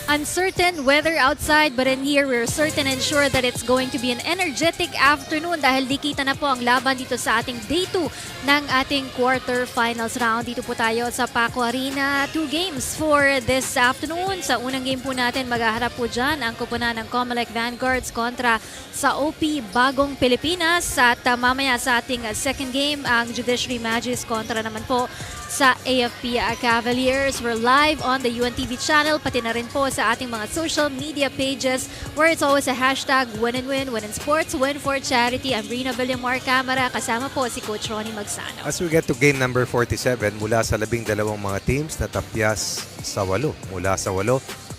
Uncertain weather outside, but in here we're certain and sure that it's going to be an energetic afternoon dahil di kita na po ang laban dito sa ating day 2 ng ating quarterfinals round. Dito po tayo sa Paco Arena. 2 games for this afternoon. Sa unang game po natin, maghaharap po dyan ang kupunan ng COMELEC Vanguards kontra sa OP Bagong Pilipinas. At mamaya sa ating second game, ang Judiciary Magis kontra naman po sa AFP Cavaliers. We're live on the UNTV channel, pati na rin po sa ating mga social media pages where it's always a hashtag win and win, win in sports, win for charity. I'm Rina Villamor Camara, kasama po si Coach Ronnie Magsano. As we get to game number 47, mula sa 12 mga teams na tapyas sa 8. Mula sa 8,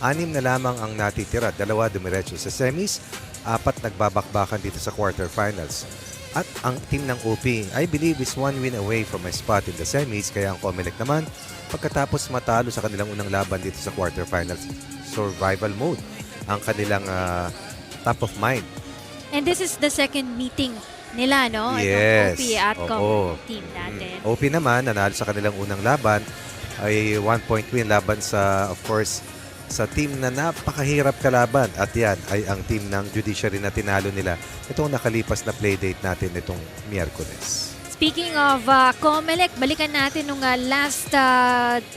6 na lamang ang natitira. 2 dumiretso sa semis, 4 nagbabakbakan dito sa quarterfinals. At ang team ng OP, I believe, is 1 win away from a spot in the semis. Kaya ang COMELEC naman, pagkatapos matalo sa kanilang unang laban dito sa quarterfinals, survival mode ang kanilang top of mind. And this is the second meeting nila, no? Yes. Itong OP at COMELEC team natin. OP naman, nanalo sa kanilang unang laban, ay 1-point win laban sa, of course, sa team na napakahirap kalaban. At yan ay ang team ng Judiciary na tinalo nila itong nakalipas na playdate natin itong Miyerkules. Speaking of COMELEC, balikan natin nung last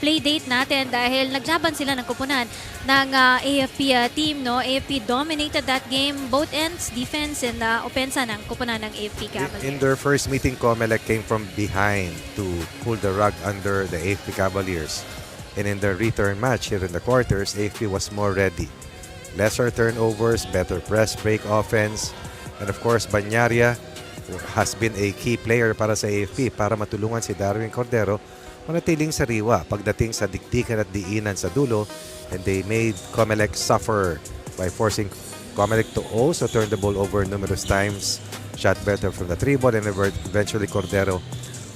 playdate natin dahil naglaban sila ng kupunan ng AFP team, no? AFP dominated that game, both ends, defense and opensa ng kupunan ng AFP Cavaliers. In their first meeting, COMELEC came from behind to pull the rug under the AFP Cavaliers. And in the return match here in the quarters, AFP was more ready. Lesser turnovers, better press break offense. And of course, Banyaria has been a key player para sa AFP para matulungan si Darwin Cordero manatiling sariwa pagdating sa dikdikan at diinan sa dulo. And they made COMELEC suffer by forcing COMELEC to also turn the ball over numerous times. Shot better from the 3-ball and eventually Cordero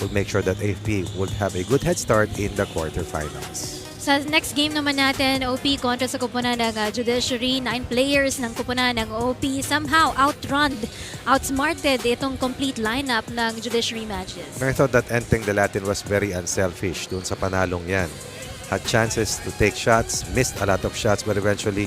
would make sure that AFP would have a good head start in the quarterfinals. Sa next game naman natin, OP kontra sa kupunan ng Judiciary. 9 players ng kupunan ng OP somehow outsmarted itong complete lineup ng Judiciary matches. I thought that Enteng the Latin was very unselfish dun sa panalong yan. Had chances to take shots, missed a lot of shots, but eventually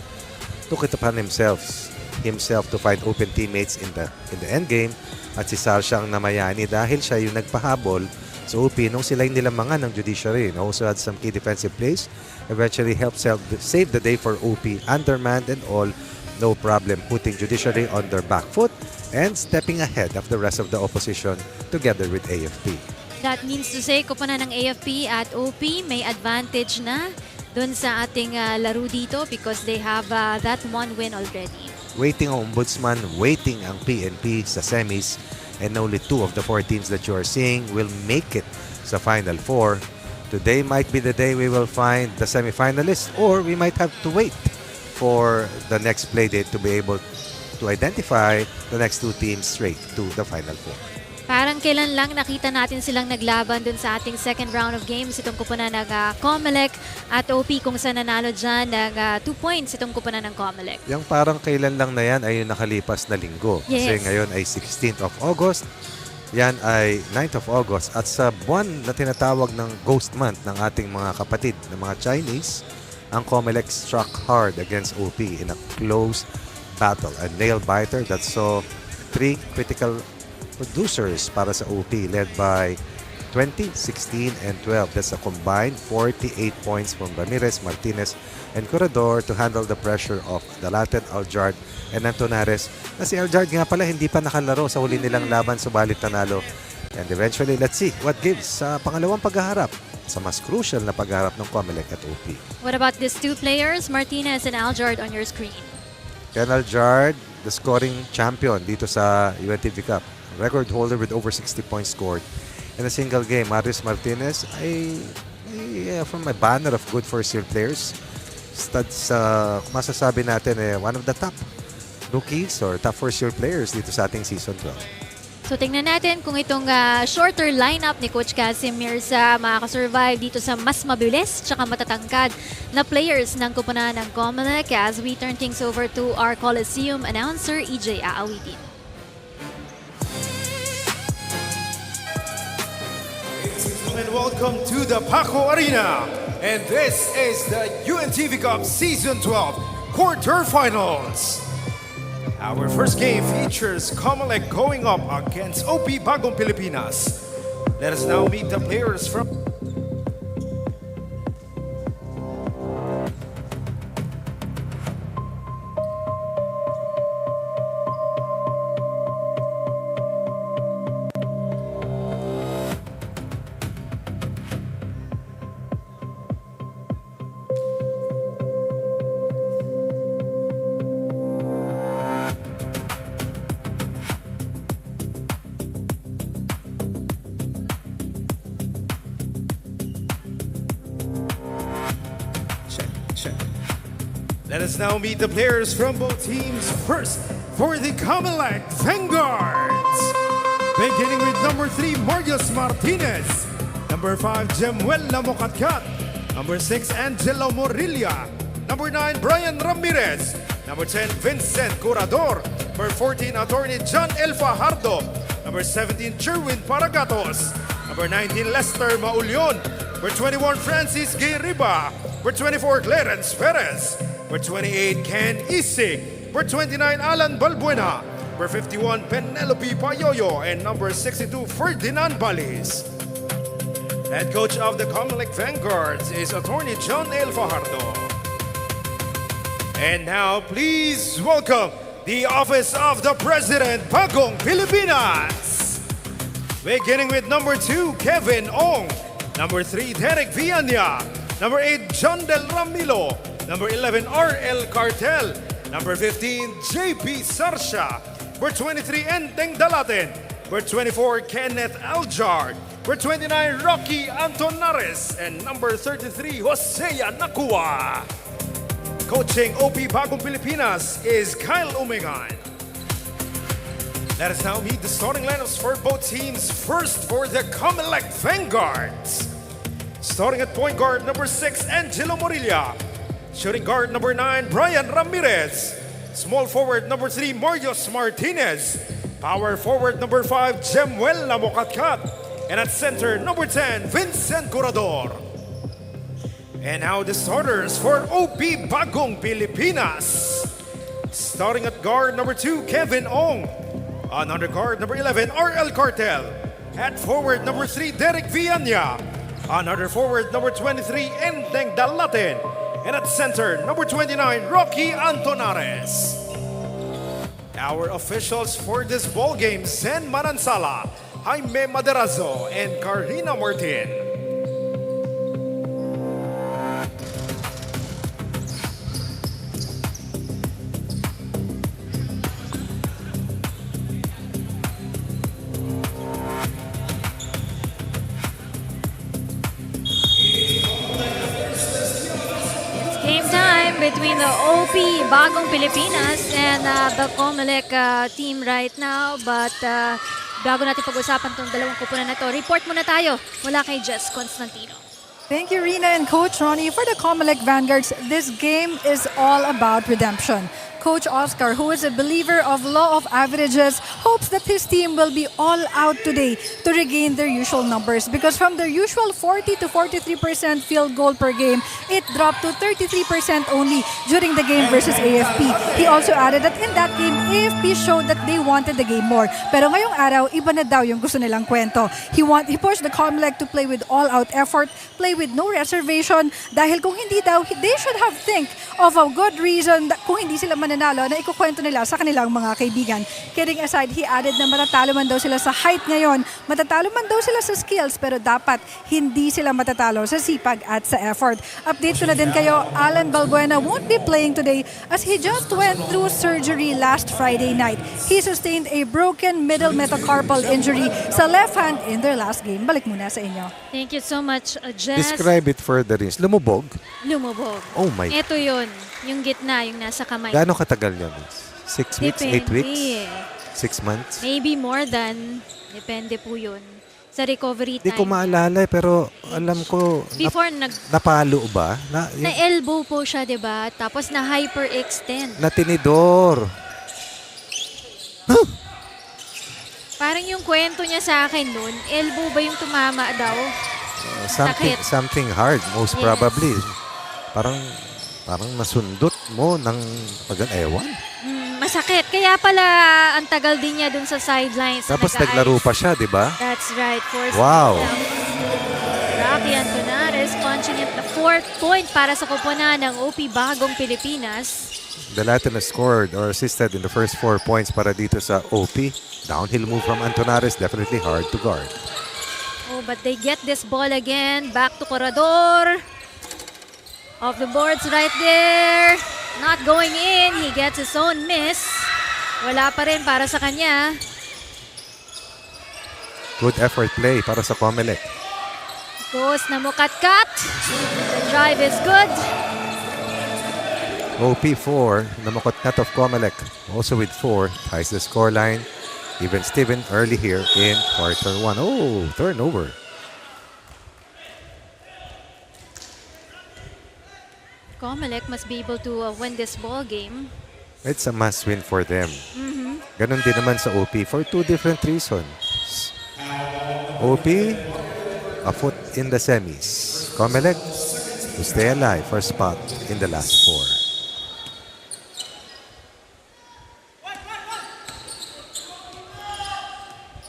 took it upon himself to find open teammates in the end game. At si Sarsha ang namayani dahil siya yung nagpahabol sa OP nung sila yung nilamangan ng Judiciary. And also had some key defensive plays. Eventually helped save the day for OP. Undermanned and all, no problem putting Judiciary on their back foot and stepping ahead of the rest of the opposition together with AFP. That means to say, kupunan ng AFP at OP may advantage na dun sa ating laro dito because they have that 1 win already. Waiting ang Ombudsman, waiting ang PNP sa semis, and only 2 of the 4 teams that you are seeing will make it sa Final 4. Today might be the day we will find the semifinalists, or we might have to wait for the next playdate to be able to identify the next 2 teams straight to the Final 4. Parang kailan lang nakita natin silang naglaban dun sa ating second round of games itong kupunan ng COMELEC at OP kung saan nanalo dyan ng 2 points itong kupunan ng COMELEC. Yung parang kailan lang na yan ay yung nakalipas na linggo. Yes. Kasi ngayon ay 16th of August. Yan ay 9th of August. At sa buwan na tinatawag ng Ghost Month ng ating mga kapatid na mga Chinese, ang COMELEC struck hard against OP in a close battle. A nail-biter that saw 3 critical producers para sa OP led by 20, 16, and 12. That's a combined 48 points from Ramirez, Martinez, and Corredor to handle the pressure of the Latin, Aljard, and Antonares. Na si Aljard nga pala hindi pa nakalaro sa huli nilang laban subalit nanalo. And eventually, let's see what gives sa pangalawang paghaharap sa mas crucial na paghaharap ng COMELEC at OP. What about these 2 players, Martinez and Aljard, on your screen? Ken Aljard, the scoring champion dito sa UNTV Cup. Record holder with over 60 points scored in a single game. Marius Martinez ay from a banner of good first-year players. Studs, masasabi natin one of the top rookies or top first-year players dito sa ating Season 12. So tingnan natin kung itong shorter lineup ni Coach Casimir makakasurvive dito sa mas mabilis tsaka matatangkad na players ng kupunan ng COMELEC as we turn things over to our Coliseum announcer, EJ Aawitin. And welcome to the Paco Arena. and this is the UNTV Cup Season 12 Quarterfinals. Our first game features COMELEC going up against OP Bagong Pilipinas. Let us now meet the players from... Let us now meet the players from both teams. First, for the COMELEC Vanguards. Beginning with number 3, Magis Martinez. Number 5, Jemuel Lamocatcat. Number 6, Angelo Morilla. Number 9, Brian Ramirez. Number 10, Vincent Curador. Number 14, Attorney John El Fajardo. Number 17, Sherwin Paragatos. Number 19, Lester Maulion. Number 21, Francis Guerriba. Number 24, Clarence Perez. Number 28, Ken Isig. Number 29, Alan Balbuena. Number 51, Penelope Payoyo. And number 62, Ferdinand Balis. Head coach of the COMELEC Vanguards is Attorney John El Fajardo. And now, please welcome the Office of the President, Bagong, Pilipinas. Beginning with number 2, Kevin Ong. Number 3, Derek Villaña. Number 8, John Del Ramilo. Number 11, RL Cartel. Number 15, JP Sarsha. Number 23, Enteng Dalaten. Number 24, Kenneth Aljard. Number 29, Rocky Antonares. And number 33, Hosea Nakua. Coaching OP Bagong Pilipinas is Kyle Umegan. Let us now meet the starting lineups for both teams. First, for the COMELEC Vanguards. Starting at point guard, number 6, Angelo Morilla. Shooting guard, number 9, Brian Ramirez. Small forward, number 3, Magis Martinez. Power forward, number 5, Jemuel Lamocatcat. And at center, number 10, Vincent Curador. And now the starters for OP Bagong Pilipinas. Starting at guard, number 2, Kevin Ong. On underguard, number 11, RL Cartel. At forward, number 3, Derek Villaña. On under forward, number 23, Enteng Dalaten. And at center, number 29, Rocky Antonares. Our officials for this ball game, Zen Manansala, Jaime Maderazo, and Karina Martin. Between the OP Bagong Pilipinas and the COMELEC team right now. But bago natin pag-usapan itong dalawang kupunan na ito, report muna tayo mula kay Jess Constantino. Thank you, Rina and Coach Ronnie. For the COMELEC Vanguards, this game is all about redemption. Coach Oscar, who is a believer of law of averages, hopes that his team will be all out today to regain their usual numbers, because from their usual 40 to 43% field goal per game, it dropped to 33% only during the game versus AFP. He also added that in that game, AFP showed that they wanted the game more. Pero ngayong araw, iba na daw yung gusto nilang kwento. He pushed the COMELEC to play with all-out effort, play with no reservation, dahil kung hindi daw, they should have think of a good reason that kung hindi sila mananalo na ikukwento nila sa kanilang mga kaibigan. Kidding aside, he added na matatalo man daw sila sa height ngayon, matatalo man daw sila sa skills, pero dapat hindi sila matatalo sa sipag at sa effort. Update ko na din kayo, Alan Balbuena won't be playing today as he just went through surgery last Friday night. He sustained a broken middle metacarpal injury sa left hand in their last game. Balik muna sa inyo. Thank you so much, Jess. Describe it further. Lumubog? Lumubog. Oh my. Ito yun, yung gitna, yung nasa kamay. Gaano katagal yun? 6 weeks? 8 weeks? 6 months? Maybe more than. Depende po yun. Sa recovery time. Hindi ko maalala pero alam ko Before napalo ba? Na-elbow po siya, diba? Tapos na-hyperextend. Natinidor. Huh? Parang yung kwento niya sa akin noon, elbow ba yung tumama daw? Sakit. something hard, most Yes. probably. Parang nasundot mo ng ewan. Masakit. Kaya pala ang tagal din niya dun sa sidelines. na Tapos nag-ice. naglaro pa siya, di ba? That's right. Forced Wow. Grabe, Antonares punching it the 4th point para sa koponan ng OP Bagong Pilipinas. The Latin has scored or assisted in the first 4 points para dito sa OP. Downhill move from Antonares, definitely hard to guard. Oh, but they get this ball again. Back to Corredor. Off the boards right there. Not going in. He gets his own miss. Wala pa rin para sa kanya. Good effort play para sa COMELEC. Goes na Mukatkat. The drive is good. OP4, Namakotkat of COMELEC, also with 4, ties the scoreline. Even Steven early here in quarter 1. Oh, turnover. COMELEC must be able to win this ball game. It's a must win for them. Ganon din naman sa OP for 2 different reasons. OP, a foot in the semis. COMELEC, to stay alive for a spot in the last 4.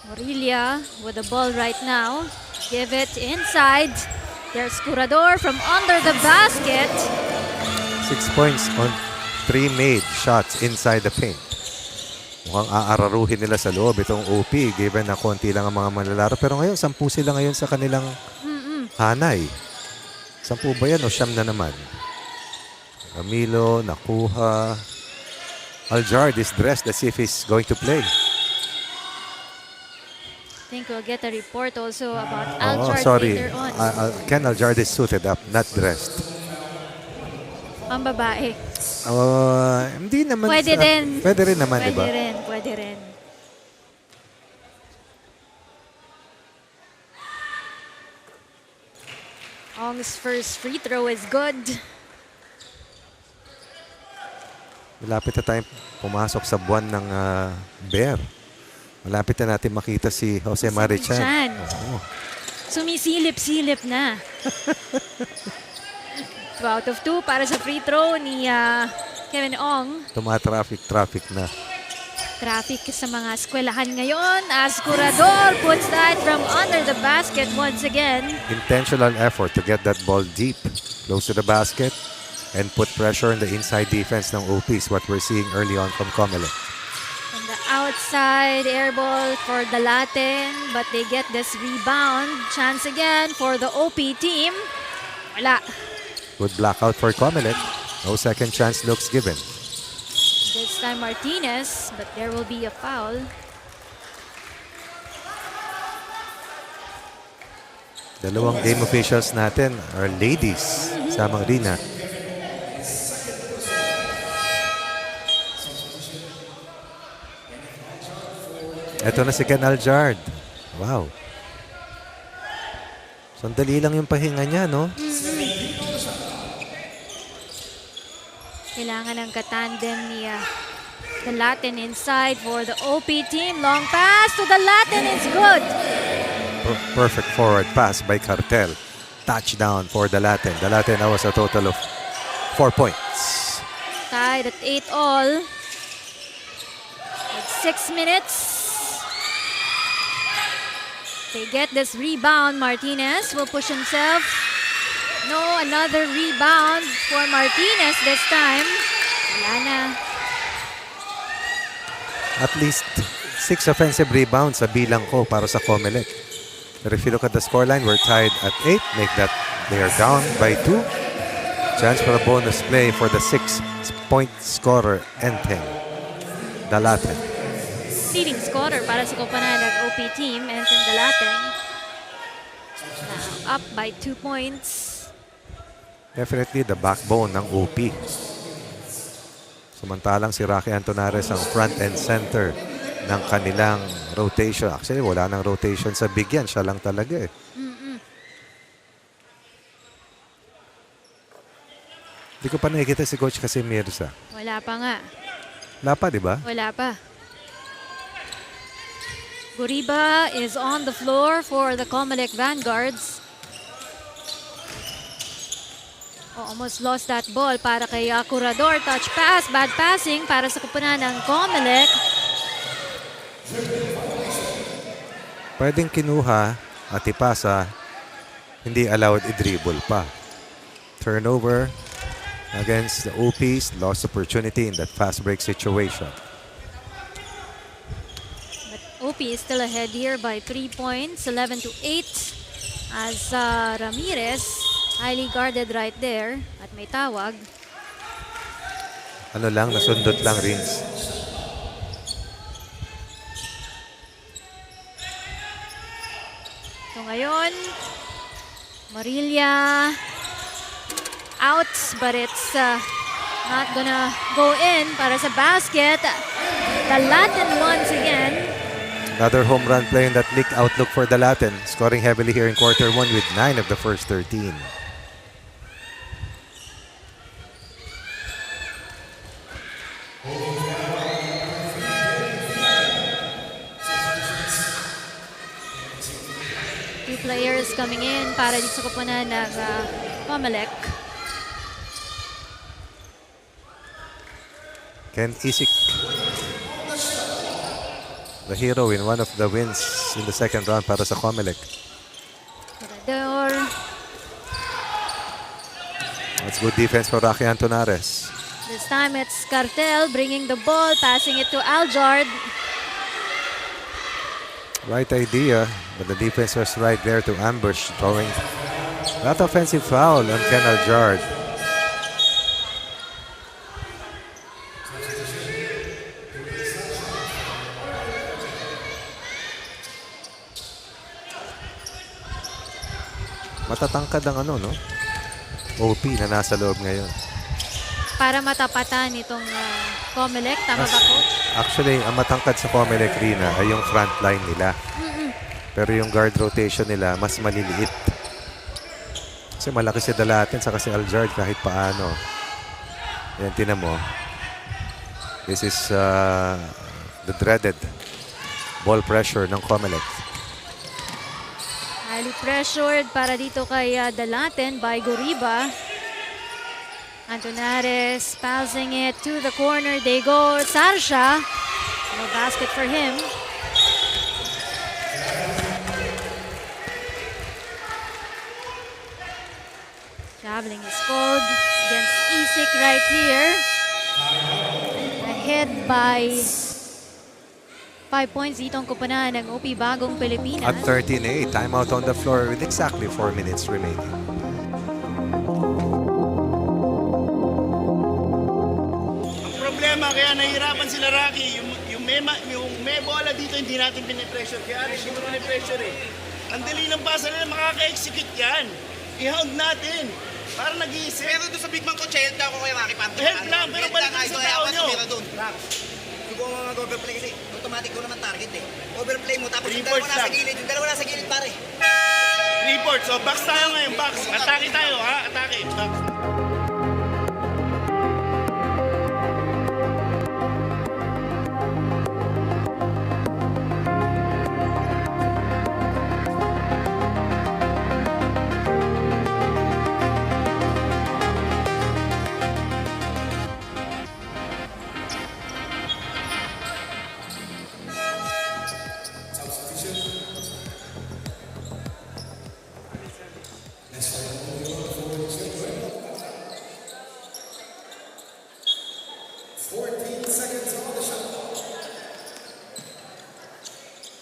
Aurelia with the ball right now. Give it inside. There's Curador from under the basket. 6 points on 3 made shots inside the paint. Mukhang aararuhin nila sa loob itong OP given na konti lang ang mga manlalaro. Pero ngayon, 10 sila ngayon sa kanilang hanay. 10 ba yan o 9 na naman? Camilo, nakuha. Aljard is dressed as if he's going to play. I think we'll get a report also about Oh, Aljard sorry. later on. Ken Aljard is suited up, not dressed. Ang babae. Hindi naman. Pwede din. Pwede rin naman, di ba? Pwede rin. Ong's first free throw is good. Malapit na tayong pumasok sa buwan ng Bear. Malapit na natin makita si Jose Marichan. Marichan. Oo. Sumisilip-silip na. 2 out of 2 para sa free throw ni Kevin Ong. Tumatraffic na. Traffic sa mga eskwelahan ngayon as Curador puts that from under the basket once again. Intentional effort to get that ball deep, close to the basket, and put pressure on the inside defense ng OP is what we're seeing early on from COMELEC. From the outside, air ball for the Latin, but they get this rebound. Chance again for the OP team. Wala. Good blackout for COMELEC. No second chance looks given. This time Martinez, but there will be a foul. Dalawang game officials natin are ladies sa Manila. Ito na si Ken Aljard. Wow. Sandali lang yung pahinga niya, no? Kailangan ng katandem ni the Latin inside for the OP team. Long pass to the Latin is good. Perfect forward pass by Cartel. Touchdown for the Latin. The Latin now has a total of 4 points. Tied at 8 all. With 6 minutes. They get this rebound. Martinez will push himself. No, another rebound for Martinez this time. Wala na. At least 6 offensive rebounds sa bilang ko para sa COMELEC. But if you look at the scoreline, we're tied at 8. Make that they are down by 2. Chance for a bonus play for the 6-point scorer, Enten. The Latin. Leading scorer para sa koponan ng OP team, Anton Dalaten. Now up by 2 points. Definitely the backbone ng OP. Samantalang si Rocky Antonares ang front and center ng kanilang rotation. Actually, wala nang rotation sa big yan. Siya lang talaga eh. Hindi ko pa nakikita si Coach kasi Mirza. Wala pa nga. Wala pa, di ba? Wala pa. Guriba is on the floor for the COMELEC Vanguards. Almost lost that ball para kay Curador. Touch pass, bad passing para sa kupunan ng COMELEC. Pwedeng kinuha at ipasa, hindi allowed i-dribble pa. Turnover against the OPs, lost opportunity in that fast break situation. But OP is still ahead here by 3 points, 11-8. As Ramirez, highly guarded right there. At may tawag. Ano lang, nasundot lang, Rins. So ngayon, Marilla out, but it's not gonna go in para sa basket. The Latin once again. Another home run play in that league outlook for the Latin, scoring heavily here in quarter 1 with 9 of the first 13. Two players coming in para dito sa kupunan ng COMELEC. Ken Isik, the hero in one of the wins in the second round para sa COMELEC. Curador. That's good defense for Rocky Antonares. This time it's Cartel bringing the ball, passing it to Aljard. Right idea, but the defense was right there to ambush, throwing that offensive foul on Ken Aljard. Matatangkad ang no? OP na nasa loob ngayon. Para matapatan itong COMELEC, tama ba, Coach? Actually, ang matangkad sa COMELEC Rina ay yung front line nila. Pero yung guard rotation nila, mas maliliit. Kasi malaki si Dalatin sa kasi Aljard kahit paano. Yan, tinan mo. This is the dreaded ball pressure ng COMELEC. Highly pressured para dito kay Dalatin by Goriba. Antonares passing it to the corner. They go. Sarsha. No basket for him. Traveling is called against Isik right here. Ahead by 5 points dito ang kupunan ng OP Bagong Pilipinas. At 13-8, timeout on the floor with exactly 4 minutes remaining. Ang problema, kaya nahihirapan sila Rocky, yung may bola dito hindi natin pinipressure. Kaya hindi mo pinipressure eh. Ang dali ng pasa nila, makaka-execute yan. I-hound natin. Para nag-iisip. Pero doon sa big man ko, child ako kay Rocky Panto. Help lang, pero balik lang sa tao nyo. Kung mag-overplay kasi, automatic ko naman target eh. Overplay mo, tapos yung Reports dalawa nasa lang. gilid, yung dalawa nasa gilid pare. Report. So, box tayo ngayon, box. Atake tayo, ha? Atake. Box.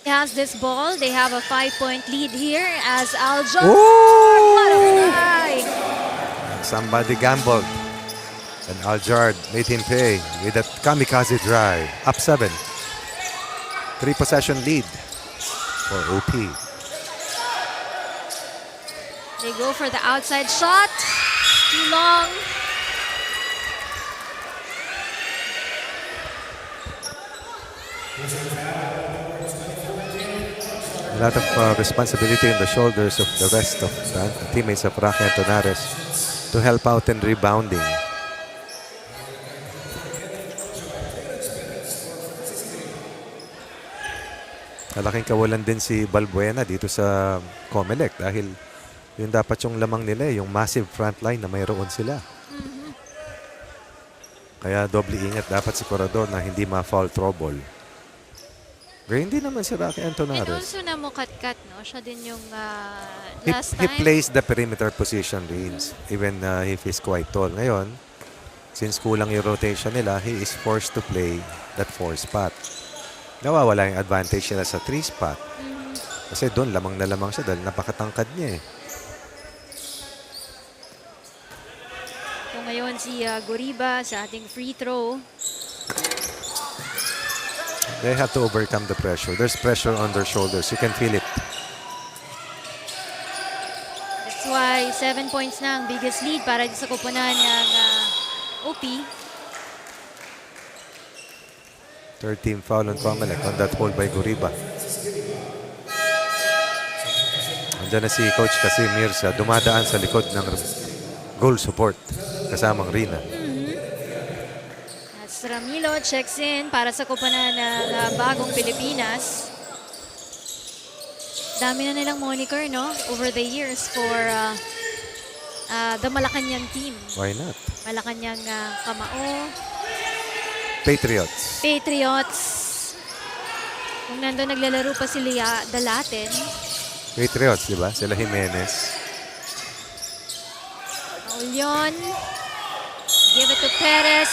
Has this ball. They have a 5-point lead here as Aljard. What a fly! Somebody gambled. And Aljard made him pay with that kamikaze drive. Up 7. 3-possession lead for OP. They go for the outside shot. Too long. A lot of responsibility on the shoulders of the rest of the teammates of Rocky Antonares to help out in rebounding. Malaking kawalan din si Balbuena dito sa COMELEC dahil Yun dapat yung lamang nila, yung massive front line na mayroon sila. Kaya doble ingat dapat si Corredor na hindi ma-foul trouble. Gayun din naman si Rocky And Antonares. also na mo kat-kat, no? Siya din yung He, last he time. plays the perimeter position, Reigns, even if he's quite tall. Ngayon, since kulang yung rotation nila, he is forced to play that 4 spot. Nawawala yung advantage nila sa 3 spot. Kasi doon lamang na lamang siya dahil napakatangkad niya eh. So ngayon si Goriba sa ating free throw. They have to overcome the pressure. There's pressure on their shoulders. You can feel it. That's why 7 points na ang biggest lead para sa koponan ng OP. 13 foul on COMELEC on that hold by Goriba. Andiyan na si Coach Kasim Mirza dumadaan sa likod ng goal support kasamang Rina. As Ramilo checks in para sa koponan ng Bagong Pilipinas. Dami na nilang moniker, no? Over the years for the Malacanang team. Why not? Malacanang Kamao. Patriots. Patriots. Kung nandun naglalaro pa sila Dalaten. Patriots, di ba? Sila Jimenez. Ulyon. Give it to Perez.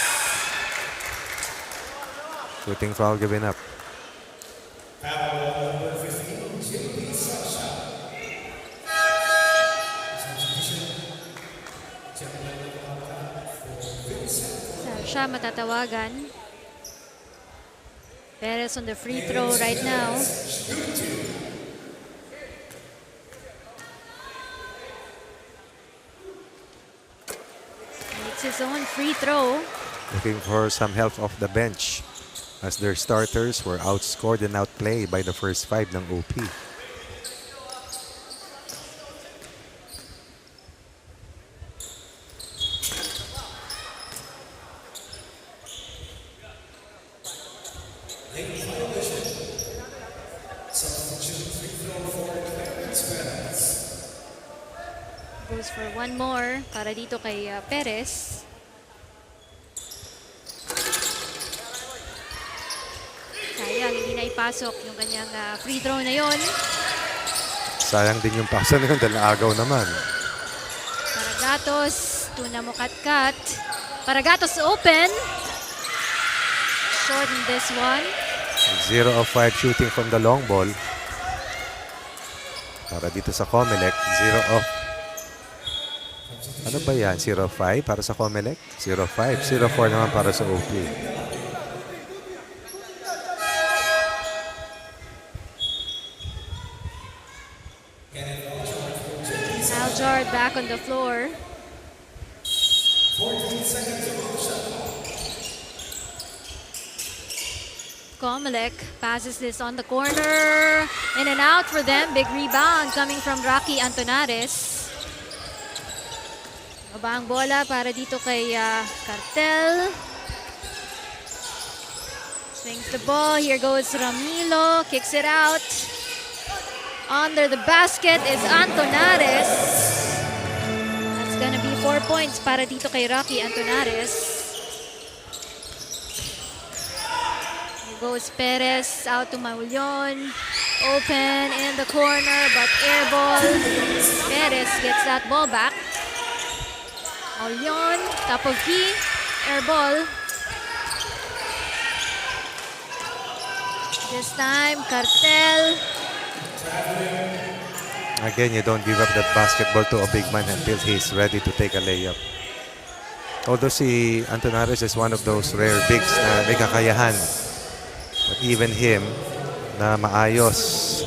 Shooting foul given up. Siya matatawagan. Perez on the free throw right now. It's his own free throw. Looking for some help off the bench as their starters were outscored and outplayed by the first 5 ng OP. Goes for one more para dito kay Perez. Sayang, hindi na ipasok yung kanyang free throw na yon. Sayang din yung pasa na yun dahil naagaw naman. Paragatos, tuna mo kat-kat. Paragatos open. Short in this one. 0 of 5 shooting from the long ball. Para dito sa COMELEC, 0 of... Ano ba yan? 0-5 para sa COMELEC? 0-5. 0-4 naman para sa OP. Aljard back on the floor. COMELEC passes this on the corner. In and out for them. Big rebound coming from Rocky Antonares. Baba ang bola para dito kay Cartel. Swings the ball. Here goes Ramilo. Kicks it out. Under the basket is Antonares. That's gonna be 4 points para dito kay Rocky Antonares. Here goes Perez out to Maulyon. Open in the corner but air ball. Perez gets that ball back. Maulyon, top of key, air ball. This time, Cartel. Again, you don't give up that basketball to a big man until he's ready to take a layup. Although si Antonares is one of those rare bigs na may kakayahan. But even him, na maayos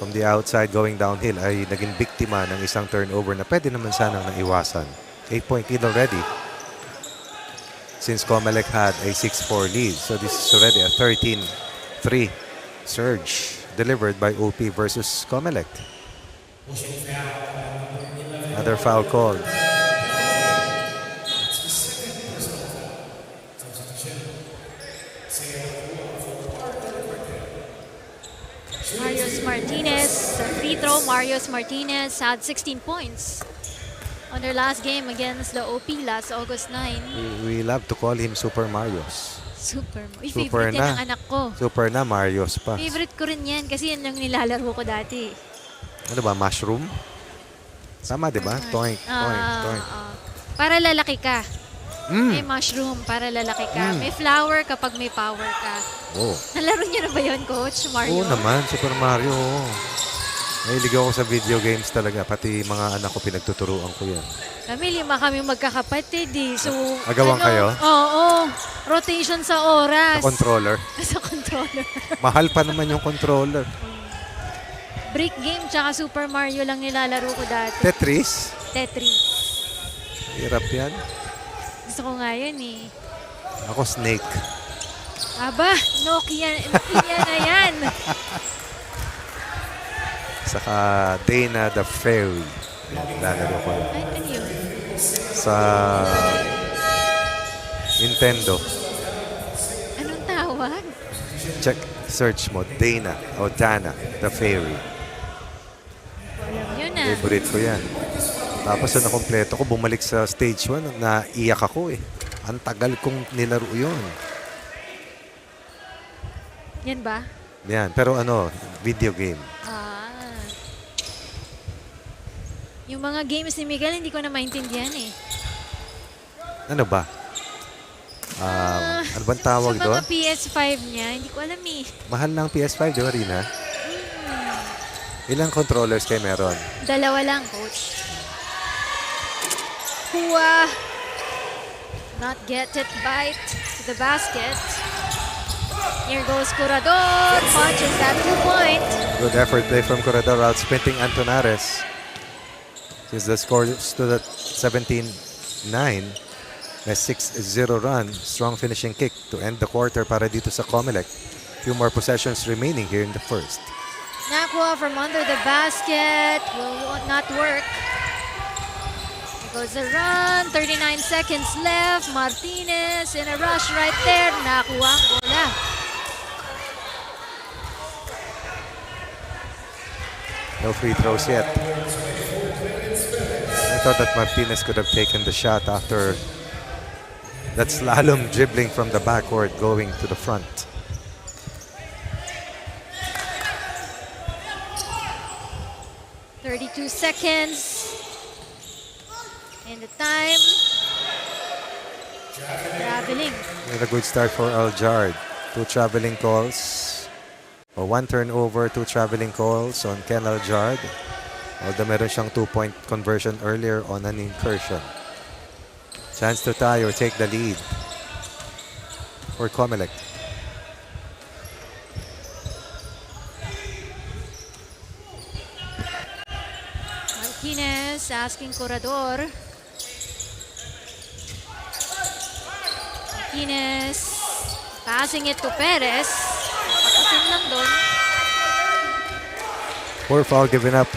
from the outside going downhill, ay naging biktima ng isang turnover na pwede naman sanang naiwasan. 8-point lead already. Since COMELEC had a 6-4 lead. So this is already a 13-3 surge delivered by OP versus COMELEC. Another foul called. Marius Martinez, free free throw, Marius Martinez had 16 points on their last game against the OP last August 9. We love to call him Super Marios. Super. Uy, Super favorite yan na. ng anak ko. Super na, Marios pa. Favorite ko rin yan kasi yan yung nilalaro ko dati. Ano ba, mushroom? Tama, di ba? Toink, toink, toink. Para lalaki ka. Mm. May mushroom para lalaki ka. May flower kapag may power ka. Oh. Nalaro niyo na ba yun, Coach Mario? Oo naman, Super Mario. Oo. Mahilig ako sa video games talaga. Pati mga anak ko, pinagtuturuan ko yan. Kami, 5 kami magkakapatid eh. So, Agawang kayo? Oo. Rotation sa oras. Sa controller. Sa controller. Mahal pa naman yung controller. Brick game tsaka Super Mario lang nilalaro ko dati. Tetris? Tetris. Hirap yan. Gusto ko nga yun eh. Ako, Snake. Aba, Nokia na yan. Saka Dana the Fairy. Yan, lalaro ko yan. Ay, ano yun? Sa Nintendo. Anong tawag? Check, search mo. Dana o Dana the Fairy. Alam yun ah. Favorite ko yan. Tapos na nakompleto ko, bumalik sa stage 1, naiyak ako eh. Ang tagal kong nilaro yun. Yan ba? Yan, pero ano, video game. Yung mga games ni Miguel, hindi ko na maintindihan eh. Ano ba? Ano bang tawag Sa doon? mga PS5 niya, hindi ko alam eh. Mahal ng PS5, di ba, Rina? Ilang controllers kayo meron? 2 lang, Coach. Hua. Not get it, bite to the basket. Here goes Curador. Punches that 2-point. Good effort play from Corredor, out-sprinting Antonares. Since the score stood at 17-9, a 6-0 run, strong finishing kick to end the quarter para dito sa COMELEC. Few more possessions remaining here in the first. Nakuha from under the basket. Will not work. Here goes the run. 39 seconds left. Martinez in a rush right there. Nakuha ang bola. No free throws yet. I thought that Martinez could have taken the shot after that slalom dribbling from the backcourt going to the front. .32 seconds. And the time. Traveling. Not a good start for Aljard. 2 traveling calls. Or 1 turnover, 2 traveling calls on Ken Aljard. Although meron siyang 2-point conversion earlier on an incursion. Chance to tie or take the lead for COMELEC. Martinez asking Corredor. Martinez passing it to Perez. Patasin lang doon. Poor foul given up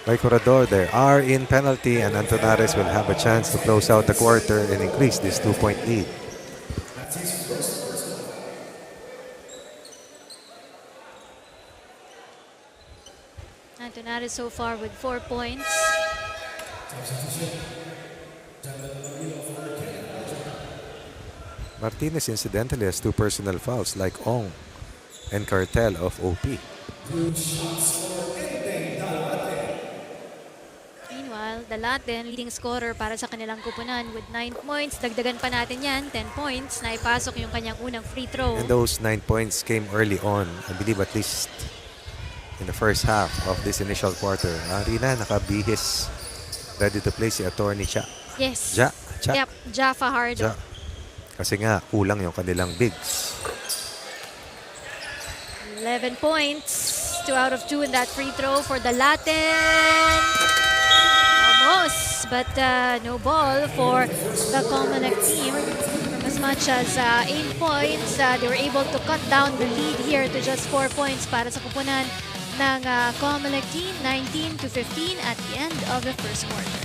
by Corredor there. Are in penalty and Antonares will have a chance to close out the quarter and increase this 2-point lead. Antonares so far with 4 points. Martinez incidentally has 2 personal fouls like Ong and Cartel of OP. Meanwhile, the Latin leading scorer para sa kanilang kupunan with 9 points. Dagdagan pa natin yan, 10 points. Naipasok yung kanyang unang free throw. And those 9 points came early on, I believe at least in the first half of this initial quarter. Rina, nakabihis. Ready to play si Attorney Cha. Yes. Cha. Yep, Ja Fajardo. Ja. Kasi nga, kulang yung kanilang bigs. 11 points. 2 out of 2 in that free throw for the Latin. Almost, but no ball for the COMELEC team. From as much as 8 points, they were able to cut down the lead here to just 4 points para sa kupunan ng COMELEC team. 19-15 at the end of the first quarter.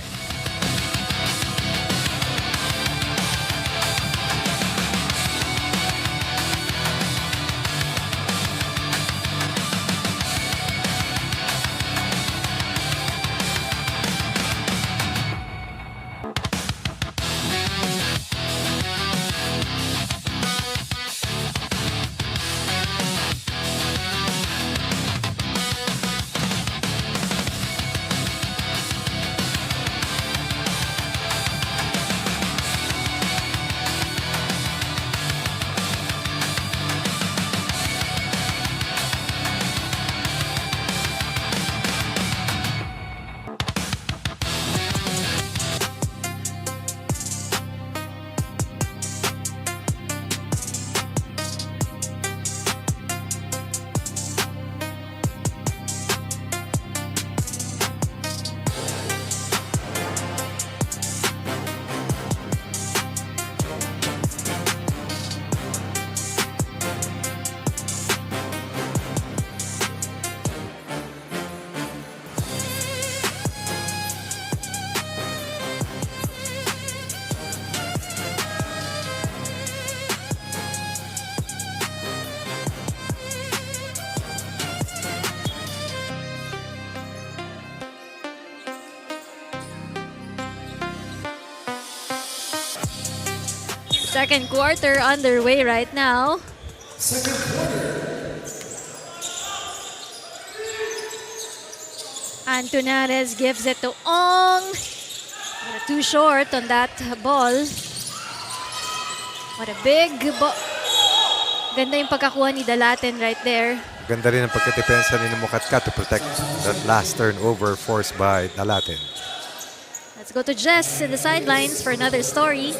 Second quarter underway right now. Antunares gives it to Ong. Too short on that ball. What a big ball. Ganda yung pagkakuha ni Dalaten right there. Ganda rin ang pagkadepensa ni Mukatkat to protect that last turnover forced by Dalaten. Let's go to Jess in the sidelines for another story.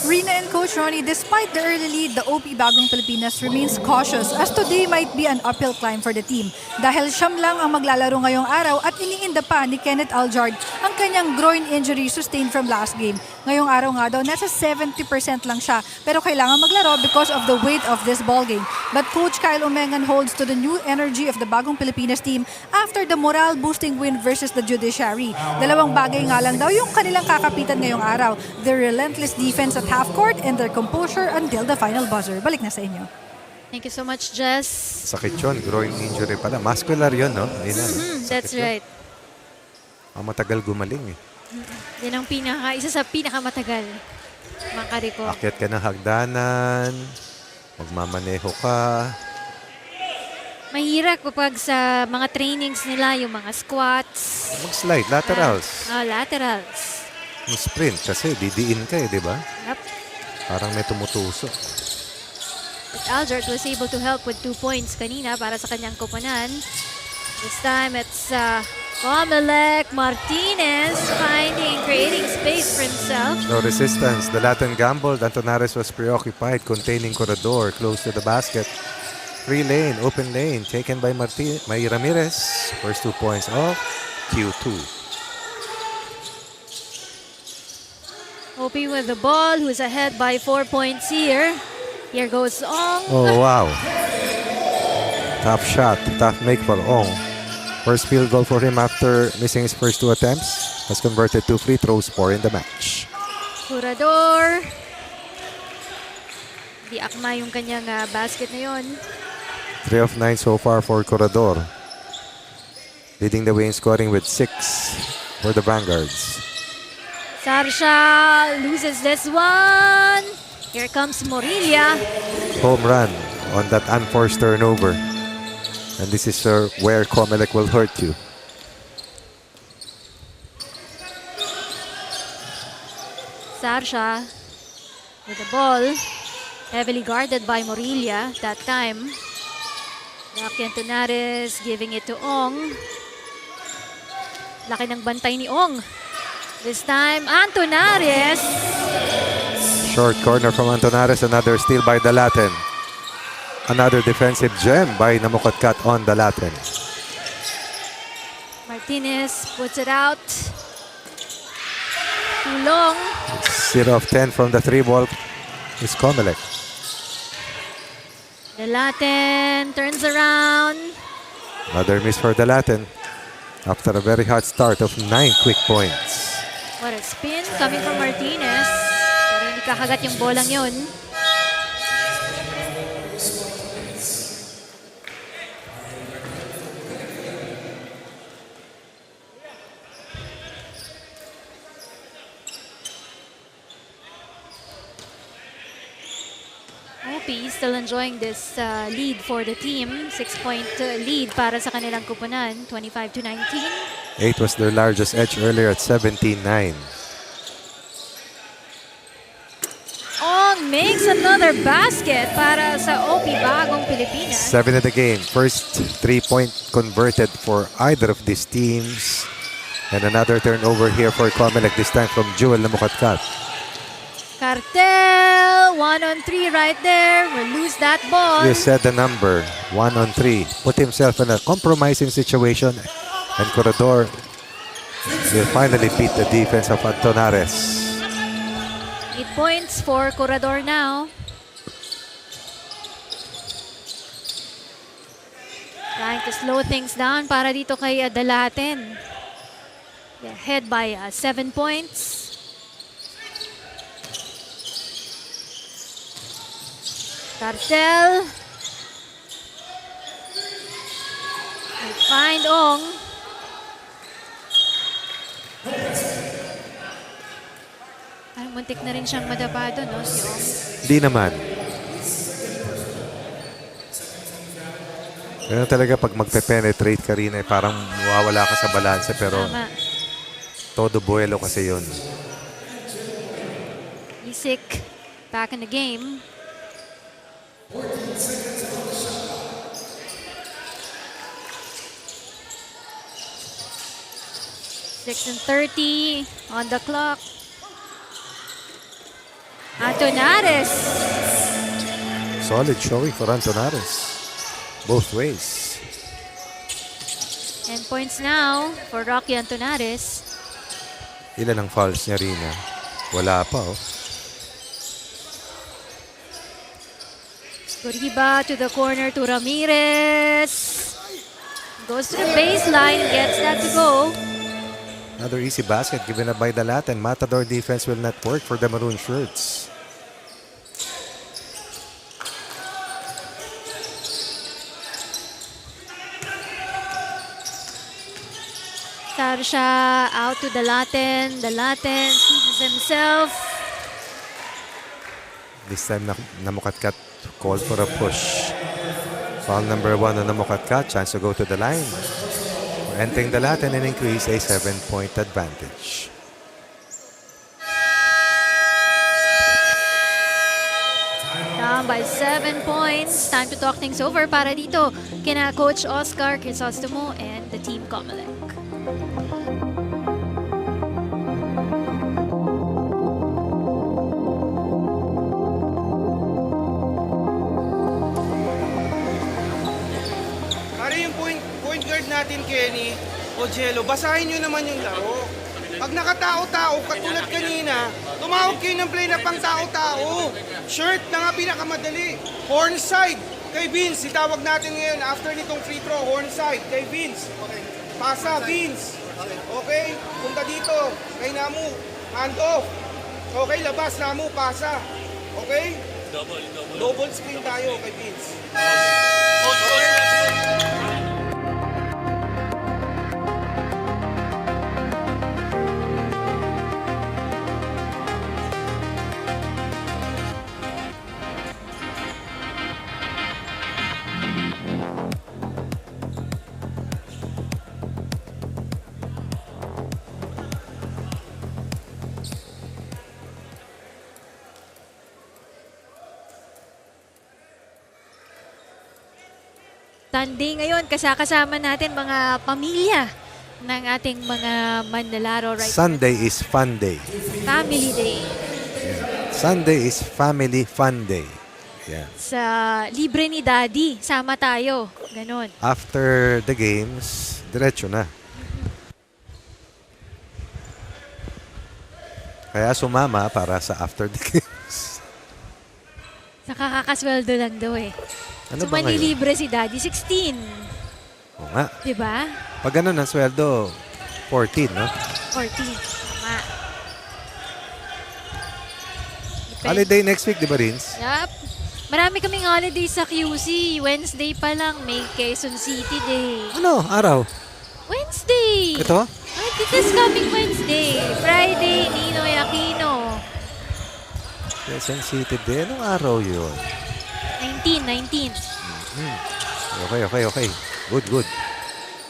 Rina and Coach Ronnie, despite the early lead, the OP Bagong Pilipinas remains cautious as today might be an uphill climb for the team. Dahil siyam lang ang maglalaro ngayong araw at iniinda pa ni Kenneth Aljard ang kanyang groin injury sustained from last game. Ngayong araw nga daw, nasa 70% lang siya pero kailangan maglaro because of the weight of this ball game. But Coach Kyle Umengan holds to the new energy of the Bagong Pilipinas team after the morale-boosting win versus the Judiciary. Dalawang bagay nga lang daw yung kanilang kakapitan ngayong araw. Their relentless defense at half-court and their composure until the final buzzer. Balik na sa inyo. Thank you so much, Jess. Sakit yun, groin injury pala. Muscular yun, no? Nina, That's sakit yun. right. Matagal gumaling eh. Yan ang isa sa pinakamatagal. Makariko. Akyat ka ng hagdanan, magmamaneho ka. Mahirap kapag sa mga trainings nila, yung mga squats. Mag-slide, laterals. Laterals. Yung sprint kasi didiin ka eh, di ba? Yep. Parang may tumutuso. But Aljard was able to help with 2 points kanina para sa kanyang koponan. This time it's COMELEC Martinez creating space for himself. No resistance. The Latin gambled. Antunares was preoccupied containing corridor close to the basket. Free lane, open lane, taken by Ramirez. First 2 points off. Q2. Opie with the ball, who's ahead by 4 points here. Here goes Ong. Oh, wow. Tough shot. Tough make for Ong. First field goal for him after missing his first 2 attempts. Has converted 2 free throws, 4 in the match. Curador. Di akma yung kanyang basket na yun. 3 of 9 so far for Corredor. Leading the way in scoring with 6 for the Vanguards. Sarsha loses this one. Here comes Morilla. Home run on that unforced turnover. And this is where COMELEC will hurt you. Sarsha with the ball. Heavily guarded by Morilla that time. Rocky Antunares giving it to Ong. Laki ng bantay ni Ong. This time, Antunares. Short corner from Antunares. Another steal by Dalaten. Another defensive gem by Namukatkat on Dalaten. Martinez puts it out. Too long. 0 of 10 from the 3 ball is COMELEC. Dalaten turns around. Another miss for Dalaten after a very hot start of 9 quick points. What a spin coming from Martinez. Pero hindi kakagat yung bolang yun. OP still enjoying this lead for the team. 6-point lead para sa kanilang kupunan. 25-19. 8 was their largest edge earlier at 17-9. Ong makes another basket para sa OP Bagong Pilipinas. 7 in the game. First 3-point converted for either of these teams. And another turnover here for COMELEC, this time from Jewel Namukatkat. Cartel, 1-on-3 right there. We'll lose that ball. You said the number, 1-on-3. Put himself in a compromising situation. And Corredor will finally beat the defense of Antunares. 8 points for Corredor now. Trying to slow things down para dito kay Dalaten. Ahead by 7 points. Cartel. They find Ong. Parang muntik na rin siyang madapa doon, no? Si Ong. Hindi naman. Ganun talaga pag magpe-penetrate ka rin, parang mawawala ka sa balanse, pero Tama. todo buwelo kasi yun. Isik back in the game. Six and 30 on the clock. Antonares. Solid showing for Antonares. Both ways. 10 points now for Rocky Antonares. Ilan ang fouls niya, Rina? Wala pa, oh. Goriba to the corner to Ramirez. Goes to the baseline, gets that to go. Another easy basket given up by the Latin. Matador defense will not work for the maroon shirts. Tarsha out to the Latin. The Latin sees himself. This time, Namukatkat called for a push. Foul number 1 on Namukatkat. Chance to go to the line. Entering the Latin and increase a 7-point advantage. Down by 7 points. Time to talk things over para dito kina Coach Oscar Crisostomo and the Team COMELEC. Pare, yung point guard natin, Kenny, o Jello, basahin nyo naman yung laro. Pag nakatao-tao, katulad kanina, tumawag kayo ng play na pang tao-tao. Shirt na nga pinakamadali. Horn side. Kay Vince, itawag natin ngayon after nitong free throw, horn side. Kay Vince. Pasa, Vince. Okay? Punta dito. Kay Namu. Hand off. Okay, labas, Namu. Pasa. Okay? Double screen tayo kay Vince. Sunday ngayon, kasama natin mga pamilya ng ating mga manlalaro right Sunday is fun day. now. Family Day. Sunday is family fun day. Yeah. Sa libre ni Daddy, sama tayo. Ganon. After the games, diretso na. Kaya sumama para sa after the games. Sa kakakasweldo lang daw eh. Ano So ba ngayon? manlilibre si Daddy, 16. Oo nga. Diba? Pag ganun ang sweldo, 14, no? 14. Tama. Holiday next week, di ba, Rins? Yup. Marami kaming holiday sa QC. Wednesday pa lang, may Quezon City Day. Ano? Araw? Wednesday! Ito? This coming Wednesday. Friday, Ninoy Aquino. Quezon City Day. Anong araw yun? 19. Okay. Good.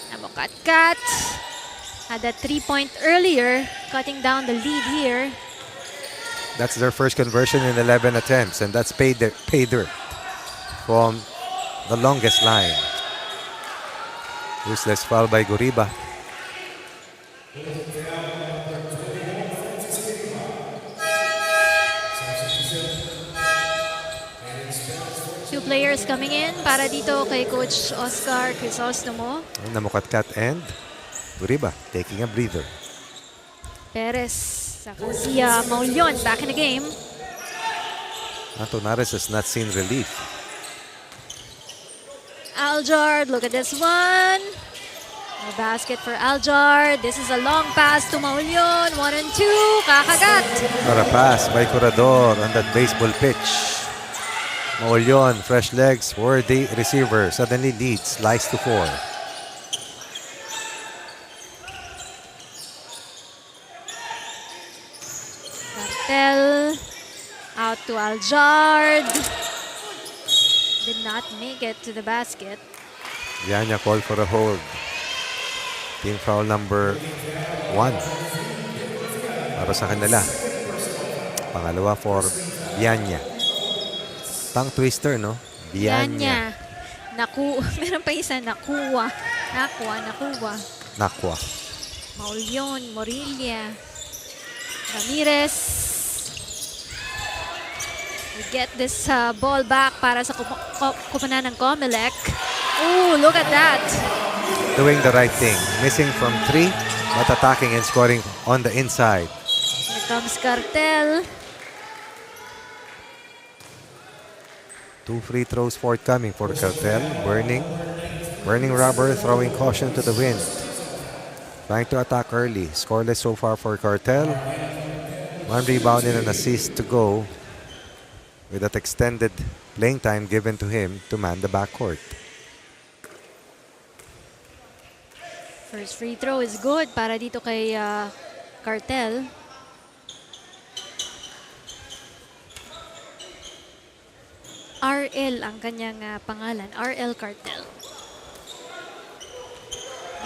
Namukatkat had a 3-point earlier, cutting down the lead here. That's their first conversion in 11 attempts, and that's pay dirt from the longest line. Useless foul by Goriba. Two players coming in para dito kay Coach Oscar Crisostomo. Namukatkat and Goriba taking a breather. Perez sa Sia Maulion back in the game. Antonares has not seen relief. Aljard, look at this one. A basket for Aljard. This is a long pass to Maulion. 1 and 2. Kakagat. For a pass by Corredor on that baseball pitch. Maulion, fresh legs, worthy receiver. Suddenly leads, slice to 4. Martel out to Aljard. Did not make it to the basket. Vianya called for a hold. Team foul number 1 para sa kanila. Pangalawa for Vianya. Tongue twister, no? Vianya. Meron pa isa, nakuha. Nakwa. Maulion, Morilla. Ramirez. We get this ball back para sa kupunan ng COMELEC. Ooh, look at that. Doing the right thing. Missing from 3, but attacking and scoring on the inside. Here comes Cartel. 2 free throws forthcoming for Cartel. Burning rubber, throwing caution to the wind. Trying to attack early. Scoreless so far for Cartel. 1 rebound and an assist to go with that extended playing time given to him to man the backcourt. First free throw is good para dito kay Cartel. RL ang kanyang pangalan. RL Cartel.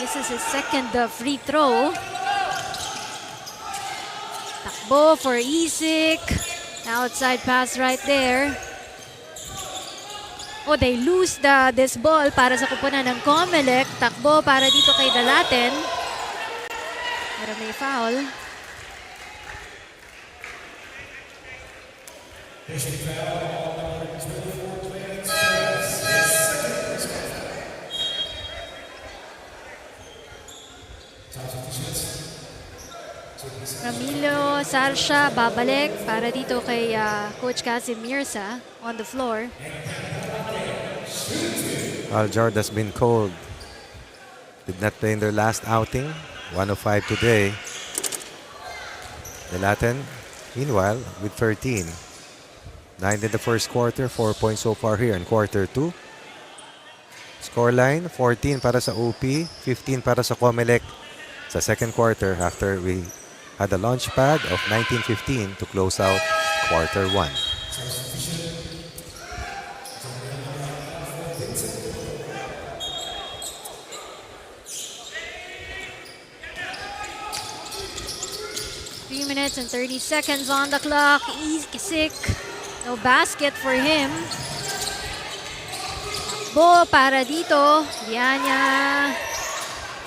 This is his second free throw. Takbo for Isik. Outside pass right there. Oh, they lose this ball para sa kupunan ng COMELEC. Takbo para dito kay Dalaten. Pero may foul. Ramilo Sarsha babalik para dito kay Coach Casim Mirza on the floor. Aljard has been cold. Did not play in their last outing. 105 today. Dalaten, meanwhile, with 13. 9 in the first quarter, 4 points so far here in quarter 2. Scoreline, 14 para sa OP, 15 para sa COMELEC sa second quarter after we had a launch pad of 19-15 to close out quarter 1. Minutes and 30 seconds on the clock. Isik. No basket for him. Bo para dito. Vianya.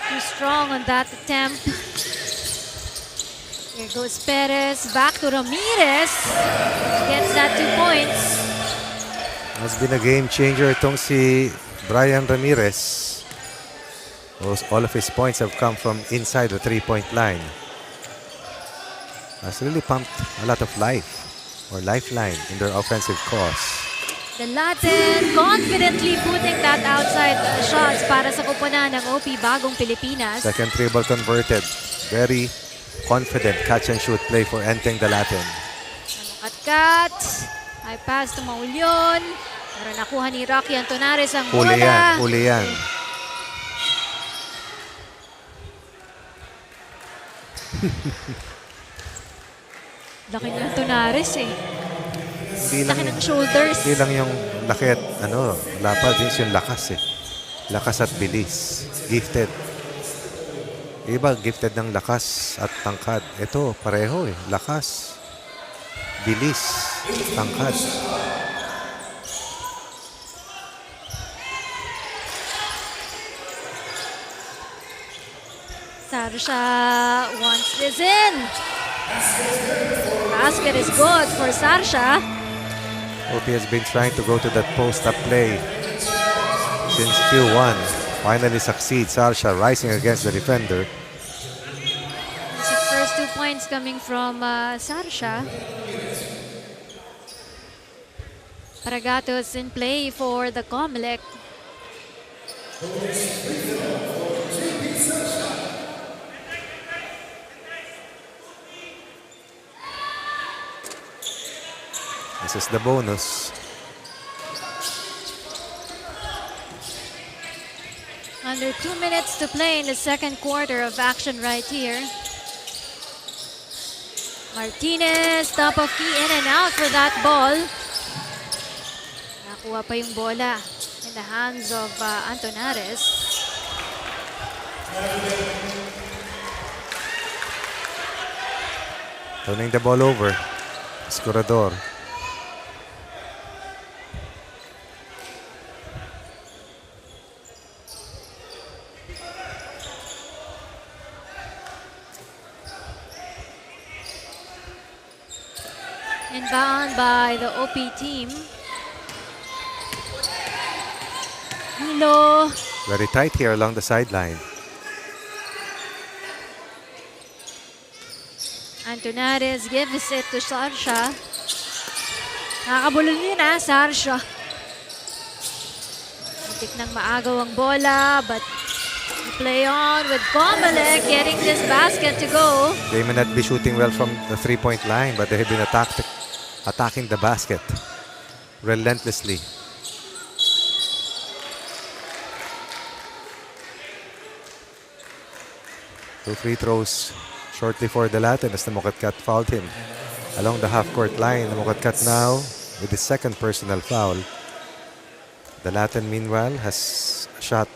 Too strong on that attempt. Here goes Perez. Back to Ramirez. Gets that 2 points. Has been a game changer itong si Brian Ramirez. All of his points have come from inside the 3-point line. Has really pumped a lot of life or lifeline in their offensive cause. Dalaten confidently putting that outside shots para sa kupunan ng OP Bagong Pilipinas. Second dribble converted. Very confident catch and shoot play for Enteng Dalaten. Kat-kat. I pass to Maulion. Pero nakuha ni Rocky Antonares ang Huli bola. yan, huli yan. Laki ni Antonares eh. Hindi lang, Laki ng shoulders. hindi lang yung laki at lapad din yung lakas eh. Lakas at bilis. Gifted. Iba, gifted ng lakas at tangkad. Ito, pareho eh. Lakas, bilis, tangkad. Sarsha wants this in. Basket is good for Sarsha. OP has been trying to go to that post-up play since Q1. Finally succeeds. Sarsha rising against the defender. It's the first 2 points coming from Sarsha. Paragatos in play for the COMELEC. This is the bonus. Under 2 minutes to play in the second quarter of action right here. Martinez, top of key, in and out for that ball. Nakuha pa yung bola in the hands of Antonares. Turning the ball over. Escurador. Inbound by the OP team. Hilo. Very tight here along the sideline. Antonares gives it to Sarsha. Nakakabulol yun Sarsha. Muntik nang maagaw ang bola, but play on with COMELEC getting this basket to go. They may not be shooting well from the three-point line, but they have been attacking the basket relentlessly. Two free throws shortly for the Latin as the Mukatkat fouled him along the half-court line. The Mukatkat now with his second personal foul. The Latin, meanwhile, has shot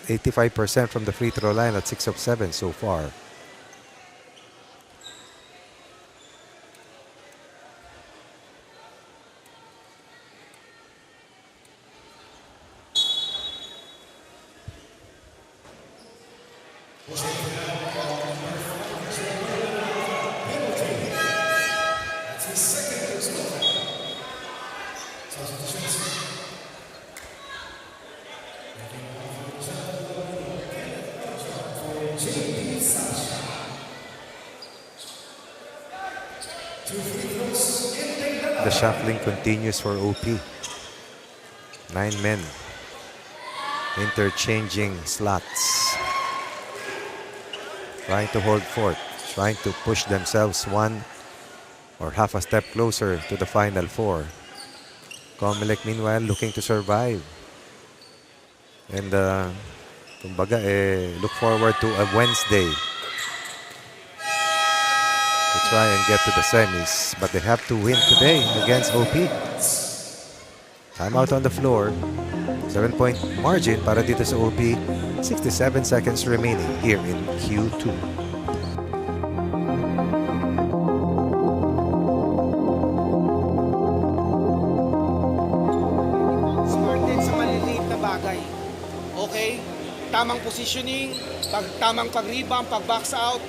85% from the free throw line at 6 of 7 so far. The shuffling continues for OP. 9 men interchanging slots, trying to hold forth, trying to push themselves one or half a step closer to the Final Four. COMELEC, meanwhile, looking to survive. And kumbaga, look forward to a Wednesday to try and get to the semis, but they have to win today against OP. Time out on the floor. 7-point margin para dito sa OP. 67 seconds remaining here in Q2. Smart din sa maliliit na bagay. Okay? Tamang positioning, tamang pag-rebound, pag-box out.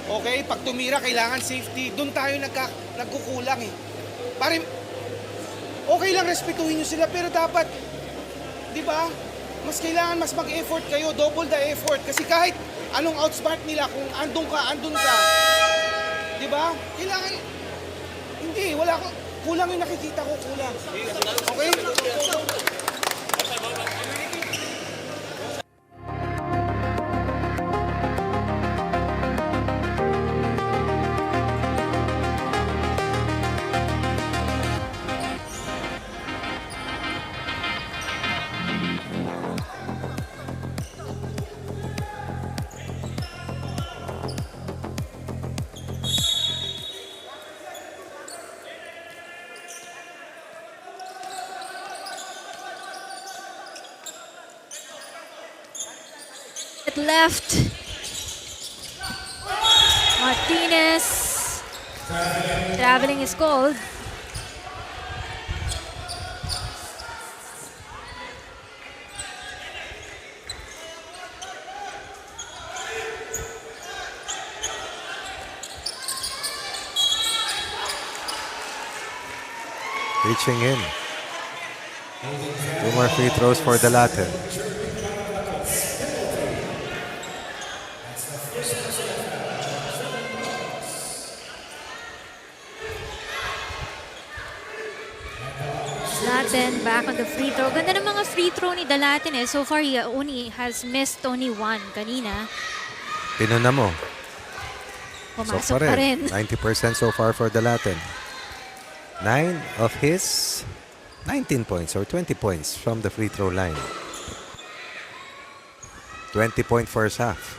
Okay? Pag tumira, kailangan safety. Doon tayo nagkukulang eh. Pare, okay lang respetuhin nyo sila, pero dapat, di ba, mas kailangan mas mag-effort kayo, double the effort. Kasi kahit anong outsmart nila, kung andun ka, di ba? Kailangan, hindi, wala ko, kulang yung nakikita ko, kulang. Okay? Left. Martinez. Traveling is called. Reaching in. 2 more free throws for the Latin. Latin back on the free throw. Ganda ng mga free throw ni The Latin eh. So far, he only has missed only 1 kanina. Pinuna mo. Pumasok pa rin. 90% so far for the Latin. 9 of his 19 points or 20 points from the free throw line. 20-point first half.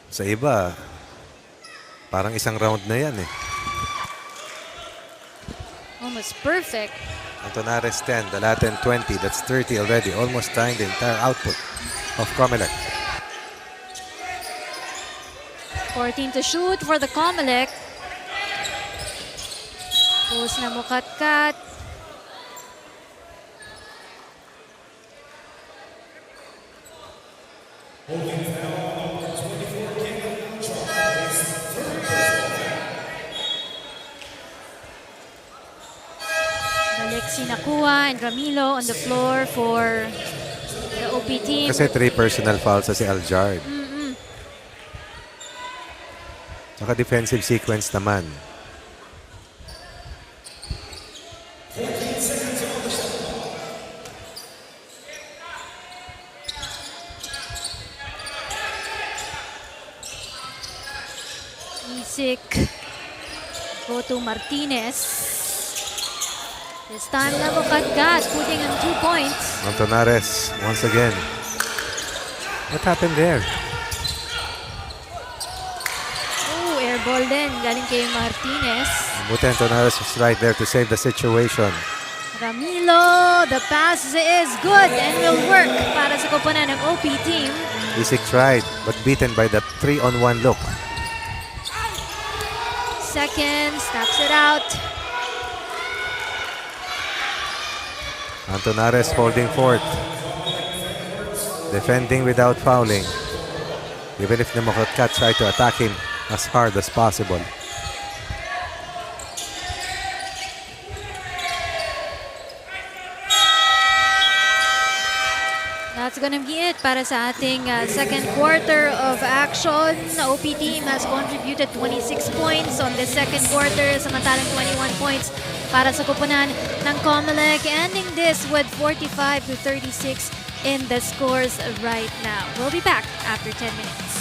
Sa iba, parang isang round na yan eh. was perfect. Antonares 10, Dalaten 20. That's 30 already. Almost tying the entire output of COMELEC. 14 to shoot for the COMELEC. Post na Mukatkat. Alexi Nakua and Ramilo on the floor for the OP team. Kasi 3 personal fouls sa si Aljard. Saka defensive sequence naman. Isik. Go to Martinez. This time Mukatkat putting in 2 points. Antonares once again. What happened there? Oh, air ball din galing kay Martinez. Buti Antonares was right there to save the situation. Ramilo, the pass is good and will work para sa koponan ng OP team. Isik tried but beaten by the 3-on-1 look. Second, snaps it out. Antonares holding forth. Defending without fouling. Even if Mukatkat tried to attack him as hard as possible. That's gonna be it para sa ating second quarter of action. The OP team has contributed 26 points on the second quarter, samantalang 21 points para sa koponan ng COMELEC, ending this with 45 to 36 in the scores right now. We'll be back after 10 minutes.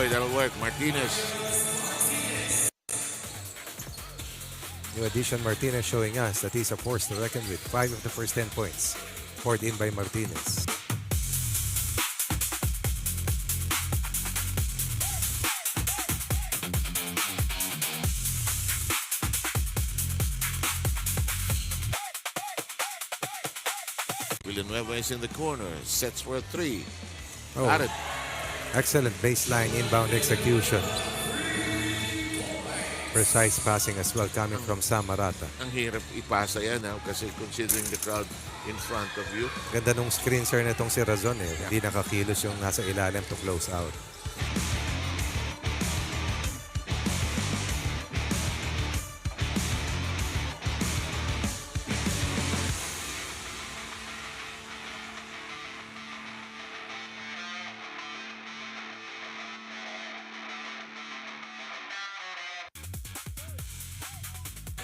That'll work. Martinez. New addition Martinez showing us that he's a force to reckon with. 5 of the first 10 points poured in by Martinez. Villanueva is in the corner. Sets for a 3. Oh, Got it. excellent baseline inbound execution. Precise passing as well coming from Sam Marata. Ang hirap ipasa yan kasi considering the crowd in front of you. Ganda nung screenser nitong si Razon eh. Hindi nakakilos yung nasa ilalim to close out.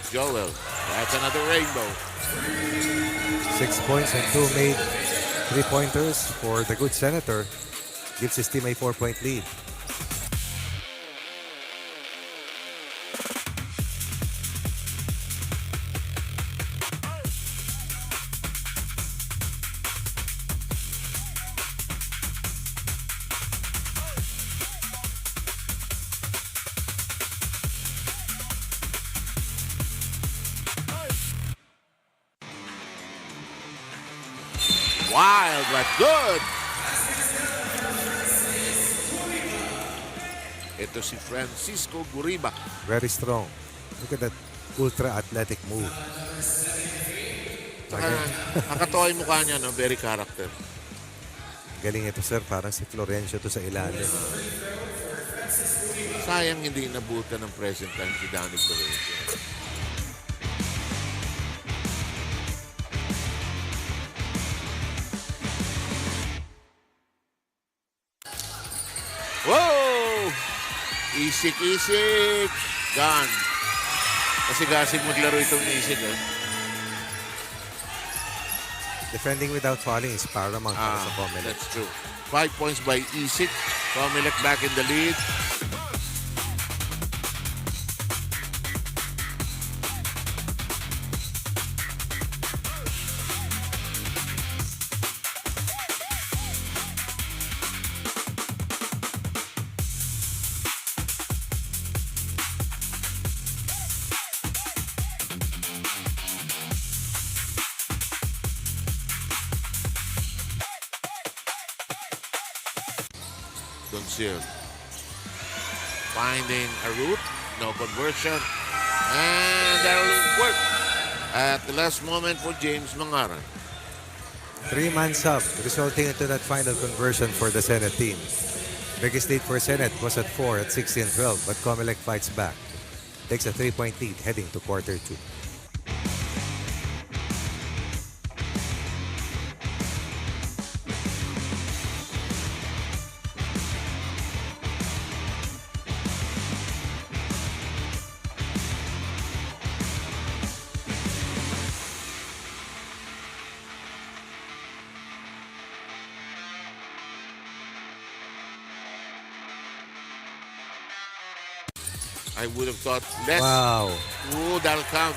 Joel, that's another rainbow. 6 points and 2 made 3-pointers for the good Senator. Gives his team a 4-point lead. Wild, but good. Ito si Francisco Guriba. Very strong. Look at that ultra athletic move. Nakakatawa yung mukha niya, no? Very character. Galing ito, sir. Parang si Florencio to sa ilalim. Sayang hindi nabutan ng present time si Danny Florencio. Whoa! Isik-isik! Gone. Kasi gasig maglaro itong isik. Defending without falling is paramount para sa COMELEC. That's true. 5 points by Isik. COMELEC back in the lead. Donciel finding a route, no conversion, and that'll work at the last moment for James Mangaran. 3-man sub, resulting into that final conversion for the Senate team. Biggest lead for Senate was at 4 at 16-12, but COMELEC fights back. Takes a 3-point lead heading to quarter 2. I would have thought less. Wow. Ooh, that'll count.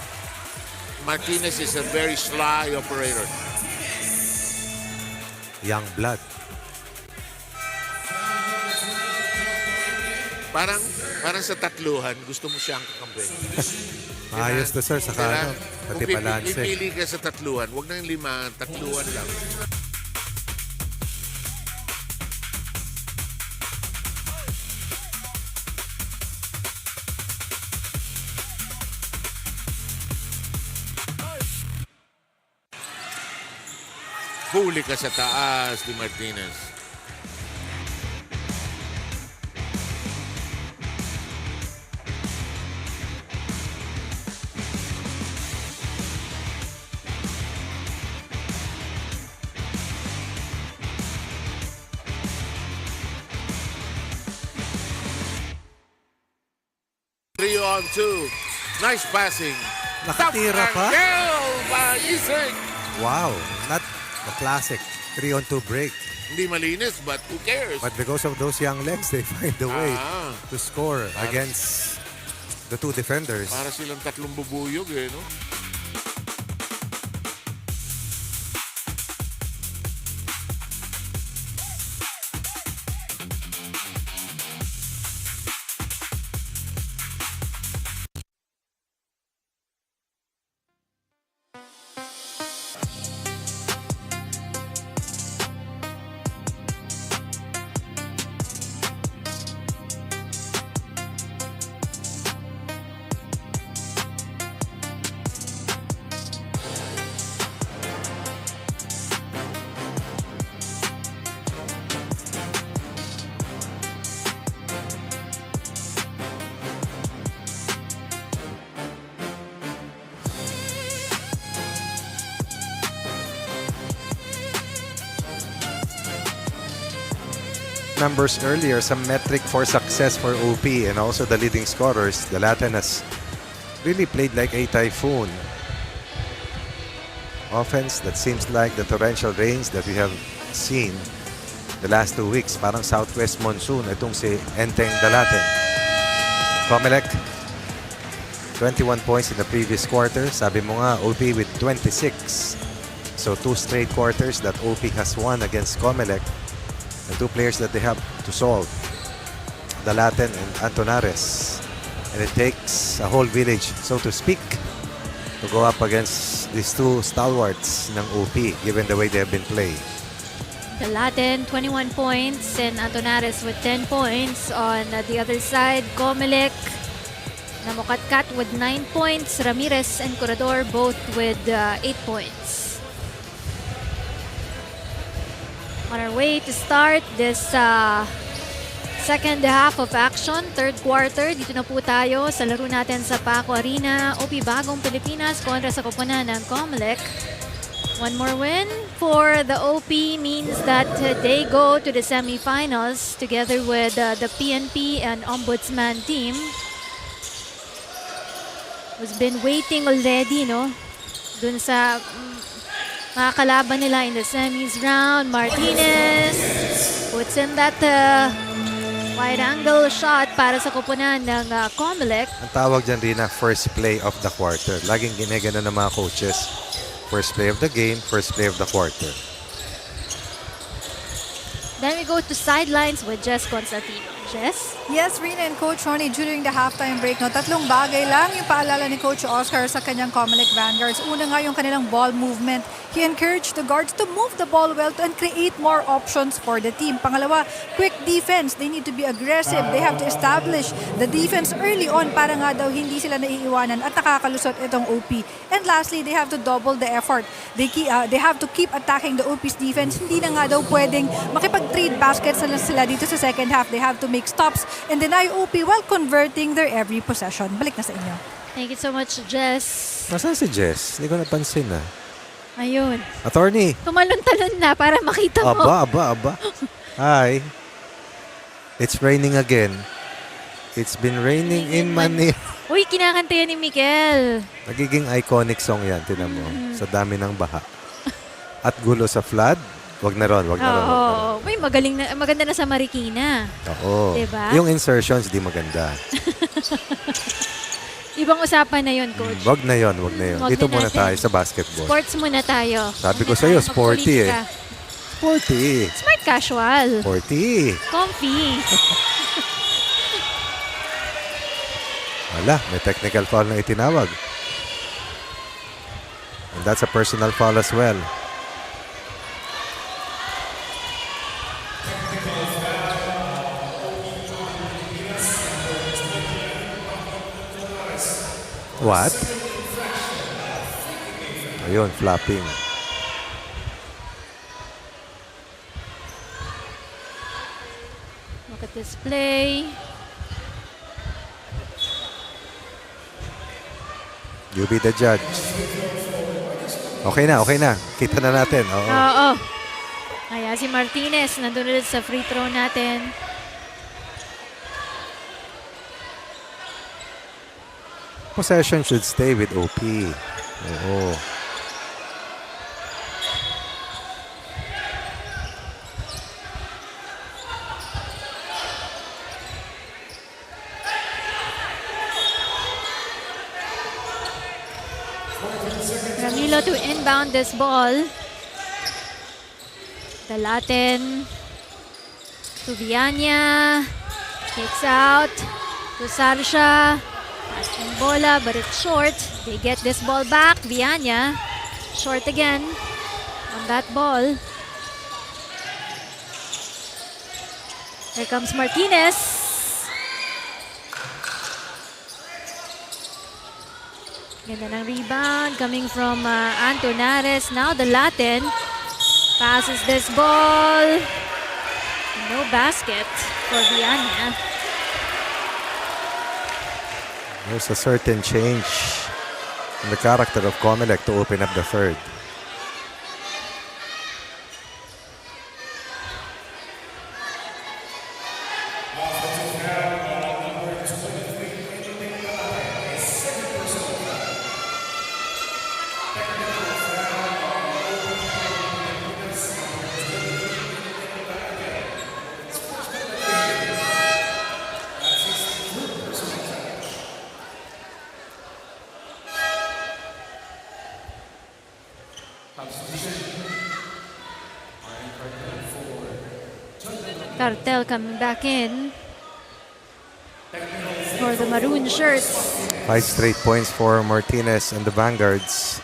Martinez is a very sly operator. Young blood. Parang sa tatluhan, gusto mo siyang kakampi. Ayos to, sir, sa kano. Pati Kung balanse. pipili ka sa tatluhan, wag na yung 5, tatluhan lang. Huli ka sa taas ni Martinez. Three on two. Nice passing. Nakatira Top pa? angle by Isik. Wow. Not a classic 3-on-2 break. Hindi malinis, but who cares? But because of those young legs, they find a way to score against the two defenders. Para silang tatlong bubuyog eh, no? Numbers earlier, some metric for success for OP and also the leading scorers. The Latin has really played like a typhoon. Offense that seems like the torrential rains that we have seen the last 2 weeks. Parang southwest monsoon itong si Enteng Dalaten. COMELEC, 21 points in the previous quarter. Sabi mo nga, OP with 26. So 2 straight quarters that OP has won against COMELEC. The 2 players that they have to solve, Dalaten and Antonares. And it takes a whole village, so to speak, to go up against these 2 stalwarts ng OP, given the way they have been playing. Dalaten, 21 points, and Antonares with 10 points. On the other side, COMELEC, Namokatkat with 9 points. Ramirez and Corredor both with 8 points. On our way to start this second half of action, third quarter. Dito na po tayo sa laro natin sa Paco Arena. OP Bagong Pilipinas kontra sa koponan ng COMELEC. One more win for the OP means that they go to the semifinals together with the PNP and Ombudsman team. Who's been waiting already, no? Dun sa mga kalaban nila in the semis round. Martinez puts in that wide angle shot para sa koponan ng COMELEC. Ang tawag dyan rin na first play of the quarter. Laging ginagano ng mga coaches. First play of the game, first play of the quarter. Then we go to sidelines with Jess Constantino. Jess? Yes, Rina and Coach Ronnie, during the halftime break, no, tatlong bagay lang yung paalala ni Coach Oscar sa kanyang COMELEC Vanguards. Una nga yung kanilang ball movement. He encouraged the guards to move the ball well and create more options for the team. Pangalawa, quick defense. They need to be aggressive. They have to establish the defense early on para nga daw hindi sila naiiwanan at nakakalusot itong OP. And lastly, they have to double the effort. They have to keep attacking the OP's defense. Hindi na nga daw pwedeng makipag-trade baskets sila dito sa second half. They have to make stops and deny OP while converting their every possession. Balik na sa inyo. Thank you so much, Jess. Nasaan si Jess? Hindi ko napansin ah. Ayun. Attorney! Tumalon-talon na para makita mo. Aba. Hi. It's raining again. It's been raining in Manila. Uy, kinakanta yan ni Miguel. Nagiging iconic song yan, tinan mo. Sa dami ng baha. At gulo sa flood. Wag na ron. Oo. Uy, maganda na sa Marikina. Oo. Diba? Yung insertions, di maganda. Ibang usapan na yun, Coach. Wag na yon. Wag Dito na muna natin. tayo sa basketball. Sports muna tayo. Sabi Huwag ko na sa'yo, tayo sporty eh. magpolitika. Sporty. Smart casual. Sporty. Comfy. Wala, may technical foul na itinawag. And that's a personal foul as well. What? Ayun, flapping. Look at this play. You be the judge. Okay na. Kita na natin. Oo. Oo. Kaya si Martinez nandun ulit sa free throw natin. Possession should stay with OP. Oo. Ramilo to inbound this ball. Dalaten to Vianya. Kicks out to Sarsha. Asking bola, but it's short. They get this ball back. Vianya, short again on that ball. Here comes Martinez. Ganda ng rebound coming from Antonares. Now the Latin passes this ball. No basket for Vianya. There's a certain change in the character of COMELEC to open up the third. Cartel coming back in for the maroon shirts. 5 straight points for Martinez and the Vanguards.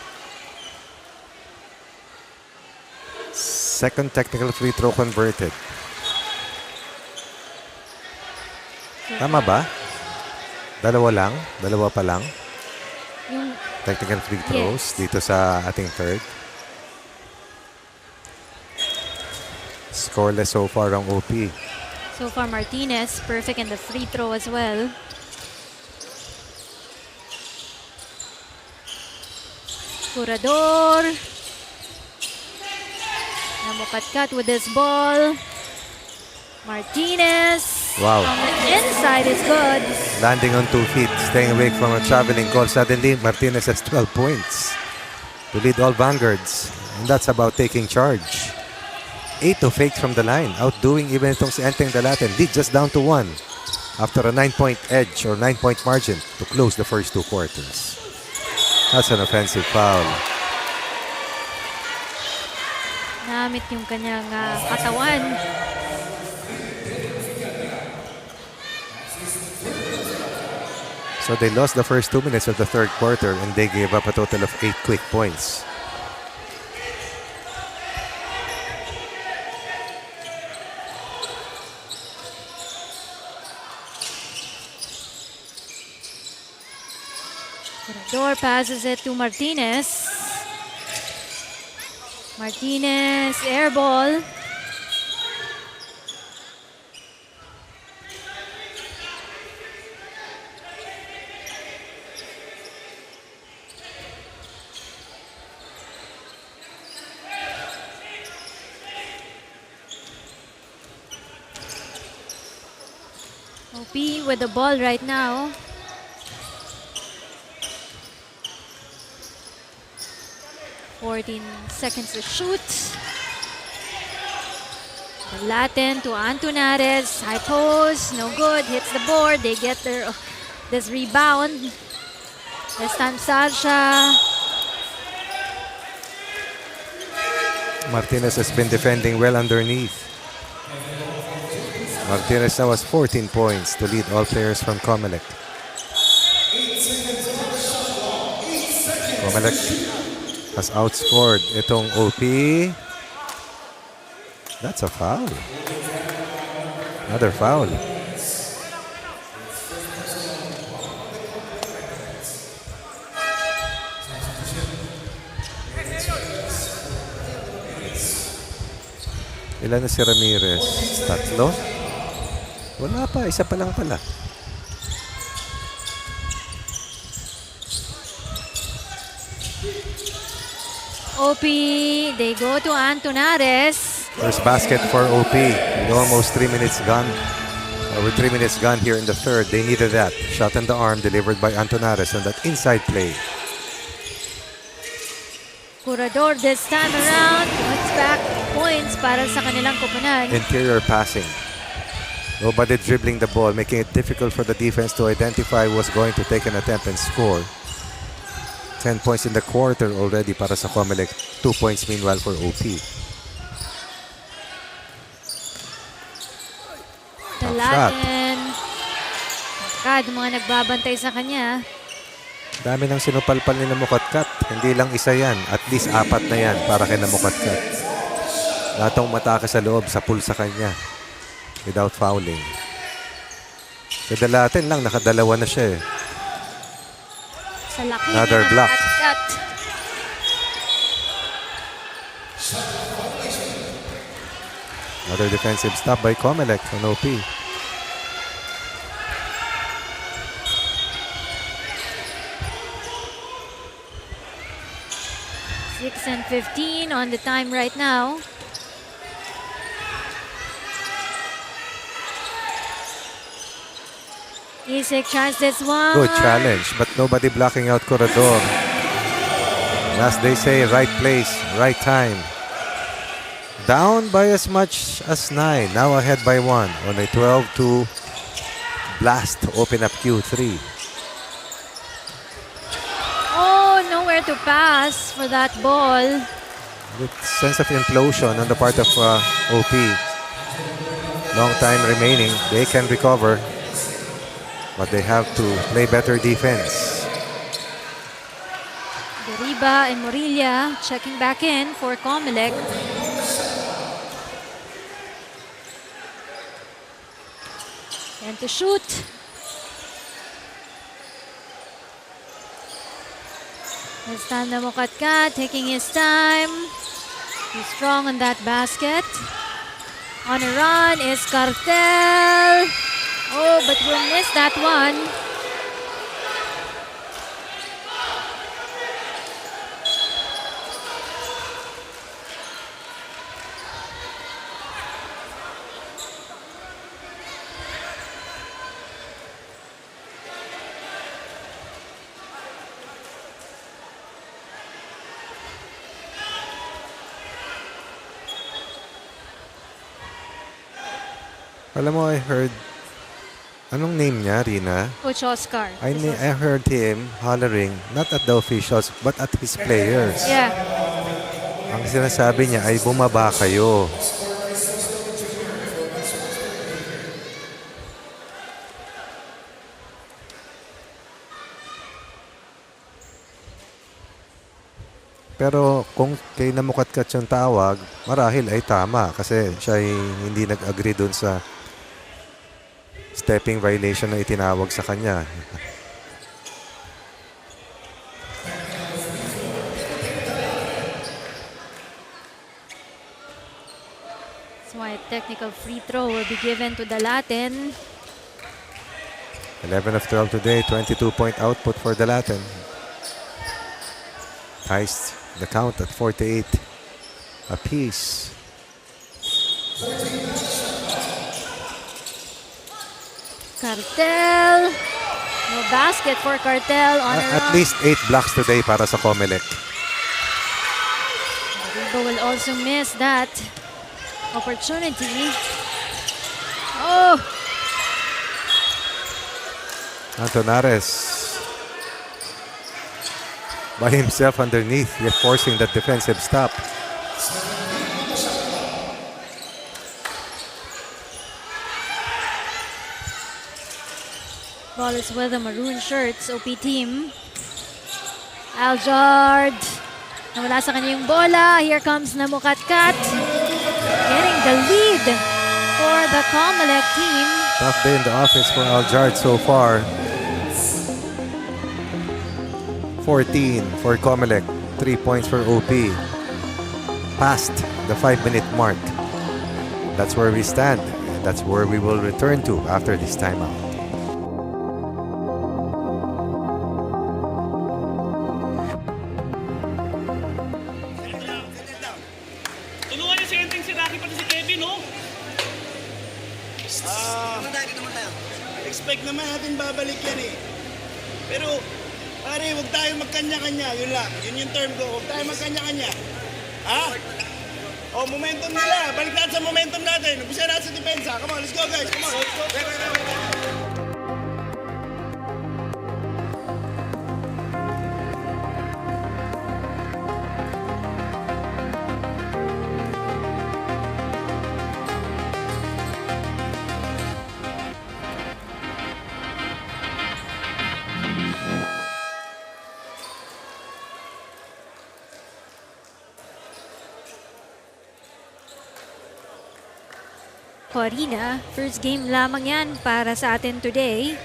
Second technical free throw converted. Tama ba? Dalawa pa lang. Yung Technical free throws Yes. dito sa ating third. Scoreless so far ang OP. So far, Martinez, perfect in the free throw as well. Curador. Namukatkat with this ball. Martinez. Wow. From the inside is good. Landing on 2 feet, staying away from a traveling call. Suddenly, Martinez has 12 points to lead all Vanguards. And that's about taking charge. 8 to fake from the line. Outdoing even itong si Enteng Dalaten. Lead just down to 1 after a 9-point edge or 9-point margin to close the first 2 quarters. That's an offensive foul. Namit yung kanyang katawan. So they lost the first 2 minutes of the third quarter and they gave up a total of 8 quick points. Curador passes it to Martinez. Martinez, air ball. OP with the ball right now. "14 seconds to shoot." The Latin to Antunares. High post, no good. Hits the board. They get this rebound. This time Sasha. Martinez has been defending well underneath. Martinez now has 14 points to lead all players from COMELEC. COMELEC has outscored itong OP. That's a foul. Another foul. Ilan na si Ramirez? 3? Wala pa, isa pa lang pala. OP, they go to Antunares. First basket for OP. With almost 3 minutes gone. Over 3 minutes gone here in the third. They needed that. Shot in the arm delivered by Antunares on that inside play. Curador this time around. Puts back points para sa kanilang koponan. Interior passing. Nobody dribbling the ball, making it difficult for the defense to identify who was going to take an attempt and score. 10 points in the quarter already para sa COMELEC. 2 points meanwhile for OP. Dalaten. Kad mga nagbabantay sa kanya. Dami ng sinupalpal ni Namukatkat. Hindi lang isa yan. At least 4 na yan para kay Namukatkat. Latong mataka sa loob sa pool sa kanya. Without fouling. Sa Dalaten lang, nakadalawa na siya eh. Sa laki Another niya block. At Another defensive stop by COMELEC on OP. Six and 15 on the time right now. Isaac tries this one. Good challenge, but nobody blocking out Curador. As they say, right place, right time. Down by as much as 9. Now ahead by 1 on a 12-2 blast to open up Q3. Oh, nowhere to pass for that ball. With sense of implosion on the part of OP. Long time remaining. They can recover. But they have to play better defense. Deriba and Morilla checking back in for COMELEC. And to shoot. This time Namukatkat taking his time. He's strong on that basket. On a run is Cartel. Oh, but we'll miss that one. Alam mo, I heard, anong name niya, Rina? Coach Oscar. I heard him hollering, not at the officials, but at his players. Yeah. Ang sinasabi niya ay bumaba kayo. Pero kung kay namukatkat yung tawag, marahil ay tama kasi siya ay hindi nag-agree dun sa stepping violation na itinawag sa kanya. That's why a technical free throw will be given to the Latin. 11 of 12 today, 22-point output for the Latin. Ties the count at 48 apiece. Cartel. No basket for Cartel on a At run. least 8 blocks today para sa COMELEC. Ribo will also miss that opportunity. Oh! Antonares by himself underneath, yet forcing that defensive stop. Ball is with the maroon shirts, OP team. Aljard. Nawala sa kanya yung bola. Here comes Namukatkat. Getting the lead for the COMELEC team. Tough day in the office for Aljard so far. 14 for COMELEC, 3 points for OP. Past the 5-minute mark. That's where we stand. And that's where we will return to after this timeout. Tulungan niyo si Enteng, si Rocky, pati si Kevin, no? Dito naman tayo. Expect naman natin babalik yan eh. Pero, pare, huwag tayo magkanya-kanya. Yun lang. Yun yung term ko. Huwag tayo magkanya-kanya. Ha? O, momentum nila. Balik natin sa momentum natin. Umpisa natin sa depensa. Come on, let's go guys. Come on. Let's go. Corina, first game lamang yan para sa atin today.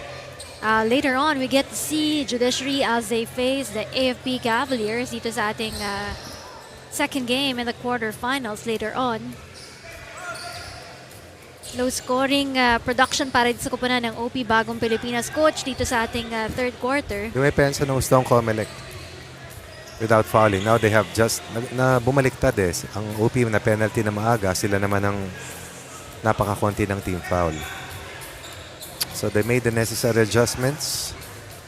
Later on, we get to see Judiciary as they face the AFP Cavaliers dito sa ating second game in the quarterfinals later on. Low scoring production para dito sa kupunan ng OP Bagong Pilipinas coach dito sa ating third quarter. Dumepensa ng Ustong COMELEC without fouling. Now they have just, bumaliktad eh. Ang OP na penalty na maaga, sila naman ang napakakonti ng team foul. So they made the necessary adjustments,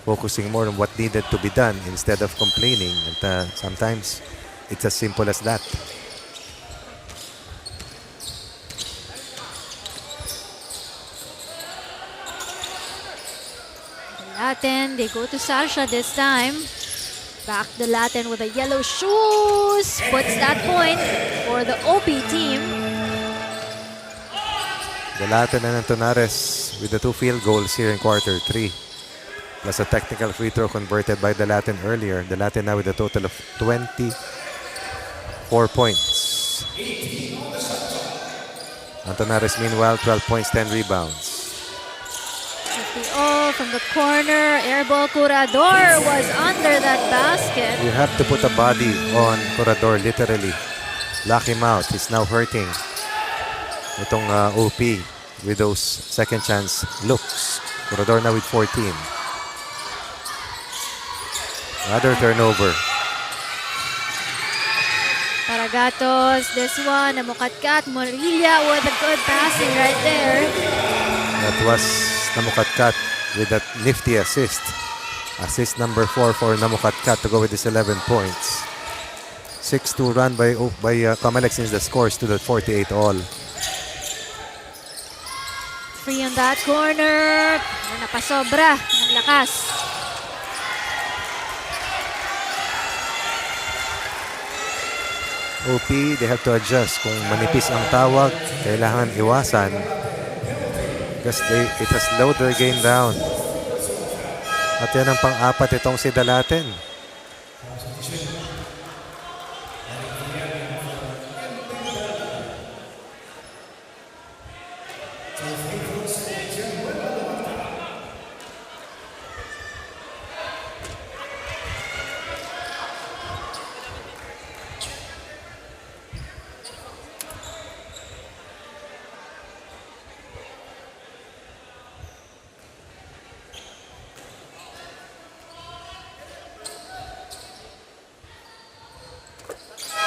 focusing more on what needed to be done instead of complaining. And sometimes it's as simple as that. Latin, they go to Sasha this time. Back the Latin with the yellow shoes. Puts that point for the OP team. The Latin and Antonares with the 2 field goals here in quarter 3. Plus a technical free throw converted by the Latin earlier. The Latin now with a total of 24 points. Antonares meanwhile 12 points, 10 rebounds. 50 from the corner. Airball Curador was under that basket. You have to put a body on Corredor literally. Lock him out. He's now hurting. itong OP with those second chance looks. Corredor na with 14. Another turnover. Paragatos, this one, Namukatkat, Morilla with a good passing right there. That was Namukatkat with that nifty assist. Assist number 4 for Namukatkat to go with his 11 points. 6-2 run by COMELEC since the score stood at 48 all. Free on that corner. Napasobra ng lakas. OP, they have to adjust. Kung manipis ang tawag, kailangan iwasan because it has slowed their game down. At yan ang pang-apat itong si Dalaten.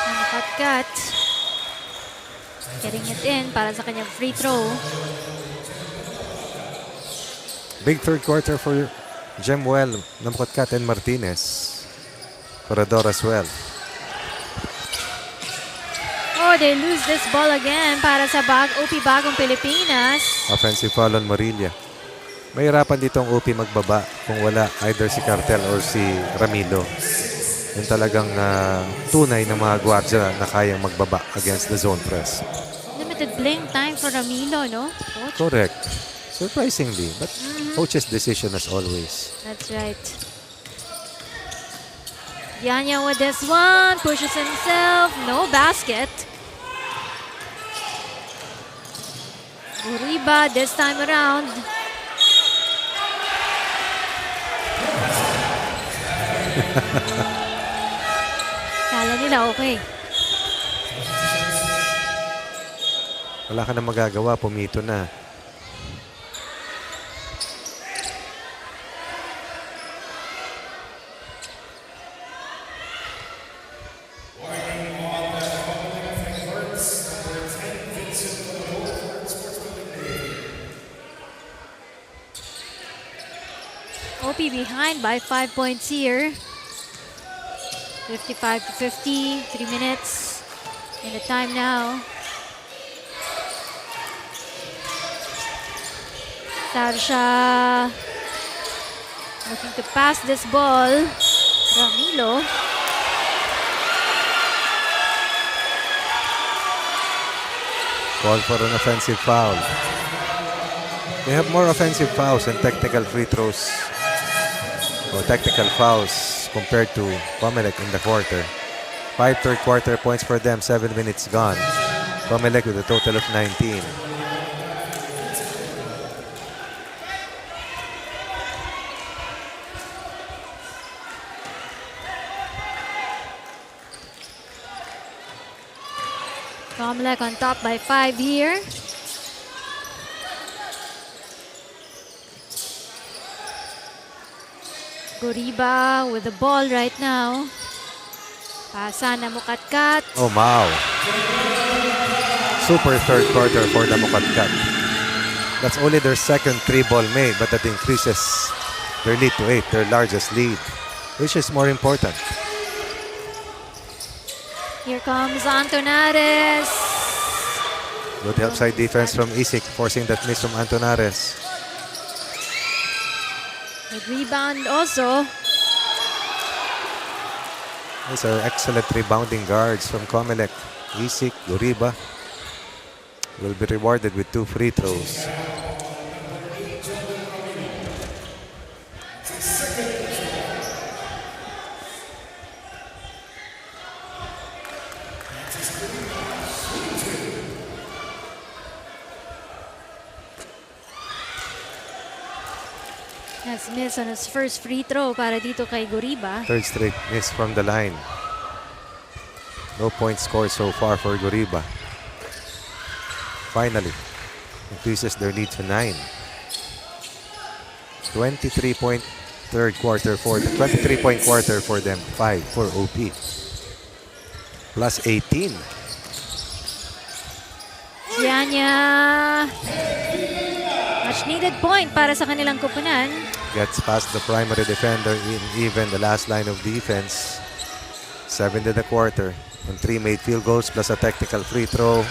Namukatkat. Getting it in para sa kanyang free throw. Big third quarter for Jemuel, Namukatkat, and Martinez. Corredor as well. Oh, they lose this ball again para sa OP Bagong Pilipinas. Offensive foul on Morilla. Mahirapan dito ang OP magbaba kung wala either si Cartel or si Ramilo. Yung talagang tunay ng mga gwardiya na kayang magbaba against the zone press. Limited playing time for Ramilo, no? Coach? Correct. Surprisingly, but coach's decision as always. That's right. Yanya with this one, pushes himself, no basket. Uriba this time around. Kala nila okay. Wala ka na magagawa, pumito na. OP behind by 5 points here. 55 to 50, 3 minutes in the time now. Sarsha looking to pass this ball. Ramilo. Call for an offensive foul. They have more offensive fouls and technical free throws or technical fouls compared to COMELEC in the quarter. 5 third quarter points for them, 7 minutes gone. COMELEC with a total of 19. COMELEC on top by 5 here. Goriba with the ball right now. Pasa Namukatkat. Oh, wow. Super third quarter for Namukatkat. That's only their second 3-ball made, but that increases their lead to 8, their largest lead. Which is more important? Here comes Antonares. Good outside defense from Isik, forcing that miss from Antonares. Good rebound also. These are excellent rebounding guards from COMELEC. Isik, Goriba will be rewarded with 2 free throws. Has missed on his first free throw para dito kay Goriba. Third straight miss from the line. No points scored so far for Goriba. finally increases their lead to 9. 23-point quarter for them, 5 for OP. Plus 18. Vianya. Much needed point para sa kanilang kupunan. Gets past the primary defender in even the last line of defense. 7 in the quarter. And 3 made field goals plus a technical free throw.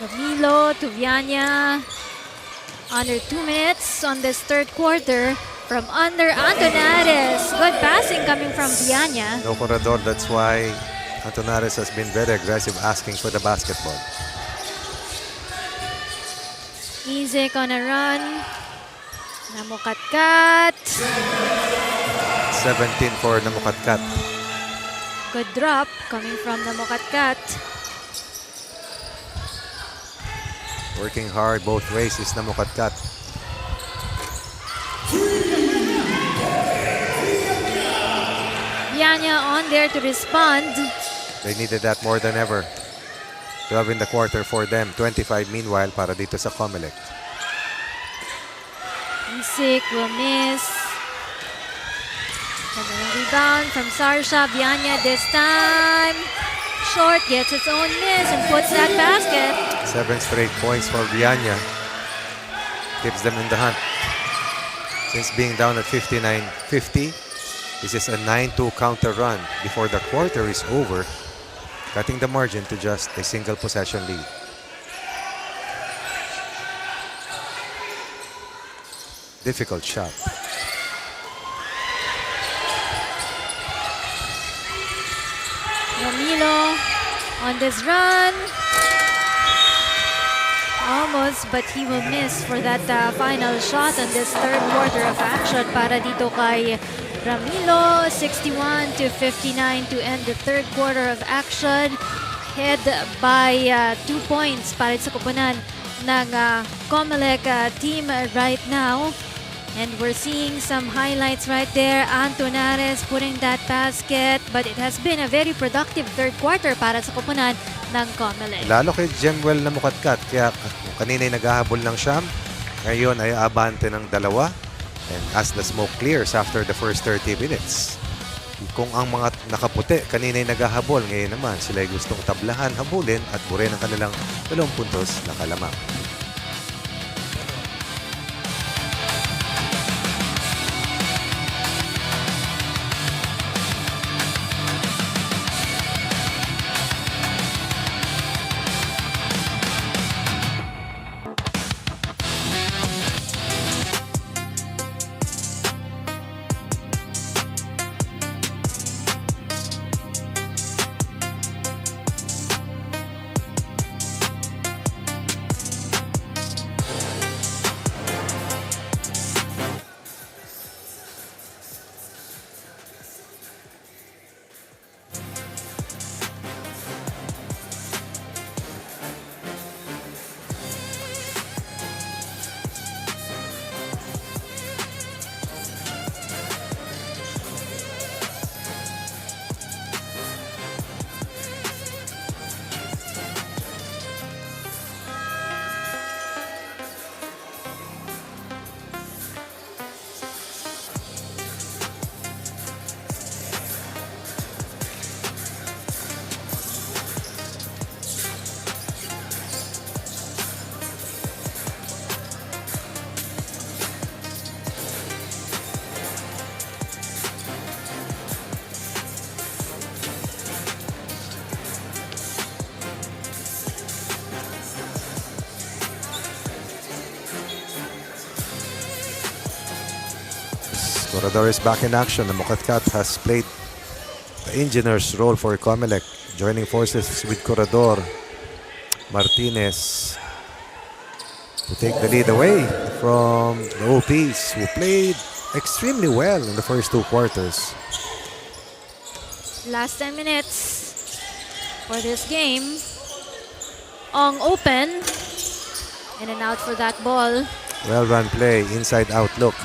Ramilo to Vianya. Under 2 minutes on this third quarter from under Antonares. Good passing coming from Vianya. No corridor, that's why Antonares has been very aggressive asking for the basketball. Isaac on a run. Namukatkat. 17 for Namukatkat. Good drop coming from Namukatkat. Working hard both ways is Namukatkat. Vianya on there to respond. They needed that more than ever. 12 in the quarter for them. 25 meanwhile para dito sa COMELEC. Isaac will miss. Another rebound from Sarsha. Vianya this time. Short gets its own miss and puts that basket. 7 straight points for Vianya. Keeps them in the hunt. Since being down at 59-50, this is a 9-2 counter run before the quarter is over, cutting the margin to just a single possession lead. Difficult shot. Ramilo on this run. Almost, but he will miss for that final shot on this third quarter of action para dito kay Ramilo. 61-59 to end the third quarter of action. Head by 2 points para sa kupunan ng COMELEC team right now. And we're seeing some highlights right there. Antonares putting that basket. But it has been a very productive third quarter para sa kupunan ng COMELEC. Lalo kay Jemwell na Mukatkat. Kaya kanina ay naghahabol ng siyam. Ngayon ay abante ng 2. And as the smoke clears after the first 30 minutes. Kung ang mga nakaputi kanina ay naghahabol, ngayon naman sila ay gustong tablahan, habulin at burin ang kanilang 2 puntos na kalamang. Corridor is back in action. The Mukatkat has played the engineer's role for COMELEC, joining forces with Corridor. Martinez to take the lead away from the OPs, who played extremely well in the first 2 quarters. Last 10 minutes. for this game. Ong open. In and out for that ball. Well run play, inside out look.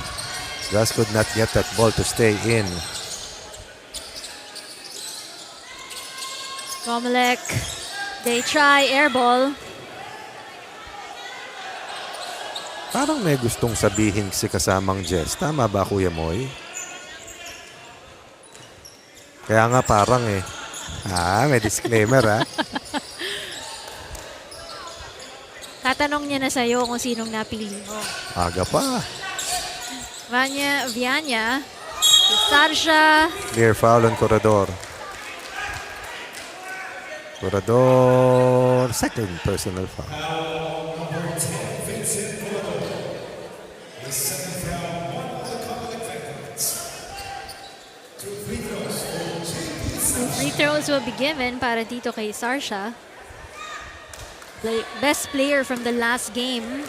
Just could not get that ball to stay in. COMELEC, they try air ball. Parang may gustong sabihin si kasamang Jess. Tama ba, Kuya Moy? Kaya nga parang eh. May disclaimer ha. Tatanong niya na sa'yo kung sinong napili mo. Aga pa. Vianya, Sarsha. Clear foul on Corredor. Corredor, second personal foul. Free throws will be given para dito kay Sarsha. Best player from the last game.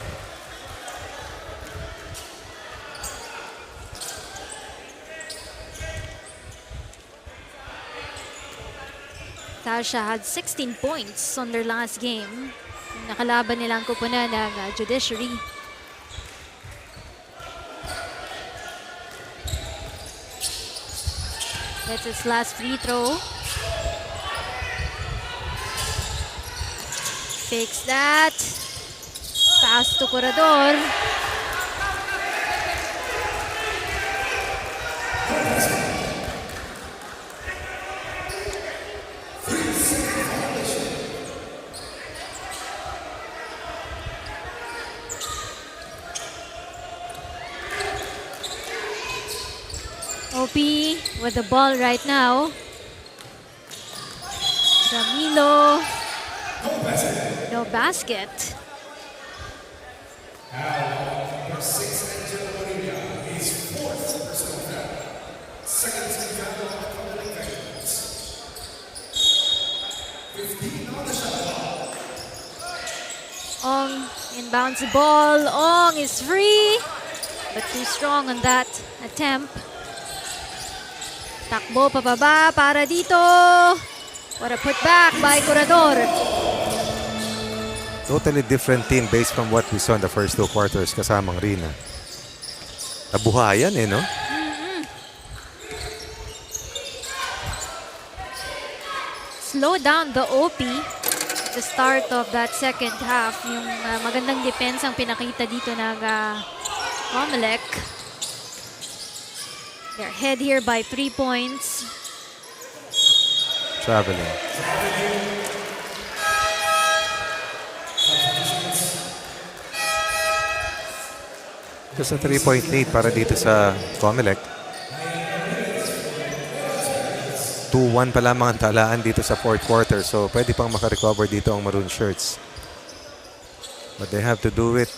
Sarsha had 16 points on their last game. Nakalaban nilang kupunan ng Judiciary. That's his last free throw. Takes that. Pass to Corredor. OP with the ball right now. Ramilo. No basket. Ong inbounds the ball. Ong is free, but too strong on that attempt. Takbo pababa para dito. What a putback by Corredor. Totally different team based from what we saw in the first two quarters kasamang Rina. Nabuhayan eh, no? Slow down the OP at the start of that second half. Yung magandang defense ang pinakita dito ng COMELEC. They're ahead here by 3 points. Traveling. Just a 3-point lead para dito sa COMELEC. 2-1 pa lamang ang talaan dito sa fourth quarter. So pwede pang makarecover dito ang maroon shirts. But they have to do it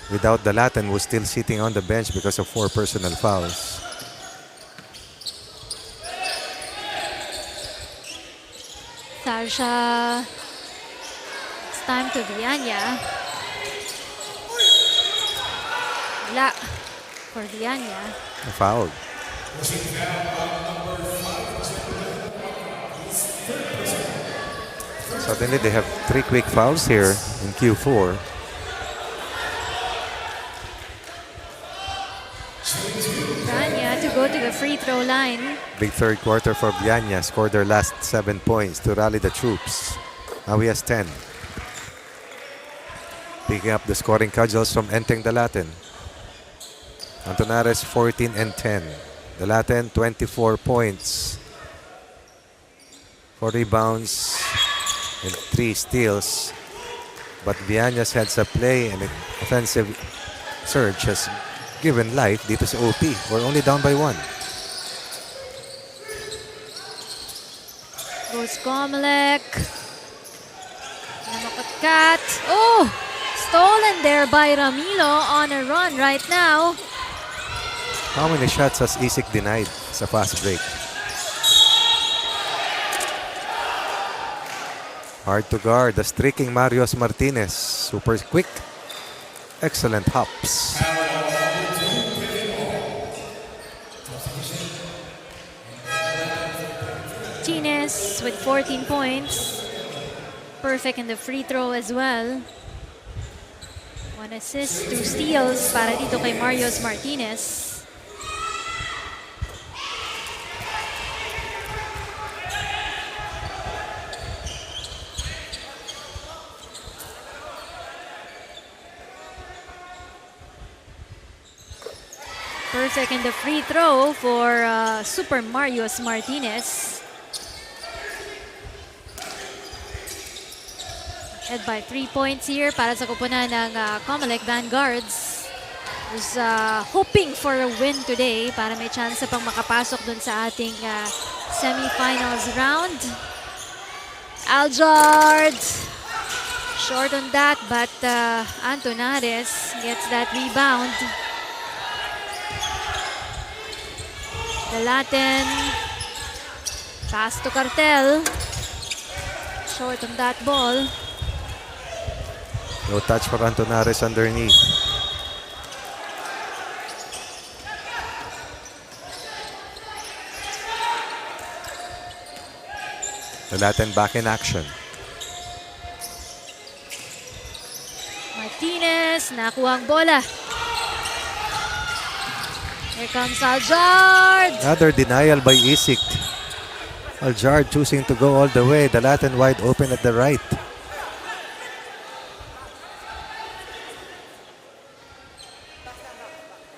without the Latin, who's still sitting on the bench because of 4 personal fouls. Sarsha. It's time to Vianya. Wala for Vianya. Foul. Suddenly they have 3 quick fouls here in Q4. Vianya to go to the free throw line. Big third quarter for Vianya. Scored their last 7 points to rally the troops. Now he has 10. Picking up the scoring cudgels from Enteng the Latin. Antonares 14 and 10. The Latin 24 points. 4 rebounds and 3 steals. But Vianya's heads-up play and offensive surge has given life dito sa OP. We're only down by 1. Goes COMELEC. Namakatkat. Oh! Stolen there by Ramilo on a run right now. How many shots has Isik denied sa fast break? Hard to guard. The streaking Marios Martinez. Super quick. Excellent hops. Martinez with 14 points. Perfect in the free throw as well. 1 assist, 2 steals para dito kay Marios Martinez. Perfect in the free throw for Super Marios Martinez. Head by 3 points here para sa kupunan ng COMELEC Vanguards. Who's hoping for a win today para may chance pang makapasok dun sa ating semifinals round. Aljard short on that, but Antonares gets that rebound. The Latin pass to Cartel. Short on that ball. No touch for Antonares underneath. The Latin back in action. Martinez, nakuha ang bola. Here comes Aljard. Another denial by Isik. Aljard choosing to go all the way. The Latin wide open at the right.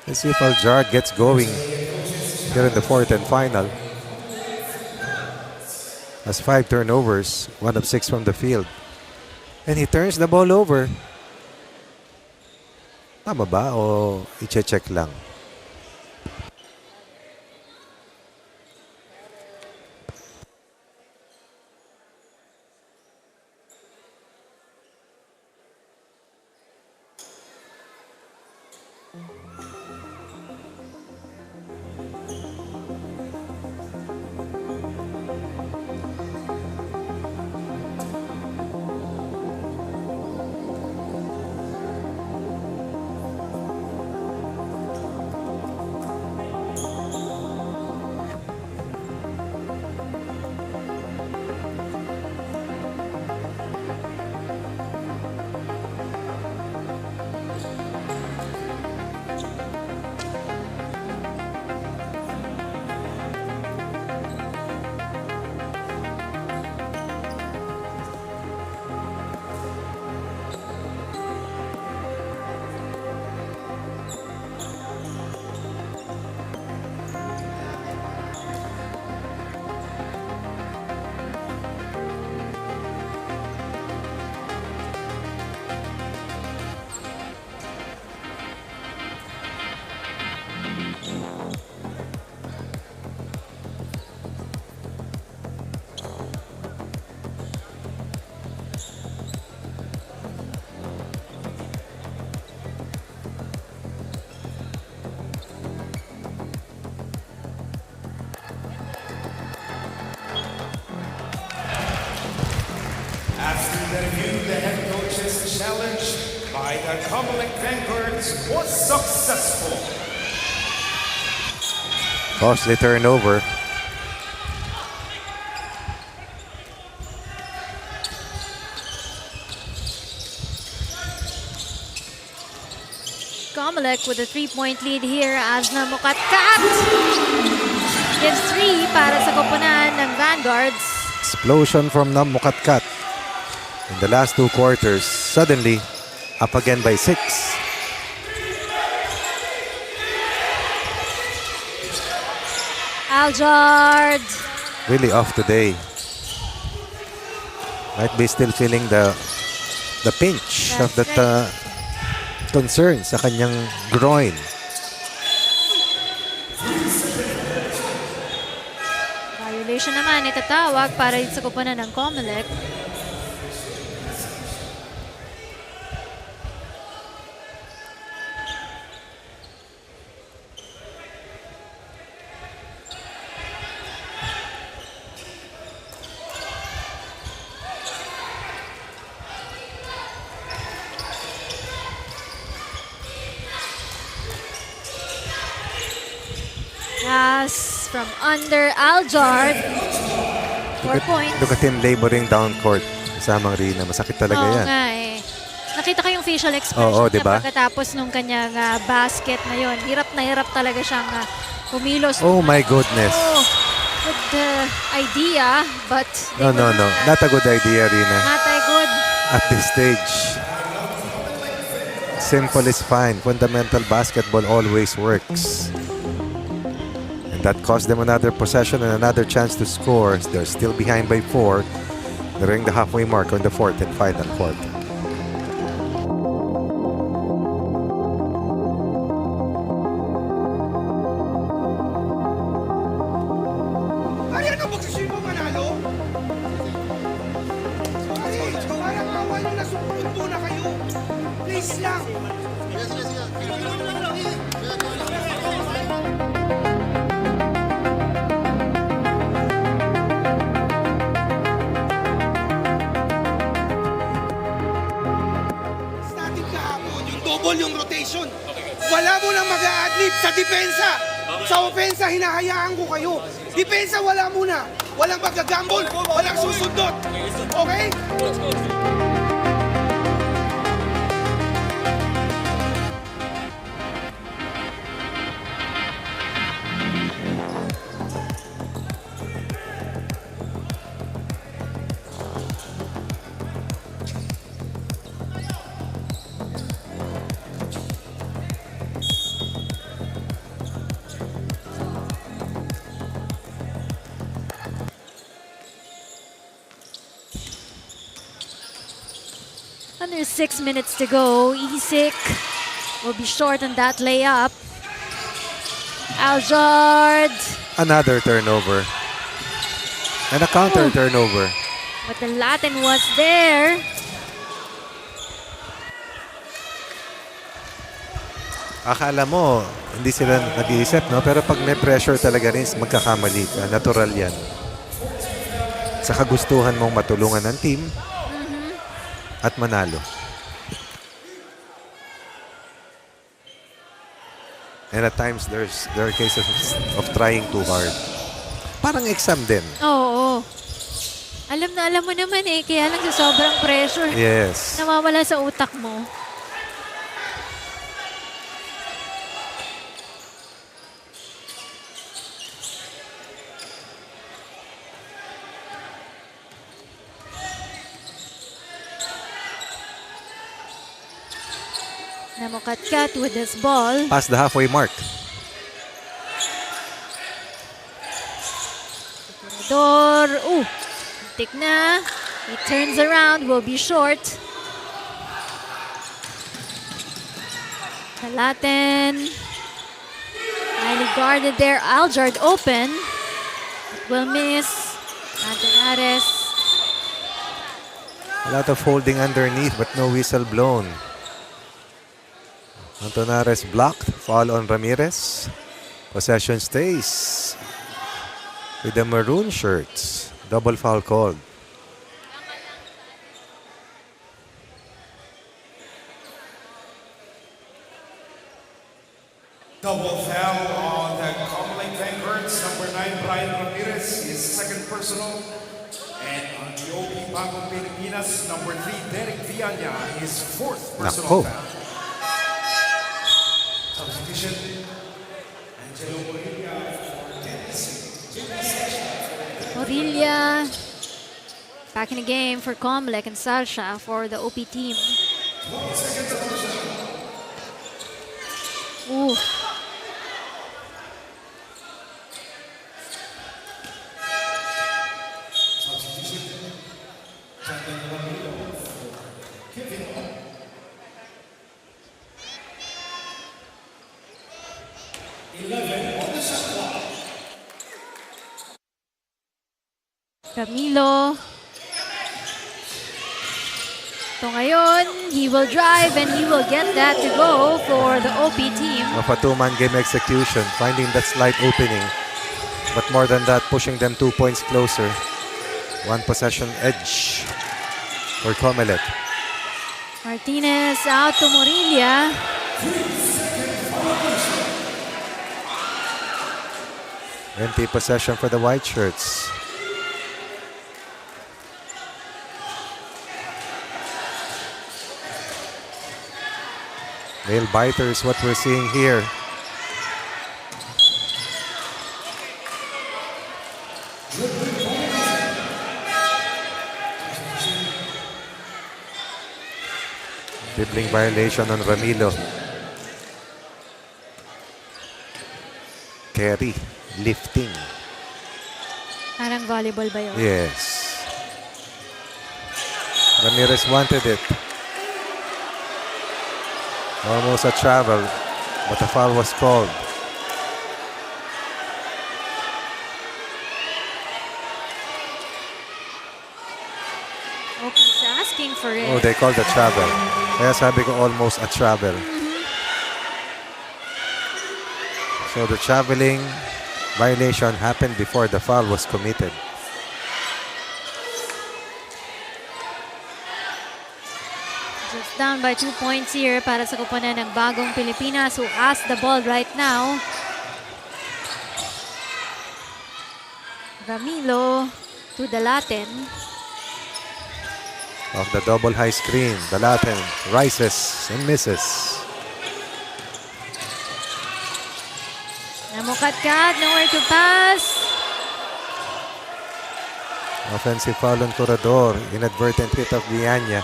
Let's see if Aljard gets going here in the fourth and final. Has 5 turnovers, 1 of 6 from the field. And he turns the ball over. Tama ba o i-check lang? After the review, the head coach's challenge by the COMELEC Vanguards was successful. Costly turnover. COMELEC with a 3-point lead here as na Mukatkat gives 3 para sa koponan ng Vanguards. Explosion from Namukatkat. In the last 2 quarters, suddenly up again by 6. Aljard. Really off today. Might be still feeling the pinch of that concern sa kanyang groin. Violation naman itatawag para sa koponan ng COMELEC. Pass from under Aljard. 4 points. Look at him laboring down court. Kasamang Rina. Masakit talaga Oo yan. nga eh. Nakita ko yung facial expression Oo, niya diba? pagkatapos nung kanyang basket na yon. Hirap na hirap talaga siyang kumilos. Oh my goodness. Oh, good idea, but they No. were Not a good idea, Rina. not a good. At this stage. Simple is fine. Fundamental basketball always works. And that cost them another possession and another chance to score. They're still behind by 4. Nearing the halfway mark on the fourth and final quarter. Kaya na magsisip mo manalo? Sorry, parang awa nyo na sumunod na kayo. Please lang. Natin kahapon, yung double yung rotation. Wala mo nang mag-a-adlib sa depensa. Sa opensa, hinahayaan ko kayo. Depensa, wala muna. Walang magagambol, walang susundot. Okay? Under 6 minutes to go. Isik will be short on that layup. Aljard. Another turnover. And a counter turnover. But the Latin was there. Akala mo, hindi sila nag-iisip, no? Pero pag may pressure talaga rin, magkakamali ka. Natural yan. Sa kagustuhan mong matulungan ng team at manalo. And at times, there are cases of trying too hard. Parang exam din. Oo. Alam na alam mo naman eh. Kaya lang sa sobrang pressure. Yes. Nawawala sa utak mo. Namukatkat with this ball. Past the halfway mark. Dor. Tik na. He turns around. Will be short. Kalaten. Highly guarded there. Aljard open. Will miss. Antonares. A lot of holding underneath but no whistle blown. Antonares blocked. Foul on Ramirez. Possession stays with the maroon shirts. Double foul called. Double foul on the COMELEC Vanguards. Number 9, Brian Ramirez, his second personal. And on the OP Bagong Pilipinas, number 3, Derek Villaña, his fourth Nako. personal foul. Substitution, Angelo Morilla for Morilla. Back in the game for COMELEC and Salsha for the OP team. Ooh. Camilo. So ngayon, he will drive and he will get that to go for the OP team. Of a two-man game execution, finding that slight opening. But more than that, pushing them 2 points closer. One possession edge for COMELEC. Martinez out to Morilla. Empty possession for the white shirts. Nail biter is what we're seeing here. Dribbling violation on Ramilo. Carry, lifting. Parang volleyball ba yun? Yes. Ramirez wanted it. Almost a travel, but the foul was called. Okay, he's asking for it. Oh, they called a travel. Kaya sabi ko almost a travel. So the traveling violation happened before the foul was committed. Just down by 2 points here para sa koponan ng Bagong Pilipinas who has the ball right now. Ramilo to the Latin. Off the double high screen, the Latin rises and misses. Namukat-kat, nowhere to pass. Offensive foul on Corredor. Inadvertent hit of Viana.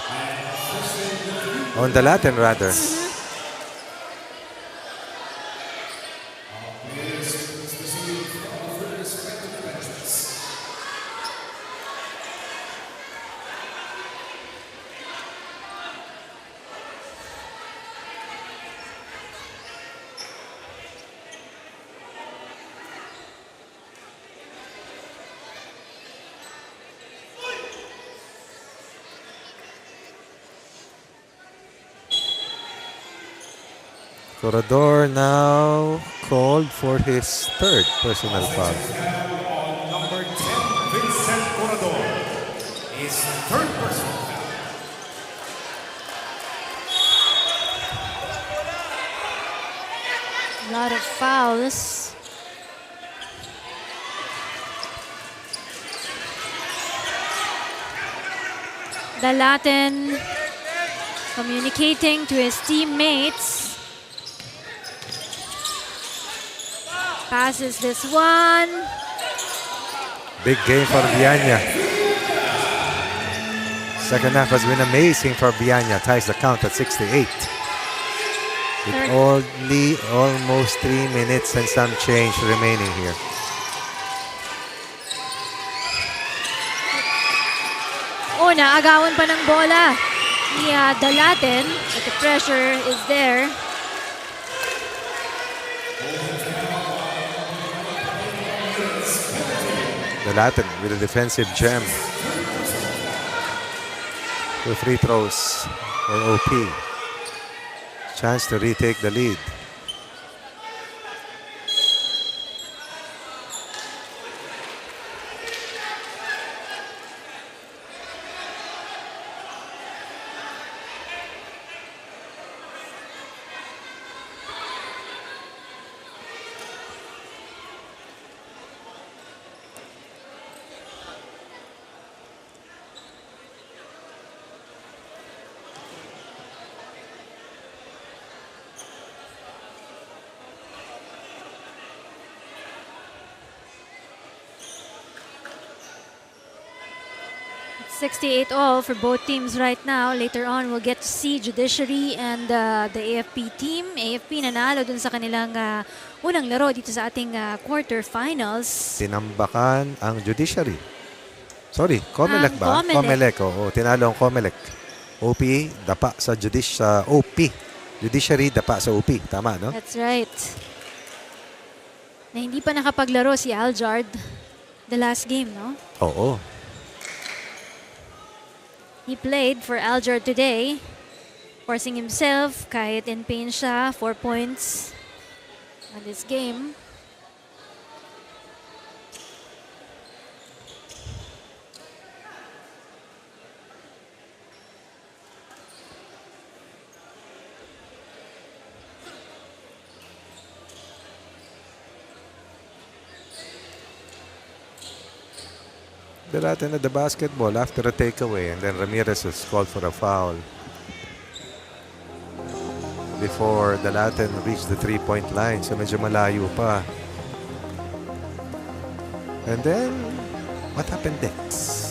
On the Latin, rather. Corredor now called for his third personal foul. Number 10, Vincent Corredor. His third personal foul. A lot of fouls. The Latin communicating to his teammates. Passes this one. Big game for Viana. Second half has been amazing for Viana. Ties the count at 68. With only almost 3 minutes and some change remaining here. Naagawan pa ng bola ni the Latin, but the pressure is there. The Latin with a defensive gem. 2 free throws for OP. Chance to retake the lead. It's 68 all for both teams right now. Later on, we'll get to see Judiciary and the AFP team. AFP nanalo dun sa kanilang unang laro dito sa ating quarterfinals. Tinambakan ang Judiciary. Sorry, COMELEC ba? COMELEC. COMELEC, oo. Tinalo ang COMELEC. OP, dapa sa OP. Judiciary, dapa sa OP. Tama, no? That's right. Na hindi pa nakapaglaro si Aljard the last game, no? Oo. He played for Aljard today, forcing himself kahit in pain siya, 4 points on this game. The Latin at the basketball after a takeaway, and then Ramirez was called for a foul. before the Latin reached the 3-point line. So medyo malayo pa. And then, what happened next?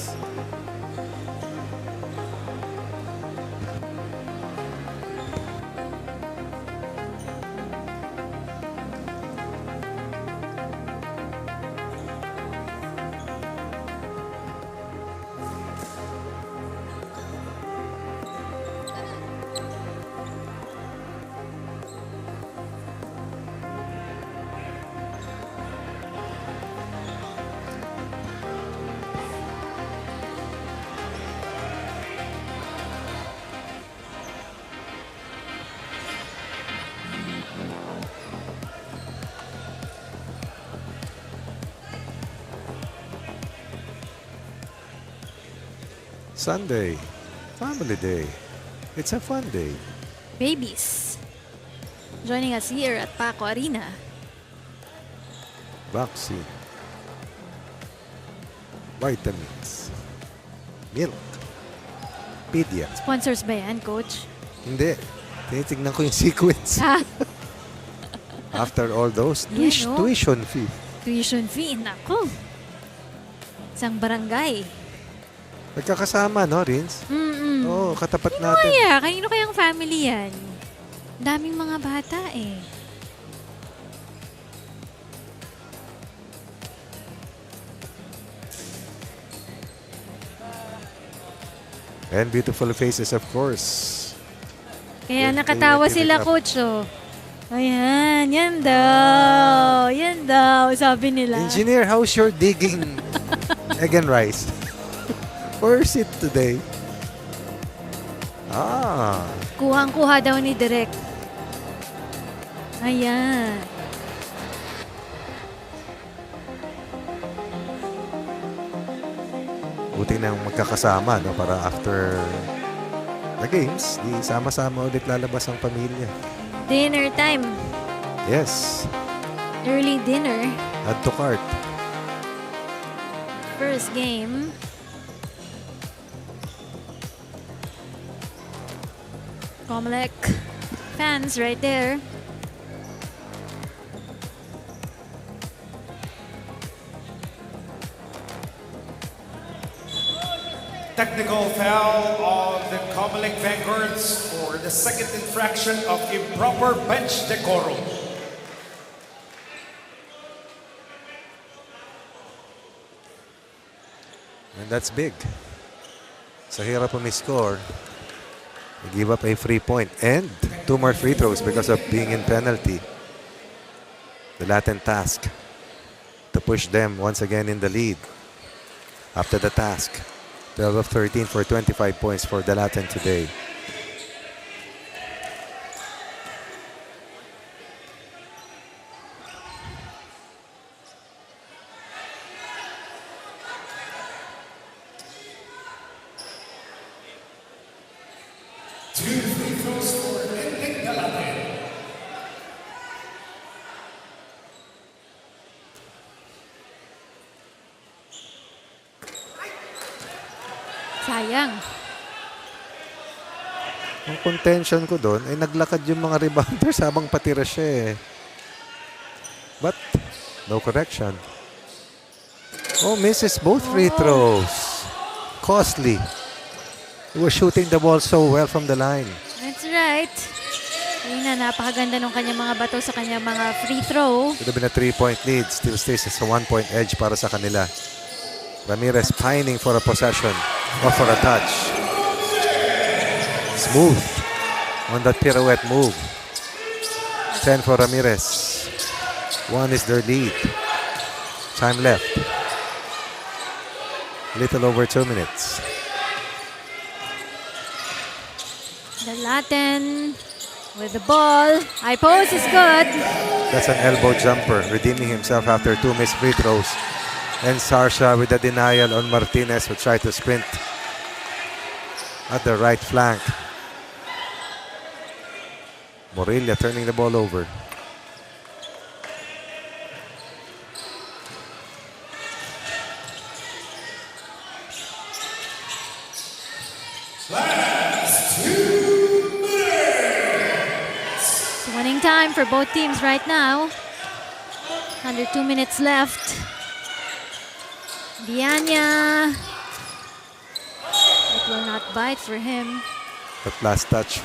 Sunday, family day. It's a fun day. Babies. Joining us here at Paco Arena. Vaccine. Vitamins. Milk. Pedia. Sponsors ba yan, Coach? Hindi. Tinitignan ko yung sequence. After all those, Yan, no? tuition fee. Tuition fee, nako. Isang barangay. Nagkakasama, no, Rins? Oo, katapat natin. Kaya, kanino kayang family yan? Daming mga bata eh. And beautiful faces, of course. Kaya Yan, nakatawa kaya sila, tinitap. Coach, oh. Ayan, yan daw. Yan daw, sabi nila. Engineer, how's your digging egg and rice? Where's it today? Ah, Kuhang-kuha daw ni Direk. Ayan. buti nang magkakasama, no? Para after the games, di sama-sama ulit lalabas ang pamilya. Dinner time. Yes, Early dinner. add to cart. First game. COMELEC fans right there. Technical foul on the COMELEC Vanguards for the second infraction of improper bench decorum. And that's big. Sa hirap score, they give up a free point and 2 more free throws because of being in penalty. The latent task to push them once again in the lead. After the task, 12 of 13 for 25 points for the Latin today. Sayang. Ang contention ko doon ay naglakad yung mga rebounders habang patira siya eh. But no correction. Oh, misses both free throws. Costly. He was shooting the ball so well from the line. That's right. Yun na, napakaganda nung kanyang mga bato sa kanyang mga free throw. Could have been a 3-point lead. Still stays as a 1-point edge para sa kanila. Ramirez pining for a possession or for a touch. Smooth on that pirouette move. 10 for Ramirez. 1 is their lead. Time left. Little over 2 minutes. The Latin with the ball. High post is good. That's an elbow jumper, redeeming himself after 2 missed free throws. And Sarsha with a denial on Martinez, who tried to sprint at the right flank. Morilla turning the ball over. time for both teams right now. Under 2 minutes left. Dianya. It will not bite for him. That last touch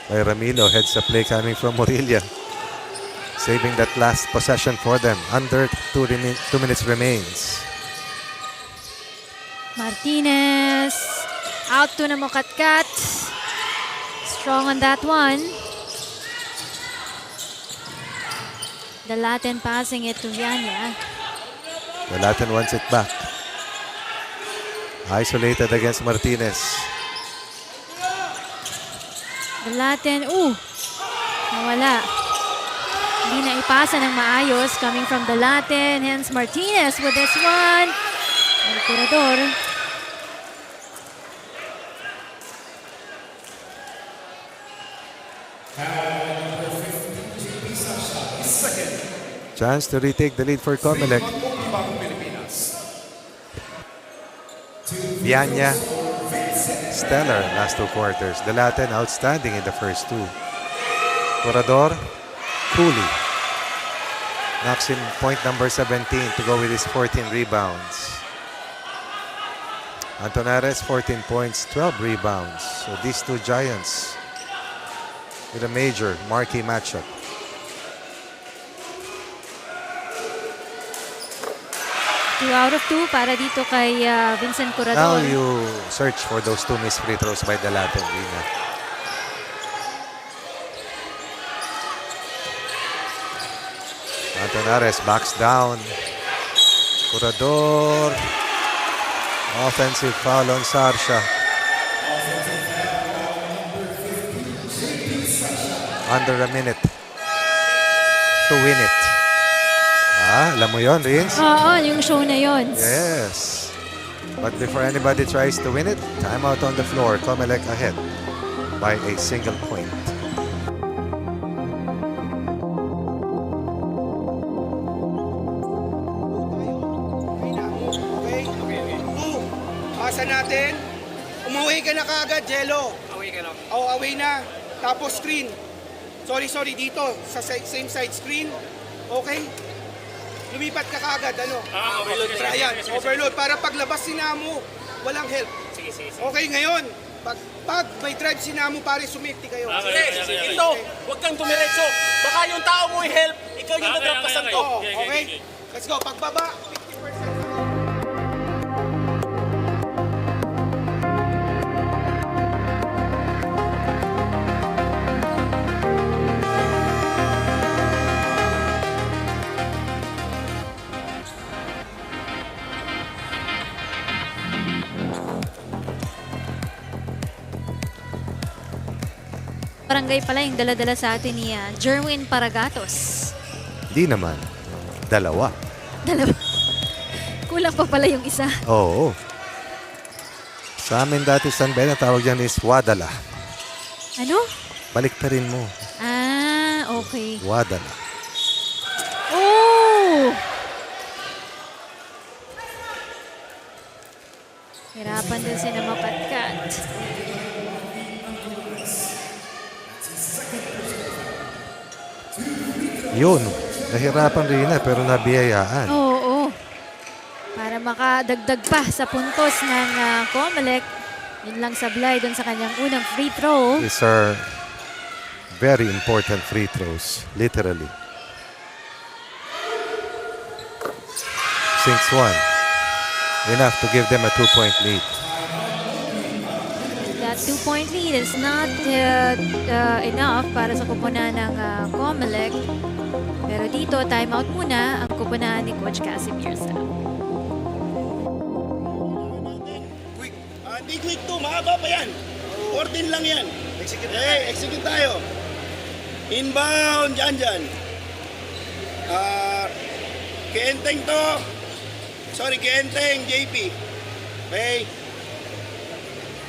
by Ramilo. Heads up play coming from Morilla. Saving that last possession for them. Under 2 minutes remains. Martinez. Out to na Mokatkat. Strong on that one. The Latin passing it to Vianya. The Latin wants it back. Isolated against Martinez. The Latin, nawala. Hindi na ipasa ng maayos coming from the Latin. Hence Martinez with this one. El Curador. Chance to retake the lead for COMELEC. Vianya, stellar last 2 quarters. The Latin outstanding in the first 2. Corredor, Cooley knocks in point number 17 to go with his 14 rebounds. Antonares, 14 points, 12 rebounds. So these 2 giants with a major marquee matchup. 2 out of 2 para dito kay Vincent Now Curador. you search for those 2 missed free throws by the Latin. Rina. Antonares backs down. Curador. Offensive foul on Sarsha. Under a minute to win it. Alam mo yon, Rins? Oo, yung show na yon. Yes. But before anybody tries to win it, timeout on the floor. COMELEC ahead by a single point. Okay? 2. Pasa natin. Umuwi ka na kaagad, Jello. Away ka na. Away na. Tapos screen. Sorry, dito. Sa same side screen. Okay? Lumipat ka kaagad, overload. Ayan, overload. Para paglabas si Namo, walang help. Sige. Okay, ngayon, pag may drive si Namo, pare, sumifty kayo. Ito, huwag kang tumiretso. Baka yung tao mo i-help, ikaw yung nadrap ka sa to. Okay? Let's go. Pagbaba, 50%. Barangay pala yung dala-dala sa atin ni Jerwin Paragatos. Di naman. Dalawa. Dalawa. Kulang pa pala yung isa. Oo. Sa amin dati San Ben, ang tawag dyan is Wadala. Ano? Balik pa rin mo. Okay. Wadala. Oh! Hirapan din si na Mapatkat. Yun. Nahirapan rin pero nabiyayaan. Oo. Para makadagdag pa sa puntos ng COMELEC. Yun lang sablay doon sa kanyang unang free throw. These are very important free throws. Literally. Sinks 1. Enough to give them a 2-point lead. That 2-point lead is not enough para sa kupunan ng COMELEC. Pero dito, timeout muna ang kupunan ni Coach Casimir Sa. Quick. Hindi quick to, mahaba pa yan. 14 lang yan. Execute tayo. Inbound, dyan. Keenteng to. Sorry, Keenteng, JP. Okay.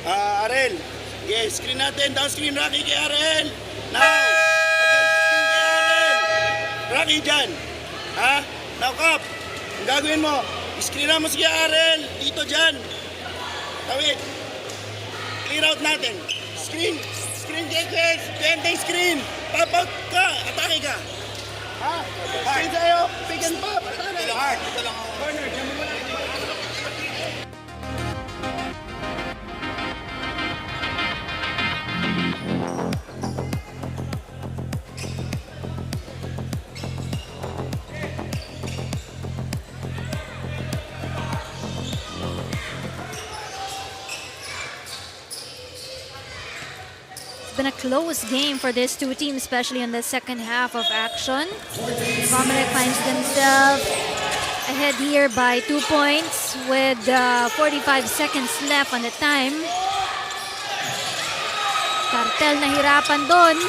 Arel. Yes, screen natin. Down screen, Rocky kay Arel. Now. Screen kay Arel. Rocky dyan. Now, Kap. Ang gagawin mo, screen na mo si Arel. Dito dyan. Tawid. Clear out natin. Screen Screen defense! Benta yung screen! Pop out ka! Atake ka! Ha? Screen sa'yo! Pick and pop! Atake! Corner! Diyan mo lang! It's been a close game for these two teams, especially in the second half of action. COMELEC finds themselves ahead here by 2 points with 45 seconds left on the time. Cartel nahirapan doon.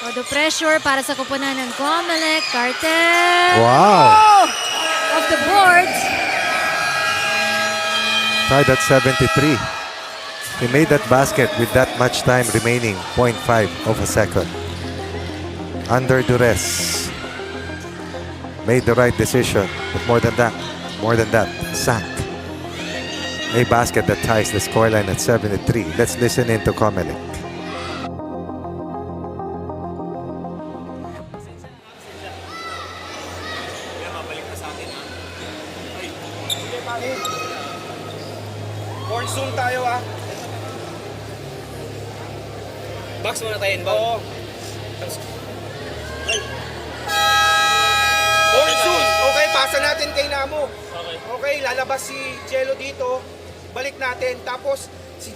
Todo pressure para sa kupunan ng COMELEC. Cartel! Wow! Off the boards. Tied at 73. He made that basket with that much time remaining, 0.5 of a second. Under duress. Made the right decision, but more than that, sack. A basket that ties the scoreline at 73. Let's listen in to COMELEC. Horn zoom tayo ah. Box muna tayo inbound. Oo. Horn zoom. Okay, pasa natin kay Namo. Okay, lalabas si Jello dito. Balik natin. Tapos si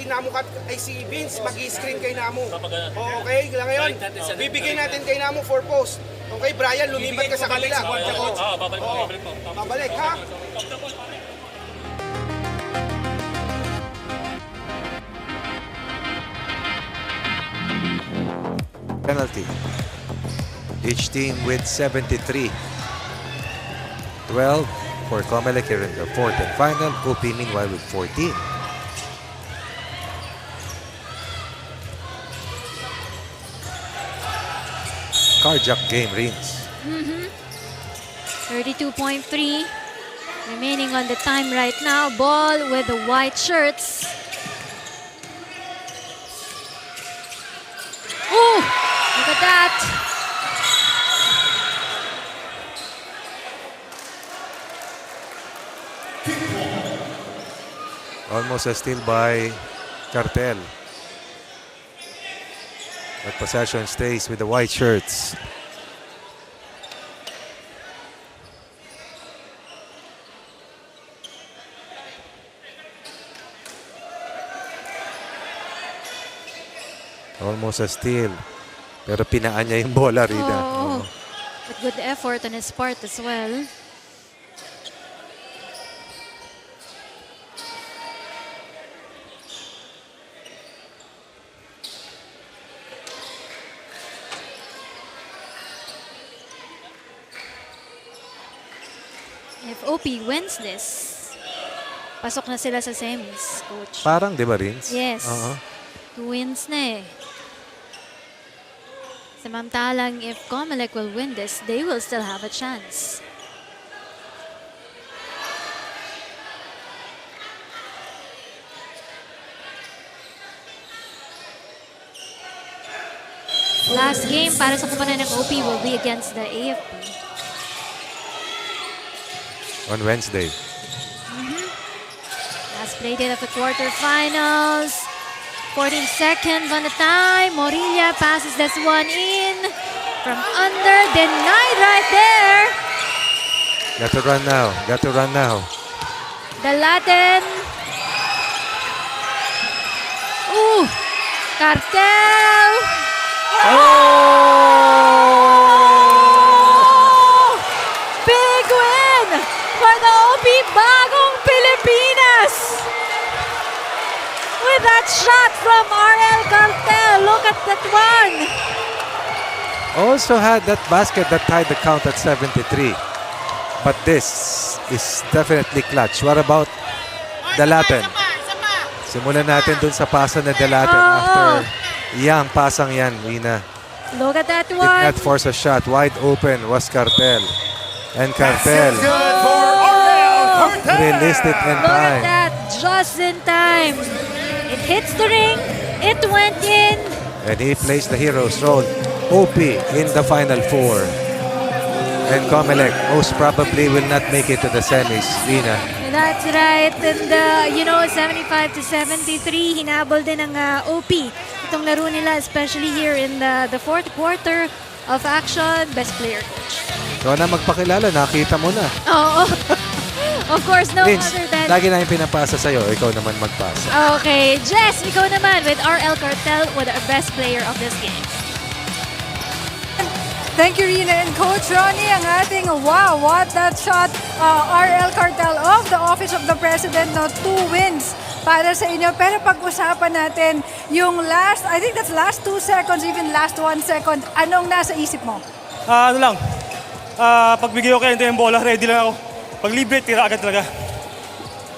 Namo ay si Vince mag-i-screen kay Namo. Okay, ngayon bibigyan natin kay Namo for post. Okay, Brian, lumipat ka sa kabila. Babalik ha. Penalty. Each team with 73. 12 for COMELEC here in the fourth and final. OP meanwhile with 14. Carjack game rings. 32.3 remaining on the time right now. Ball with the white shirts. Ooh, look at that. Almost a steal by Cartel. But possession stays with the white shirts. Almost a steal. Pero pinaan niya yung bola, Rida. Oh, with good effort on his part as well. If OP wins this, pasok na sila sa semis, coach. Parang, di ba, Rins? Yes. 2 Oo. wins na eh. Samantalang if COMELEC will win this, they will still have a chance. Last game para sa kumpanan ng OP will be against the AFP. On Wednesday. Last play date of the quarterfinals. 14 seconds on the time. Morilla passes this one in. From under, denied right there. Got to run now. Got to run now. The Latin. Ooh, Cartel. Oh! Big win for the OP Bagong Pilipinas. With that shot from RL Cartel. Look at that one. Also had that basket that tied the count at 73. But this is definitely clutch. What about the Latin? Simulan natin dun sa pasa na the Latin after yang pasang yan, Rina. Look at that Did one. not force a shot. Wide open was Cartel. And Cartel Good for RL Cartel. released it in Look at time. that, just in time. It hits the ring, It went in. And he plays the hero's role. OP in the Final Four. And COMELEC most probably will not make it to the semis, Rina. That's right. And, 75 to 73, hinabol din ng OP. Itong laro nila, especially here in the fourth quarter of action. Best player coach. So na magpakilala, nakita mo na. Oo. Of course, no Vince, other than... lagi na yung pinapasa sa'yo, ikaw naman magpasa. Okay, Jess, ikaw naman with RL Cartel with our best player of this game. Thank you, Rina and Coach Ronnie. Ang ating, wow, what that shot. RL Cartel of the Office of the President, no, 2 wins para sa inyo. Pero pag-usapan natin yung last, I think that's last 2 seconds, even last 1 second. Anong nasa isip mo? Ano lang, pagbigay ko kayo yung bola, ready lang ako. Pag libre, tira agad talaga.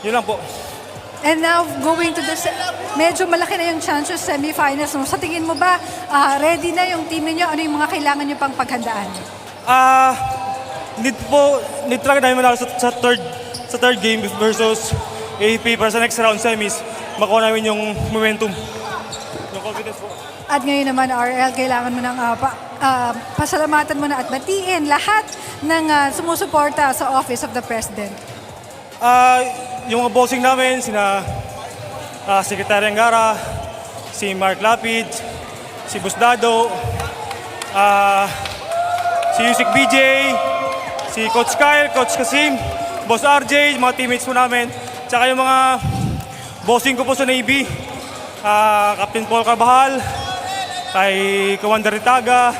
Yun lang po. And now, going to the, medyo malaki na yung chances semifinals. No? Sa tingin mo ba, ready na yung team ninyo? Ano yung mga kailangan nyo pang paghandaan? Need talaga namin manalo sa third game versus AP para sa next round semis. Makuha namin yung momentum. Yung confidence po. At ngayon naman, RL, kailangan mo ng pasalamatan mo na at batiin lahat ng sumusuporta sa Office of the President. Yung bossing namin, sina Secretary Angara, si Mark Lapid, si Busdado, si Yusik BJ, si Coach Kyle, Coach Kasim, Boss RJ, mga teammates po namin, tsaka yung mga bossing ko po sa Navy, Captain Paul Carbajal, kay Commander Ritaga,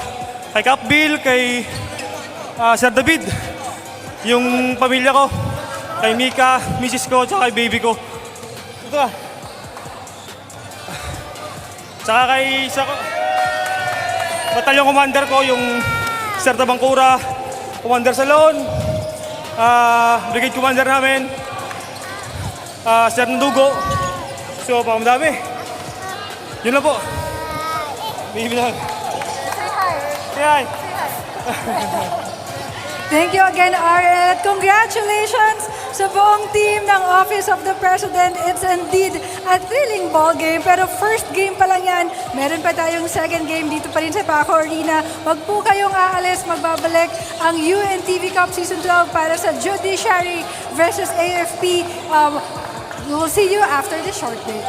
kay Cap Bill, kay Sir David, yung pamilya ko, kay Mika, Mrs. ko, tsaka kay baby ko. Ito ka. Tsaka kay batalyon commander ko, yung Sir Tabangkura, Commander Salon, brigade commander namin, Sir Ndugo. So, pamadami. Yun lang po. Baby lang. Say hi. Thank you again, RL. At congratulations sa buong team ng Office of the President. It's indeed a thrilling ball game. Pero first game pa lang yan. Meron pa tayong second game dito pa rin sa Paco Arena. Wag po kayong aalis. Magbabalik ang UNTV Cup Season 12 para sa Judiciary versus AFP. We'll see you after the short break.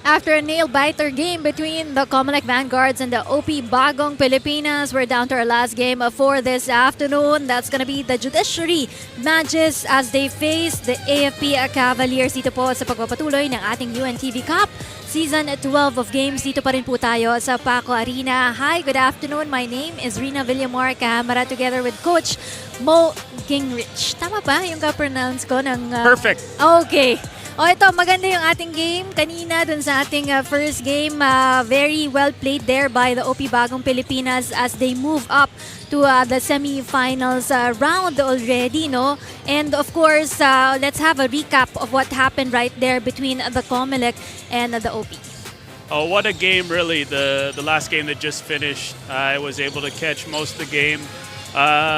After a nail-biter game between the COMELEC Vanguards and the OP Bagong Pilipinas, we're down to our last game for this afternoon. That's gonna be the Judiciary Magis as they face the AFP Cavaliers dito po sa pagpapatuloy ng ating UNTV Cup. Season 12 of games, dito pa rin po tayo sa Paco Arena. Hi, good afternoon. My name is Rina Villamor, kamera together with Coach Mo Gingrich. Tama ba yung ka-pronounce ko ng... Perfect. Okay. O ito, maganda yung ating game kanina dun sa ating first game. Very well played there by the OP Bagong Pilipinas as they move up to the semi-finals round already, no? And of course, let's have a recap of what happened right there between the COMELEC and the OP. Oh, what a game, really. The last game that just finished, I was able to catch most of the game.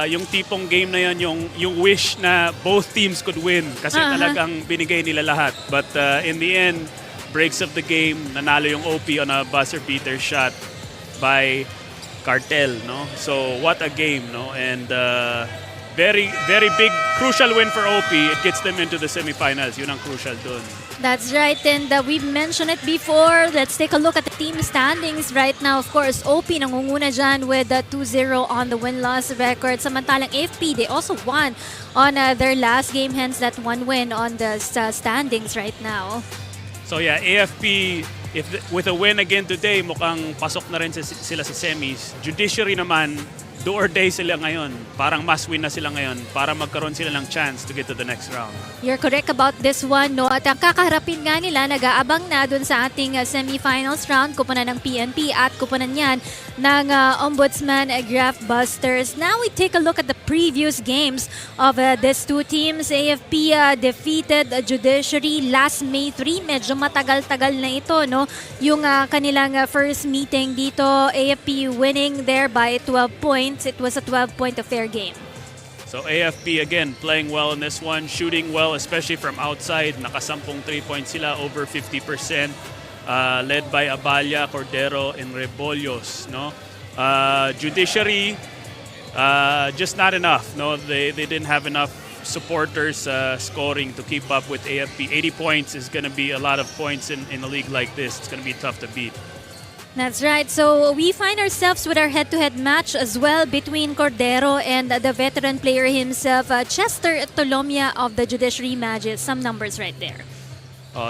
Yung tipong game na yun, yung wish na both teams could win kasi talagang binigay nila lahat. But in the end, breaks of the game, nanalo yung OP on a buzzer beater shot by Cartel, no? So what a game, no? And very, very big, crucial win for OP. It gets them into the semifinals. Yun ang crucial dun. That's right, and we've mentioned it before. Let's take a look at the team standings right now. Of course, OP nangunguna dyan with 2-0 on the win-loss record. Samantalang AFP, they also won on their last game, hence that one win on the standings right now. So yeah, AFP, with a win again today, mukhang pasok na rin sila sa semis. Judiciary naman, do or die sila ngayon. Parang must win na sila ngayon para magkaroon sila ng chance to get to the next round. You're correct about this one, no? At ang kakaharapin nga nila, nag-aabang na dun sa ating semi-finals round, kupunan ng PNP at kupunan yan ng Ombudsman Graph Busters. Now we take a look at the previous games of these two teams. AFP defeated Judiciary last May 3. Medyo matagal-tagal na ito, no? Yung kanilang first meeting dito, AFP winning there by 12 points. It was a 12-point affair game. So AFP again playing well in this one, shooting well especially from outside. Nakasampung 3 points sila, over 50%, led by Aballa, Cordero, and Rebollos. No, Judiciary just not enough. No, they didn't have enough supporters scoring to keep up with AFP. 80 points is going to be a lot of points in a league like this. It's going to be tough to beat. That's right. So we find ourselves with our head-to-head match as well between Cordero and the veteran player himself, Chester Tolomia of the Judiciary Magis. Some numbers right there.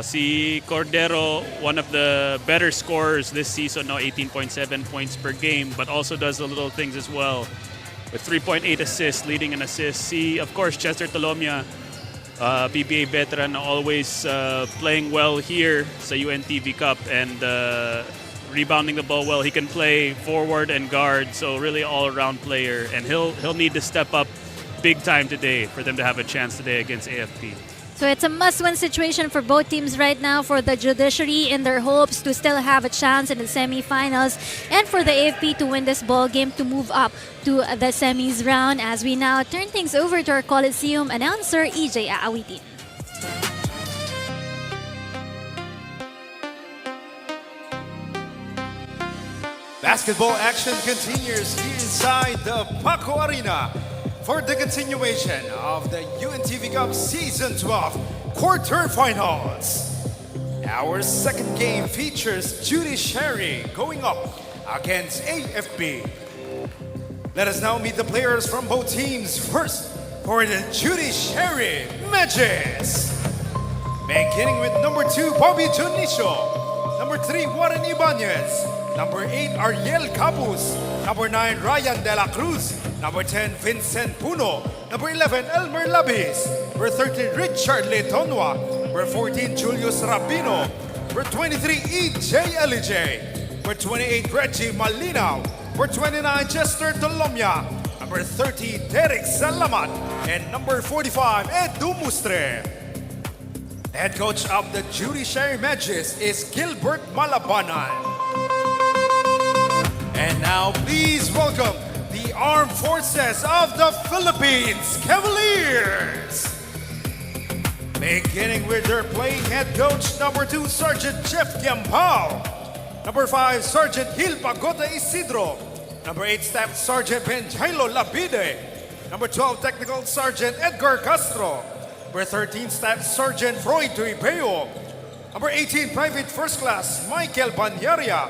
Si Cordero, one of the better scorers this season, no, 18.7 points per game, but also does the little things as well with 3.8 assists, leading an assist. Of course, Chester Tolomia, PBA veteran, always playing well here sa UNTV Cup and rebounding the ball well. He can play forward and guard, so really all-around player, and he'll need to step up big time today for them to have a chance today against AFP. So it's a must-win situation for both teams right now, for the Judiciary in their hopes to still have a chance in the semifinals, and for the AFP to win this ball game to move up to the semis round. As we now turn things over to our Coliseum announcer, EJ Aawitin. Basketball action continues inside the Paco Arena for the continuation of the UNTV Cup Season 12 Quarterfinals. Our second game features Judiciary going up against AFP. Let us now meet the players from both teams. First, for the Judiciary Magis. Beginning with number 2, Bobby Junicio. Number 3, Warren Ibanez. Number 8, Ariel Capus. Number 9, Ryan De La Cruz. Number 10, Vincent Puno. Number 11, Elmer Labis. Number 13, Richard Letonwa. Number 14, Julius Rabino. Number 23, EJ Elijay. Number 28, Reggie Malinaw. Number 29, Chester Tolomia. Number 30, Derek Salamat. And number 45, Edu Mustre. The head coach of the Judiciary Magis is Gilbert Malabanan. And now, please welcome the Armed Forces of the Philippines, Cavaliers. Beginning with their playing head coach, number 2, Sergeant Jeff Giampao. Number 5, Sergeant Gil Pagota Isidro. Number 8, Staff Sergeant Benjailo Labide. Number 12, Technical Sergeant Edgar Castro. Number 13, Staff Sergeant Freud Tuipeo. Number 18, Private First Class Michael Banyaria.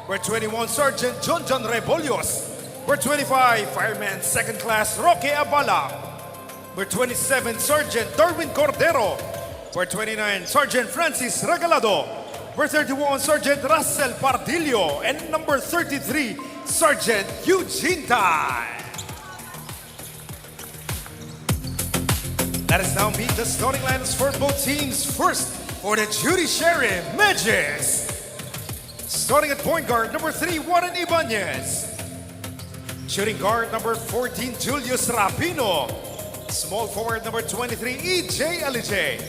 Number 21, Sergeant John Rebollos. Number 25, Fireman Second Class Roque Abala. Number 27, Sergeant Darwin Cordero. Number 29, Sergeant Francis Regalado. Number 31, Sergeant Russell Pardillo. And number 33, Sergeant Eugene Tai. Let us now meet the starting lineups for both teams. First, for the Judiciary, Magis. Starting at point guard, number 3, Warren Ibanez. Shooting guard, number 14, Julius Rapino. Small forward, number 23, EJ Alijay.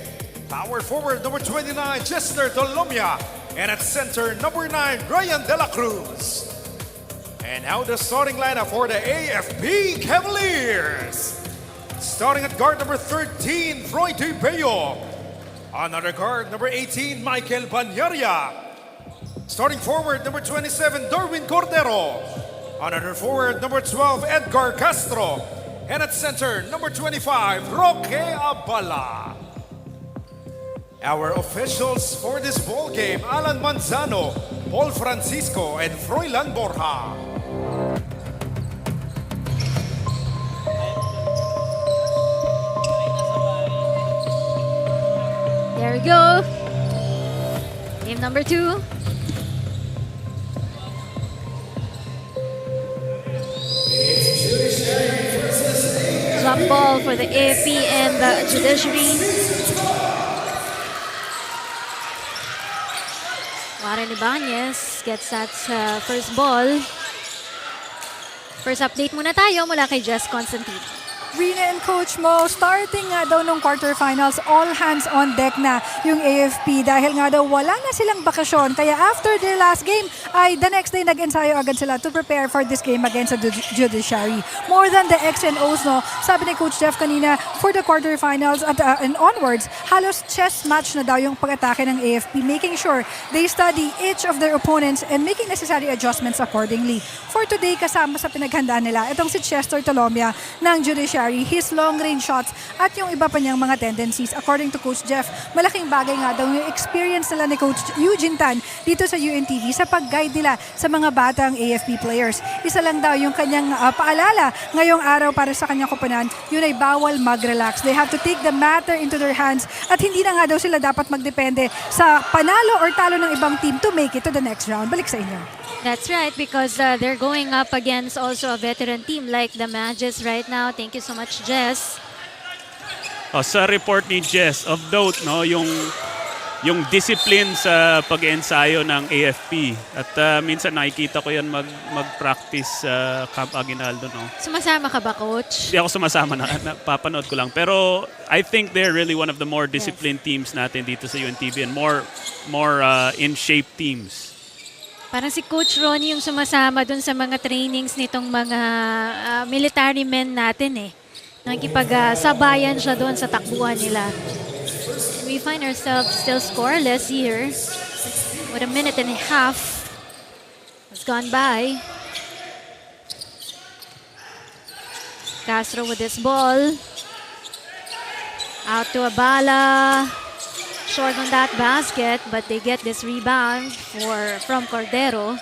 Power forward, number 29, Chester Tolomia. And at center, number 9, Brian De La Cruz. And now the starting lineup for the AFP Cavaliers. Starting at guard, number 13, Froy Di Bello. Another guard, number 18, Michael Banyaria. Starting forward, number 27, Darwin Cordero. Another forward, number 12, Edgar Castro. And at center, number 25, Roque Abala. Our officials for this ball game, Alan Manzano, Paul Francisco, and Froilan Borja. There we go. Game number 2. Drop ball for the AFP and the Judiciary. Warren Ibanez gets that first ball. First update muna tayo mula kay Jess Constantine. Rina and Coach Mo, starting nga daw nung quarterfinals, all hands on deck na yung AFP dahil nga daw wala na silang bakasyon. Kaya after their last game, ay the next day nag-ensayo agad sila to prepare for this game against the Judiciary. More than the X and O's, no, sabi ni Coach Jeff kanina, for the quarterfinals at and onwards, halos chess match na daw yung pag-atake ng AFP, making sure they study each of their opponents and making necessary adjustments accordingly. For today, kasama sa pinaghandaan nila, itong si Chester Tolomia ng Judiciary, his long-range shots at yung iba pa niyang mga tendencies. According to Coach Jeff, malaking bagay nga daw yung experience nila ni Coach Eugene Tan dito sa UNTV sa pag-guide nila sa mga batang AFP players. Isa lang daw yung kanyang paalala ngayong araw para sa kanyang koponan, yun ay bawal mag-relax. They have to take the matter into their hands at hindi na nga daw sila dapat magdepende sa panalo or talo ng ibang team to make it to the next round. Balik sa inyo. That's right, because they're going up against also a veteran team like the Magis right now. Thank you so much, Jess. Sa report ni Jess, of note, no, yung discipline sa pag-ensayo ng AFP. At minsan nakikita ko yan mag-practice sa Camp Aguinaldo. No? Sumasama ka ba, Coach? Hindi ako sumasama, napapanood ko lang. Pero I think they're really one of the more disciplined teams natin dito sa UNTV and more in-shape teams. Parang si Coach Ronnie yung sumasama dun sa mga trainings nitong mga military men natin eh. Nakikipag-sabayan siya dun sa takbuhan nila. We find ourselves still scoreless here with a minute and a half has gone by. Castro with this ball. Out to Abala. Short on that basket, but they get this rebound from Cordero.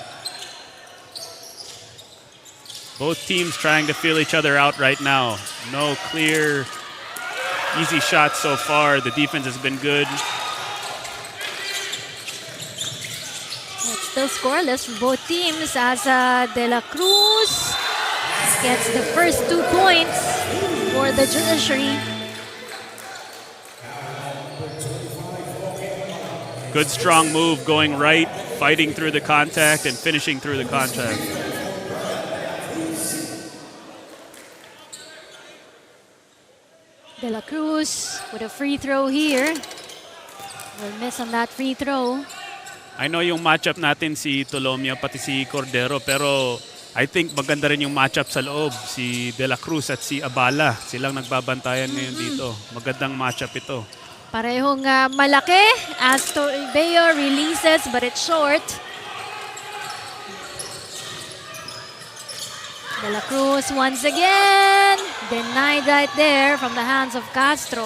Both teams trying to feel each other out right now. No clear, easy shots so far. The defense has been good. It's still scoreless for both teams as De La Cruz gets the first 2 points for the Judiciary. Good strong move going right, fighting through the contact and finishing through the contact. De La Cruz with a free throw here. Will miss on that free throw. I know yung matchup natin si Tolomia pati si Cordero, pero I think maganda rin yung matchup sa loob. Si De La Cruz at si Abala. Silang nagbabantayan ngayon dito. Magandang matchup ito. Parehong malaki. Astor Ibeo releases but it's short. De La Cruz once again. Denied right there from the hands of Castro.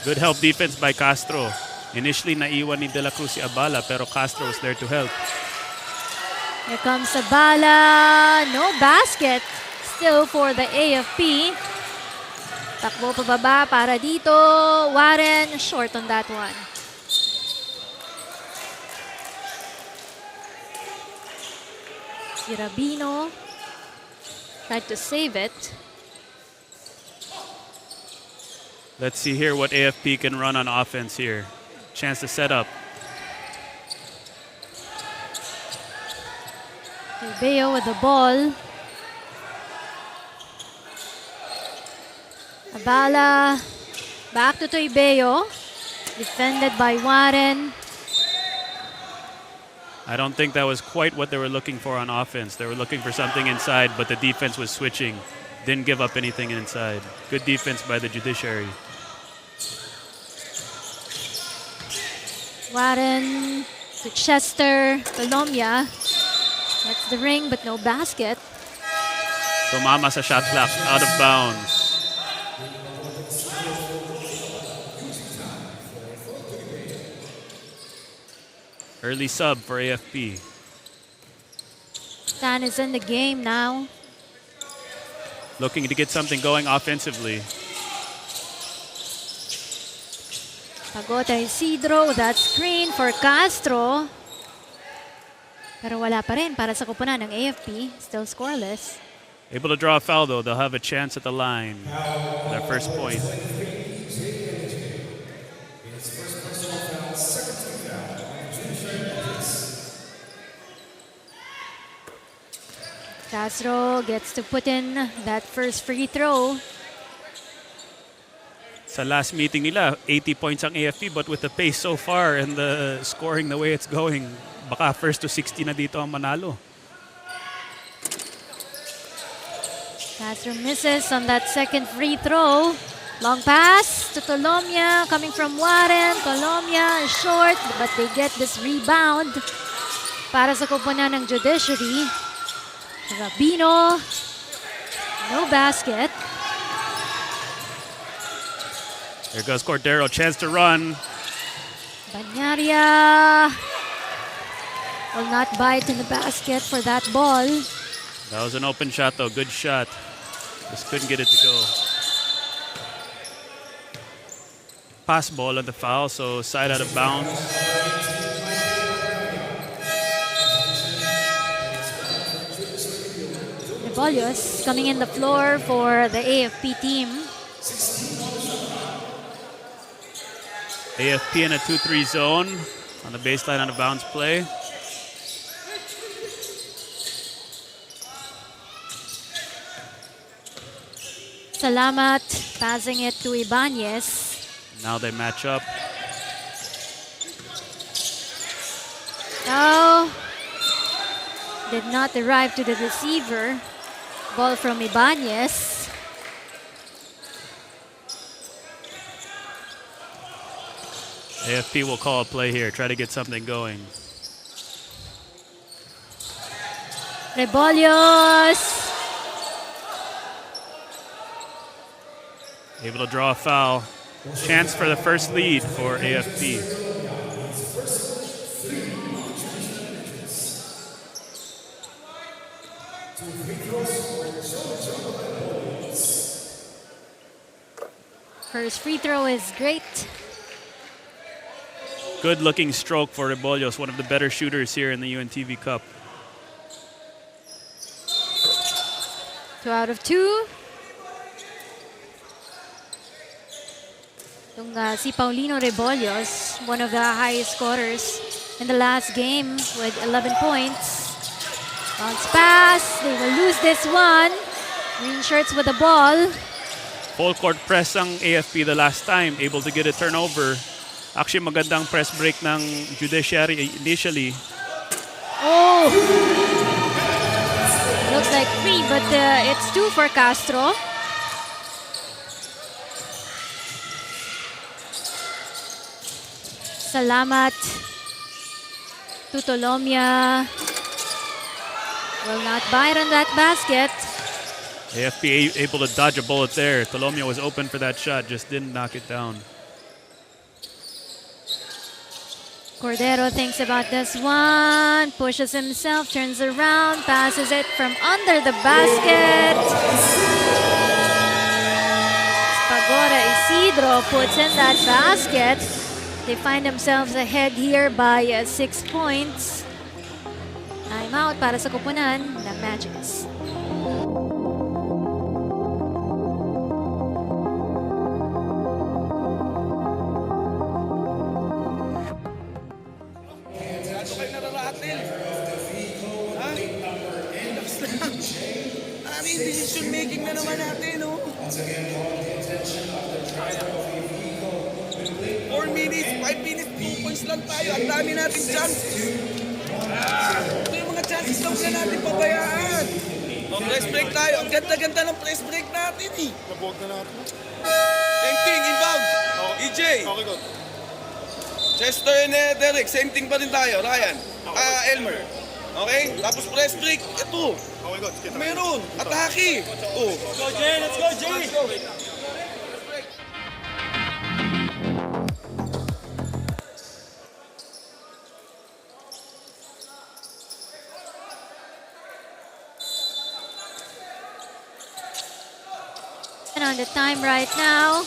Good help defense by Castro. Initially, naiwan ni De La Cruz si Abala, pero Castro was there to help. Here comes Abala. No basket. Still for the AFP. Takbo pababa para dito. Warren short on that one. Si Rabino tried to save it. Let's see here what AFP can run on offense here. Chance to set up. Beo with the ball. Abala, back to Toibeo, defended by Warren. I don't think that was quite what they were looking for on offense. They were looking for something inside, but the defense was switching. Didn't give up anything inside. Good defense by the Judiciary. Warren to Chester, Colomia. That's the ring, but no basket. Tumama sa shot clock, out of bounds. Early sub for AFP. Stan is in the game now. Looking to get something going offensively. Pagota Isidro, that screen for Castro. Pero wala pa rin para sa kupunan ng AFP. Still scoreless. Able to draw a foul though. They'll have a chance at the line. Their first point. Castro gets to put in that first free throw. Sa last meeting nila, 80 points ang AFP, but with the pace so far and the scoring the way it's going, baka first to 60 na dito ang manalo. Castro misses on that second free throw. Long pass to Colomia coming from Warren. Colomia is short, but they get this rebound para sa kupunan ng Judiciary. Rabino, no basket. There goes Cordero, chance to run. Banyaria will not bite in the basket for that ball. That was an open shot though, good shot. Just couldn't get it to go. Pass ball on the foul, so side out of bounds. Rebollos coming in the floor for the AFP team. AFP in a 2-3 zone on the baseline on a bounce play. Salamat passing it to Ibanez. Now they match up. Now did not arrive to the receiver. Ball from Ibanez. AFP will call a play here, try to get something going. Rebollos. Able to draw a foul. Chance for the first lead for AFP. First free throw is great. Good looking stroke for Rebollos, one of the better shooters here in the UNTV Cup. 2 out of 2. Si Paulino Rebollos, one of the highest scorers in the last game with 11 points. Bounce pass, they will lose this one. Green shirts with the ball. Full court press ang AFP the last time, able to get a turnover. Actually, magandang press break ng Judiciary initially. Oh! Looks like 3, but it's 2 for Castro. Salamat to Tolomia. Will not bite on that basket. AFP able to dodge a bullet there. Tolomia was open for that shot, just didn't knock it down. Cordero thinks about this one, pushes himself, turns around, passes it from under the basket. Pagora Isidro puts in that basket. They find themselves ahead here by 6 points. Time out para sa kupunan ng Magis. Ano yung decision making na naman natin, no? 4 minutes, 5 minutes, 2 points lang tayo. Ang dami nating chances. Ito yung mga chances na wala natin pabayaan. O, press break tayo. Ang ganda-ganda ng press break natin, eh. Nabuwag na natin. Same thing, inbound. EJ. Okay, good. Chester and Derek, same thing pa rin tayo. Ryan. Elmer. Okay? Tapos press break. Ito. Okay, good. Kita. Meron. Atake. Oh. Let's go, Jay. Let's go, Jay. Let's go. And on the time right now,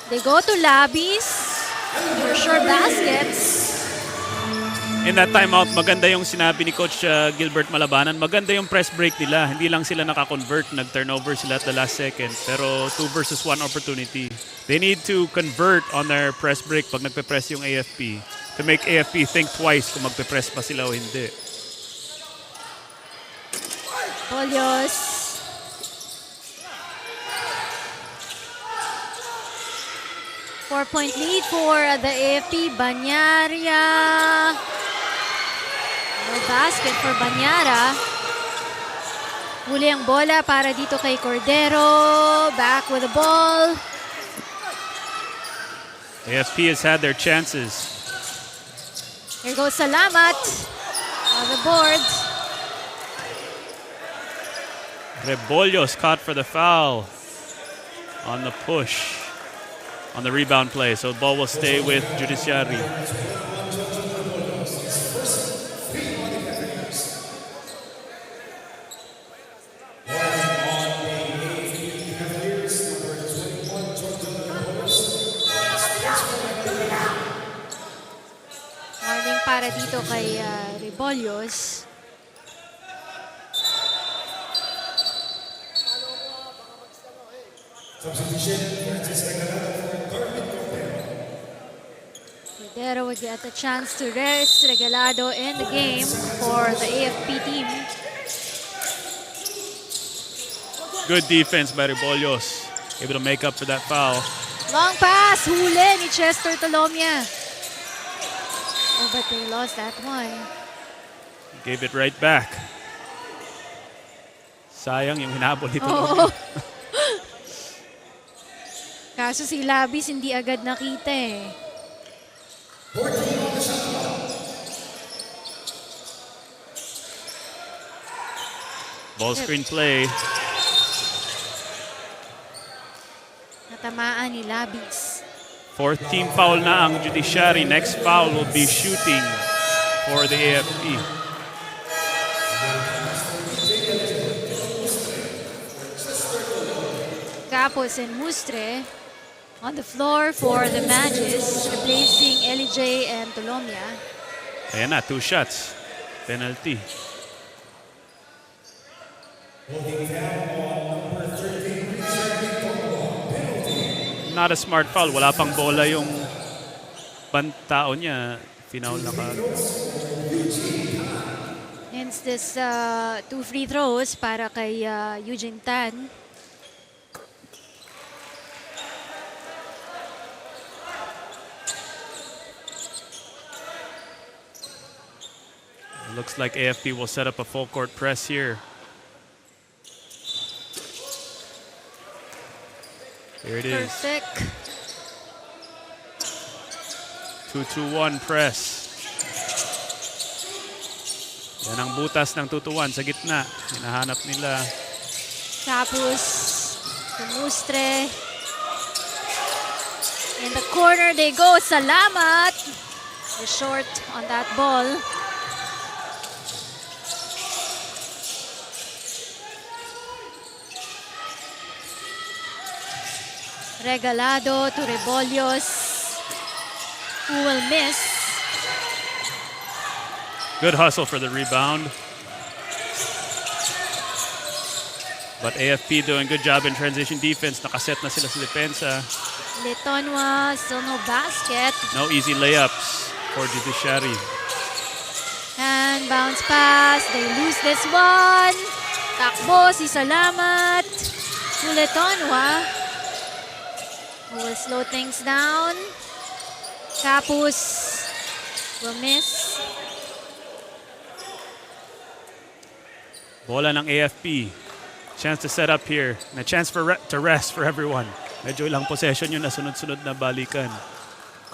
they go to lobbies for sure baskets. In that timeout, maganda yung sinabi ni Coach Gilbert Malabanan. Maganda yung press break nila. Hindi lang sila nakakonvert. Nag-turnover sila at the last second. Pero 2 versus 1 opportunity. They need to convert on their press break pag nagpe-press yung AFP to make AFP think twice kung magpe-press pa sila o hindi. Polios. Four-point lead for the AFP. Banyaria. No basket for Banyara. Huli ang bola para dito kay Cordero. Back with the ball. AFP has had their chances. Here goes Salamat on the board. Rebollos caught for the foul on the push. On the rebound play, so the ball will stay with Judiciary. Warning para dito kay Rebollos. Cordero would get a chance to rest Regalado in the game for the AFP team. Good defense by Rebollos. Able to make up for that foul. Long pass, huli ni Chester Tolomia. Oh, but they lost that one. Gave it right back. Sayang yung hinabol nito. Oo. Kaso si Labis hindi agad nakita eh. Ball screen play. Natamaan ni Labis. 4th team foul na ang Judiciary. Next foul will be shooting for the AFP. Capos and Mustre on the floor for the Magis, replacing Elijah and Tolomia. Ayan na, 2 shots. Penalty. Not a smart foul. Wala pang bola yung pantao niya. Finaul na kagad. Hence this 2 free throws para kay Eugene Tan. It looks like AFP will set up a full court press here. Here it is. Perfect. 2-2-1 press. Yan ang butas ng 2-2-1 sa gitna. Hinahanap nila. Tapos, Mustre. In the corner they go. Salamat. They're short on that ball. Regalado to Rebollos, who will miss. Good hustle for the rebound. But AFP doing good job in transition defense. Nakaset na sila sa depensa. Letonwa, still no basket. No easy layups for Judiciary. And bounce pass. They lose this one. Takbo si Salamat. To Letonwa, who will slow things down. Capus will miss. Bola ng AFP. Chance to set up here. And a chance to rest for everyone. Medyo ilang possession yun na sunod-sunod na balikan.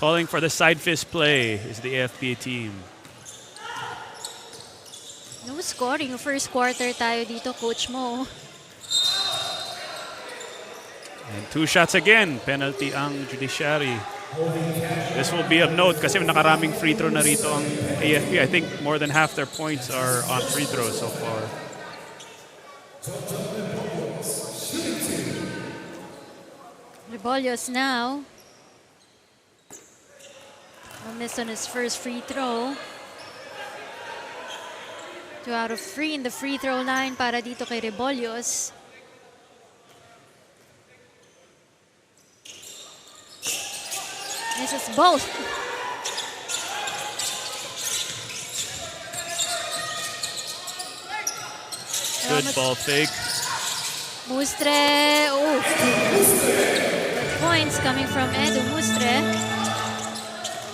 Calling for the side fist play is the AFP team. No scoring. First quarter tayo dito, Coach Mo. And 2 shots again. Penalty ang Judiciary. This will be of note kasi nakaraming free throw na rito ang AFP. I think more than half their points are on free throws so far. Rebollos now. Will miss on his first free throw. 2 out of 3 in the free throw line para dito kay Rebollos. Misses both. Good ball fake. Mustre. Oh. Good points coming from Edu Mustre.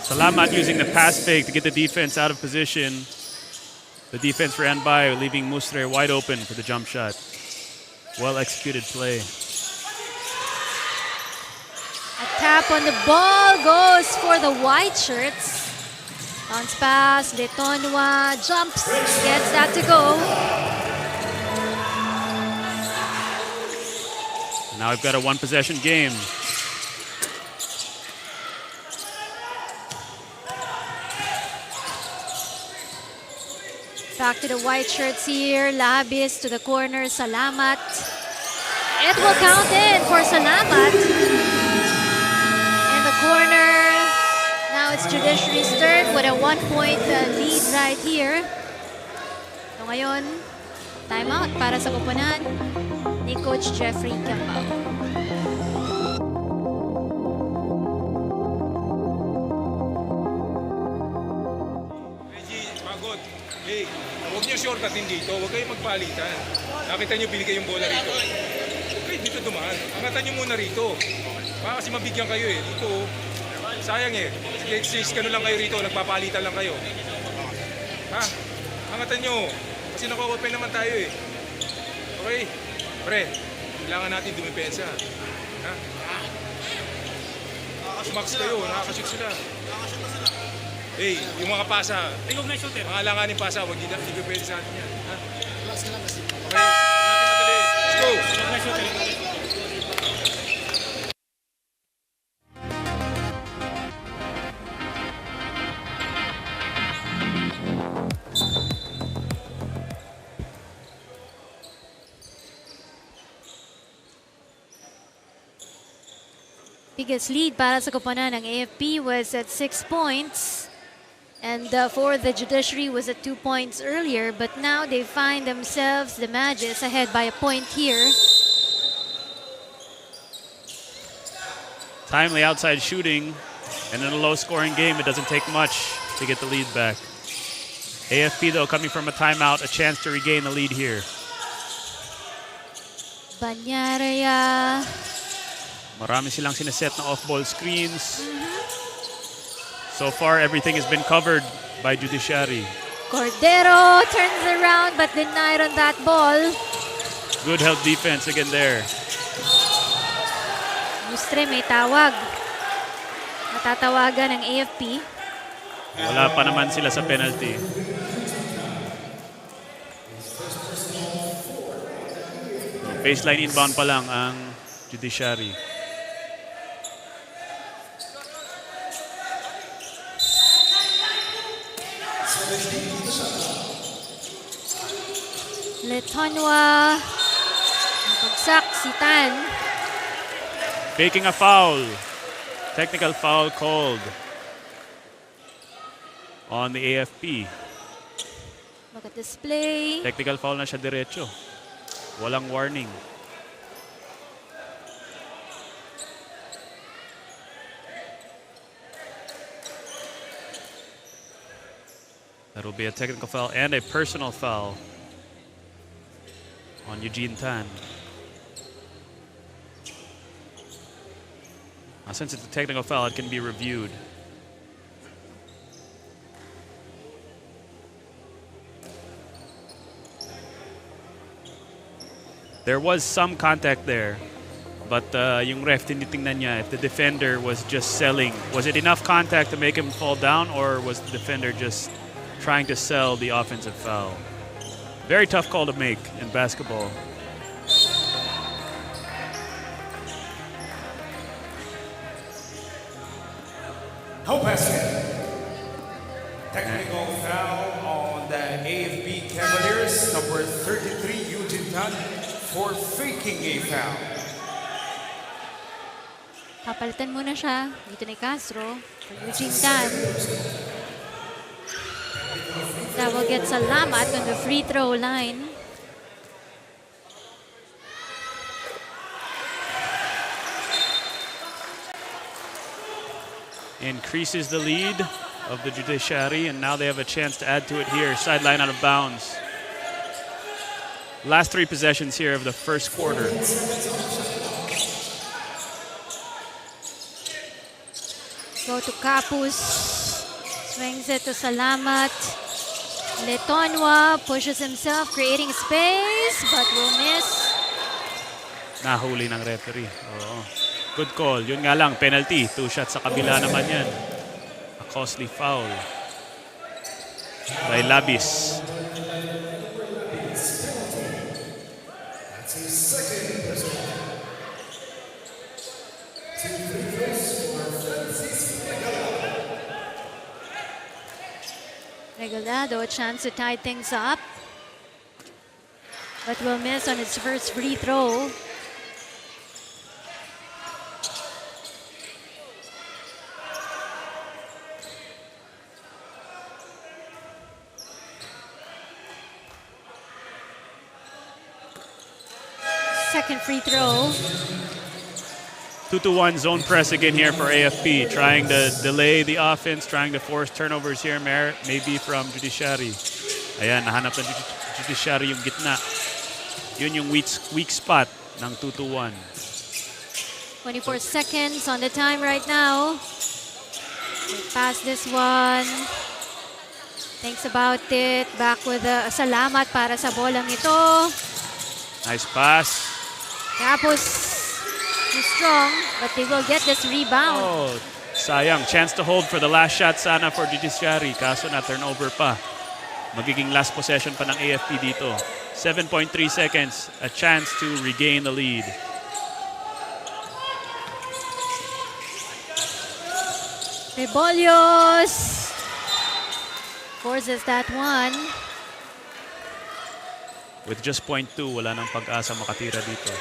Salamat using the pass fake to get the defense out of position. The defense ran by, leaving Mustre wide open for the jump shot. Well executed play. A tap on the ball goes for the white shirts. Bounce pass, Letonwa jumps, gets that to go. Now we've got a 1-possession game. Back to the white shirts here. Labis to the corner. Salamat. It will count in for Salamat. In the corner. Now it's Judiciary's turn with a 1-point lead right here. So ngayon, timeout para sa koponan ni Coach Jeffrey Cambao. Pagod. Hey, huwag niyo shortcutin dito. Huwag kayong magpalitan. Nakita niyo, bili kayong bola rito. Huwag kayo dito dumaan. Angatan niyo muna rito. Baka kasi mabigyan kayo eh. Dito, sayang eh. Sige, ano lang kayo rito. Nagpapalitan lang kayo. Ha? Angatan niyo. Kasi nakukopen naman tayo eh. Okay? Pre, kailangan natin dumipensa. Ha? Max kayo. Nakakashoot sila. Hey, yung mga pasa, mga alanganin pasa, huwag hindi pwede sa atin yan. Ha? Okay, natin madali. Let's go! Biggest lead para sa koponan ng AFP was at 6 points. And for the Judiciary was at 2 points earlier, but now they find themselves, the Magis, ahead by a point here. Timely outside shooting, and in a low-scoring game, it doesn't take much to get the lead back. AFP, though, coming from a timeout, a chance to regain the lead here. Banyaraya. Marami silang sineset na off-ball screens. So far, everything has been covered by Judiciary. Cordero turns around but denied on that ball. Good help defense again there. Mustre may tawag. Matatawagan ng AFP. Wala pa naman sila sa penalty. Baseline inbound pa lang ang Judiciary. Letonwa. Pagsak si Tan. Faking a foul. Technical foul called on the AFP. Look at this play. Technical foul na siya diretso. Walang warning. That'll be a technical foul and a personal foul on Eugene Tan. Since it's a technical foul, it can be reviewed. There was some contact there, but yung ref tinitingnan niya if the defender was just selling. Was it enough contact to make him fall down, or was the defender just trying to sell the offensive foul? Very tough call to make in basketball. No basket. Technical foul on the AFB Cavaliers, number 33, Eugene Tan, for faking a foul. Papalitan muna siya. Dito ni Castro. Eugene Tan. That will get salamat on the free throw line. Increases the lead of the Judiciary, and now they have a chance to add to it here. Sideline out of bounds. Last 3 possessions here of the first quarter. Go to Capus. Swings it to Salamat. Letonwa pushes himself, creating space, but will miss. Nahuli ng referee. Oo. Good call. Yun nga lang, penalty. 2 shots sa kabila naman yan. A costly foul by Labis. Regalado, a chance to tie things up, but will miss on his first free throw. Second free throw. 2-1 zone press again here for AFP, trying to delay the offense, trying to force turnovers here, maybe from Judiciary. Ayan, nahanap ng Judiciary yung gitna. Yun yung weak spot ng 2-1. 24 seconds on the time right now. They pass this one. Thinks about it. Back with a salamat para sa bolang ito. Nice pass. Tapos too strong, but they will get this rebound. Oh, sayang. Chance to hold for the last shot sana for Judiciary. Kaso na turnover pa. Magiging last possession pa ng AFP dito. 7.3 seconds. A chance to regain the lead. Rebolios forces that one. With just 0.2, wala nang pag-asa makatira dito.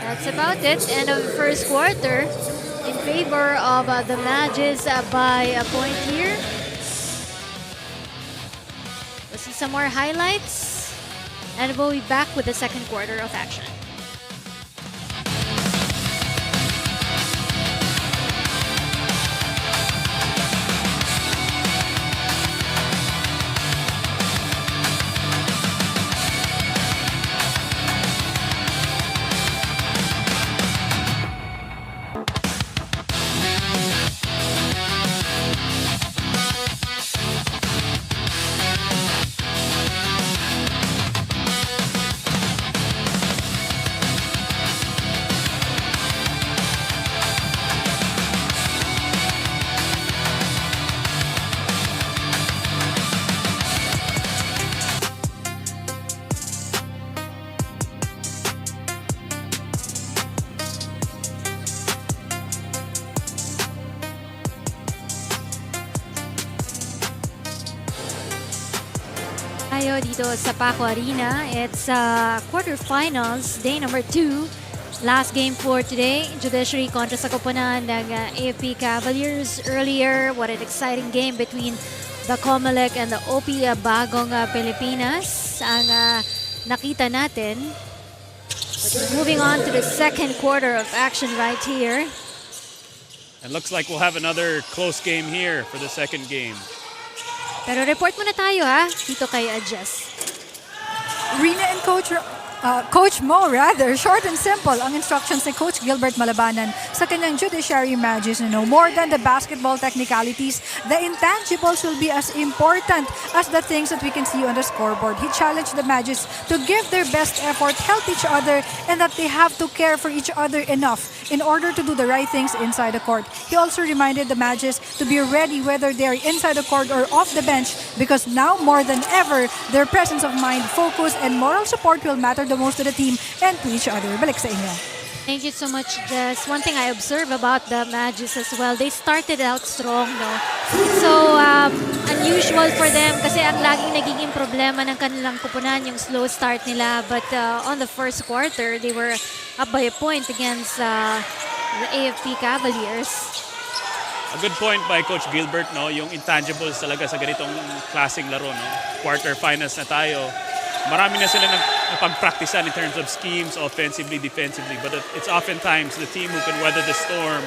That's about it. End of the first quarter in favor of the Magis by a point here. We'll see some more highlights, and we'll be back with the second quarter of action. dito sa Paco Arena. It's quarterfinals, day number 2. Last game for today, Judiciary kontra sa koponan ng AFP Cavaliers. Earlier, what an exciting game between the COMELEC and the OP Bagong Pilipinas ang nakita natin. But moving on to the second quarter of action right here. It looks like we'll have another close game here for the second game. Pero report muna tayo dito kay Jess. Rina and Coach Mo, short and simple ang instructions ni Coach Gilbert Malabanan sa kanyang Judiciary Magis. More than the basketball technicalities, the intangibles will be as important as the things that we can see on the scoreboard. He challenged the Magis to give their best effort, help each other, and that they have to care for each other enough in order to do the right things inside the court. He also reminded the Magis to be ready whether they are inside the court or off the bench, because now more than ever, their presence of mind, focus, and moral support will matter the most to the team and to each other. Balik sa inyo. Thank you so much, Jess. One thing I observe about the Magis as well, they started out strong, no? So, unusual for them kasi ang laging nagiging problema ng kanilang kupunan yung slow start nila. But on the first quarter, they were up by a point against the AFP Cavaliers. A good point by Coach Gilbert, no? Yung intangibles talaga sa ganitong klaseng laro, no? Quarterfinals na tayo. Marami na sila napag-practicean in terms of schemes, offensively, defensively. But it's oftentimes the team who can weather the storm,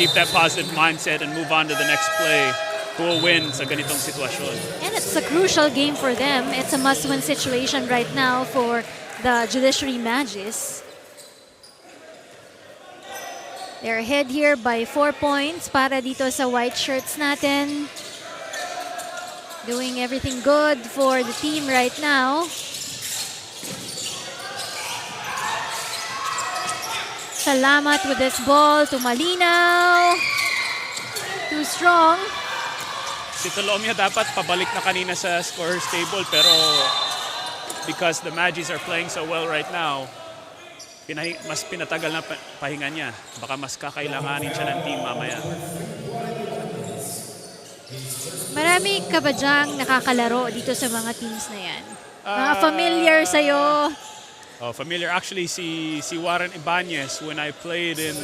keep that positive mindset, and move on to the next play who will win sa ganitong sitwasyon. And it's a crucial game for them. It's a must-win situation right now for the Judiciary Magis. They're ahead here by 4 points para dito sa white shirts natin. Doing everything good for the team right now. Salamat with this ball to Malinaw. Too strong. Si Tolomia dapat pabalik na kanina sa scorer's table, pero because the Magis are playing so well right now, mas pinatagal na pahinga niya. Baka mas kakailanganin siya ng team mamaya. Marami ka ba dyang nakakalaro dito sa mga teams na yan? Mga familiar sa'yo? Oh, familiar. Actually, si Warren Ibanez, when I played in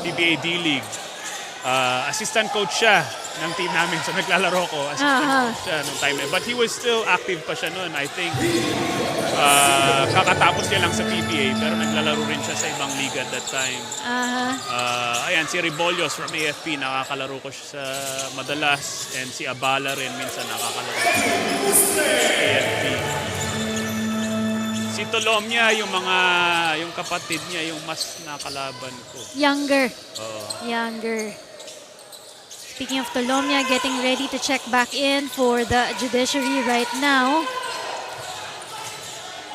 PBA D-League, assistant coach siya ng team namin. So naglalaro ko, assistant coach siya nung time. But he was still active pa siya noon. I think kakatapos niya lang sa PBA, pero naglalaro rin siya sa ibang liga at that time. Ayan, si Ribollos from AFP, nakakalaro ko siya sa madalas. And si Abala rin minsan nakakalaro ko sa AFP. Si Tolomia, yung kapatid niya, yung mas nakalaban ko. Younger. Younger. Speaking of Tolomia, getting ready to check back in for the Judiciary right now.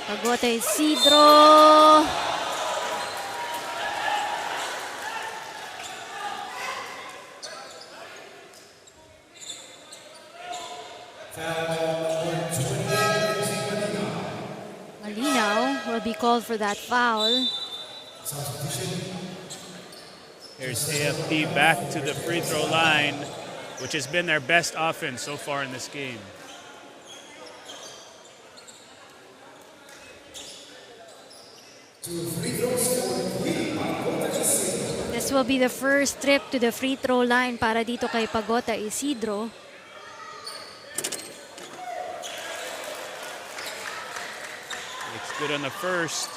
Pagote Isidro. Malinaw will be called for that foul. Here's AFP back to the free throw line, which has been their best offense so far in this game. This will be the first trip to the free throw line para dito kay Pagota Isidro. It's good on the first.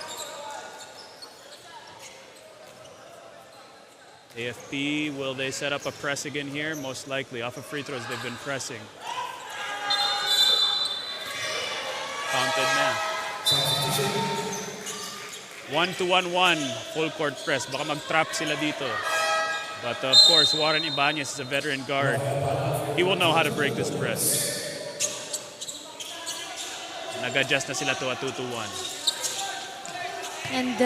AFP, will they set up a press again here? Most likely. Off of free throws, they've been pressing. Counted na. 1-2-1-1, full court press. Baka mag-trap sila dito. But of course, Warren Ibanez is a veteran guard. He will know how to break this press. Nag-adjust na sila to a 2-2-1. And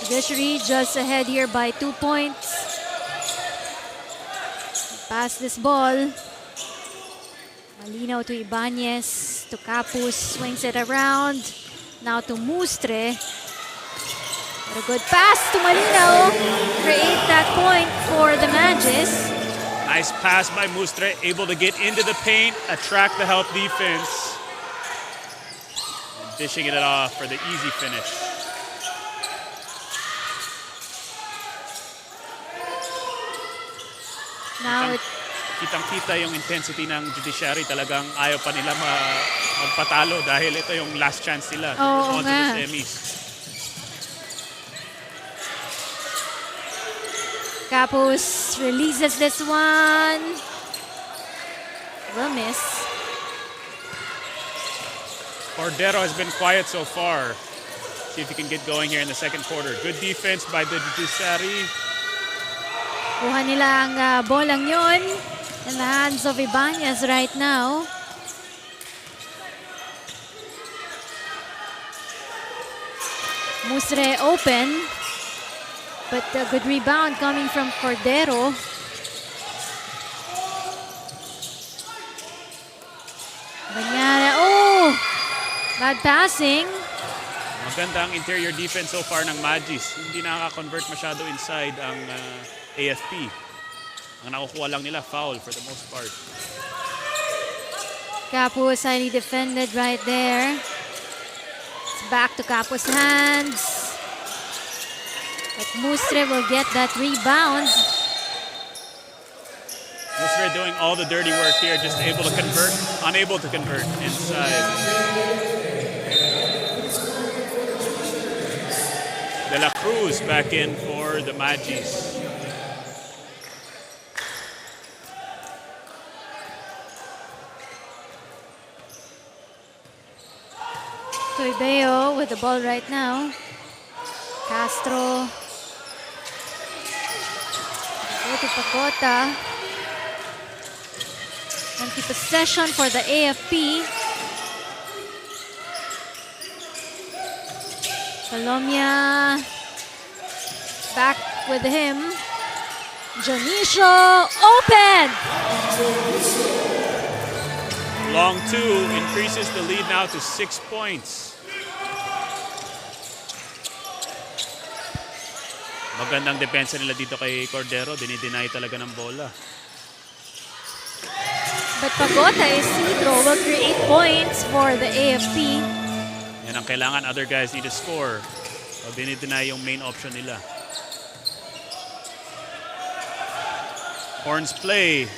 Judiciary just ahead here by 2 points. Pass this ball. Malinaw to Ibanez, to Capus, swings it around. Now to Mustre. But a good pass to Malinaw. Create that point for the Magis. Nice pass by Mustre, able to get into the paint, attract the help defense. dishing it off for the easy finish. Now, Kitang-kita yung intensity ng Judiciary. Talagang ayaw pa nila magpatalo dahil ito yung last chance nila to Oo respond to nga. the semis. Capos releases this one. Will miss. Cordero has been quiet so far. See if he can get going here in the second quarter. Good defense by the Judiciary. Kuha nila ang bolang yon in the hands of Ibanez right now. Musre open, but a good rebound coming from Cordero. Banyara, oh! Bad passing. Maganda ang interior defense so far ng Magis. Hindi nakaka-convert masyado inside ang AFP. Ang nakukuha lang nila, foul for the most part. Capos highly defended right there. It's back to Capos' hands. But Musre will get that rebound. Musre doing all the dirty work here, just able to convert, unable to convert inside. De La Cruz back in for the Magis. Toibeo with the ball right now. Castro. Go to Pagota. Anti-possession for the AFP. Colomia back with him. Jonicio open! Long two increases the lead now to 6 points. Magandang depensa nila dito kay Cordero. Dinideny talaga ng bola. But Pagota Isidro will create points for the AFP. Yan ang kailangan. Other guys need to score. So dinideny yung main option nila. Horns play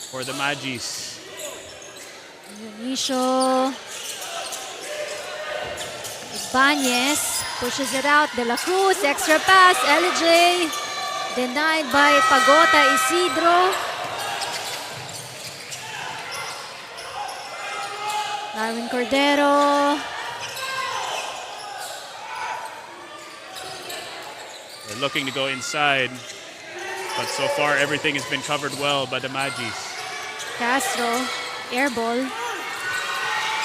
for the Magis. Jonicio. Ibanez pushes it out. De La Cruz, extra pass. LJ denied by Pagota Isidro. Darwin Cordero. They're looking to go inside, but so far everything has been covered well by the Magis. Castro, air ball.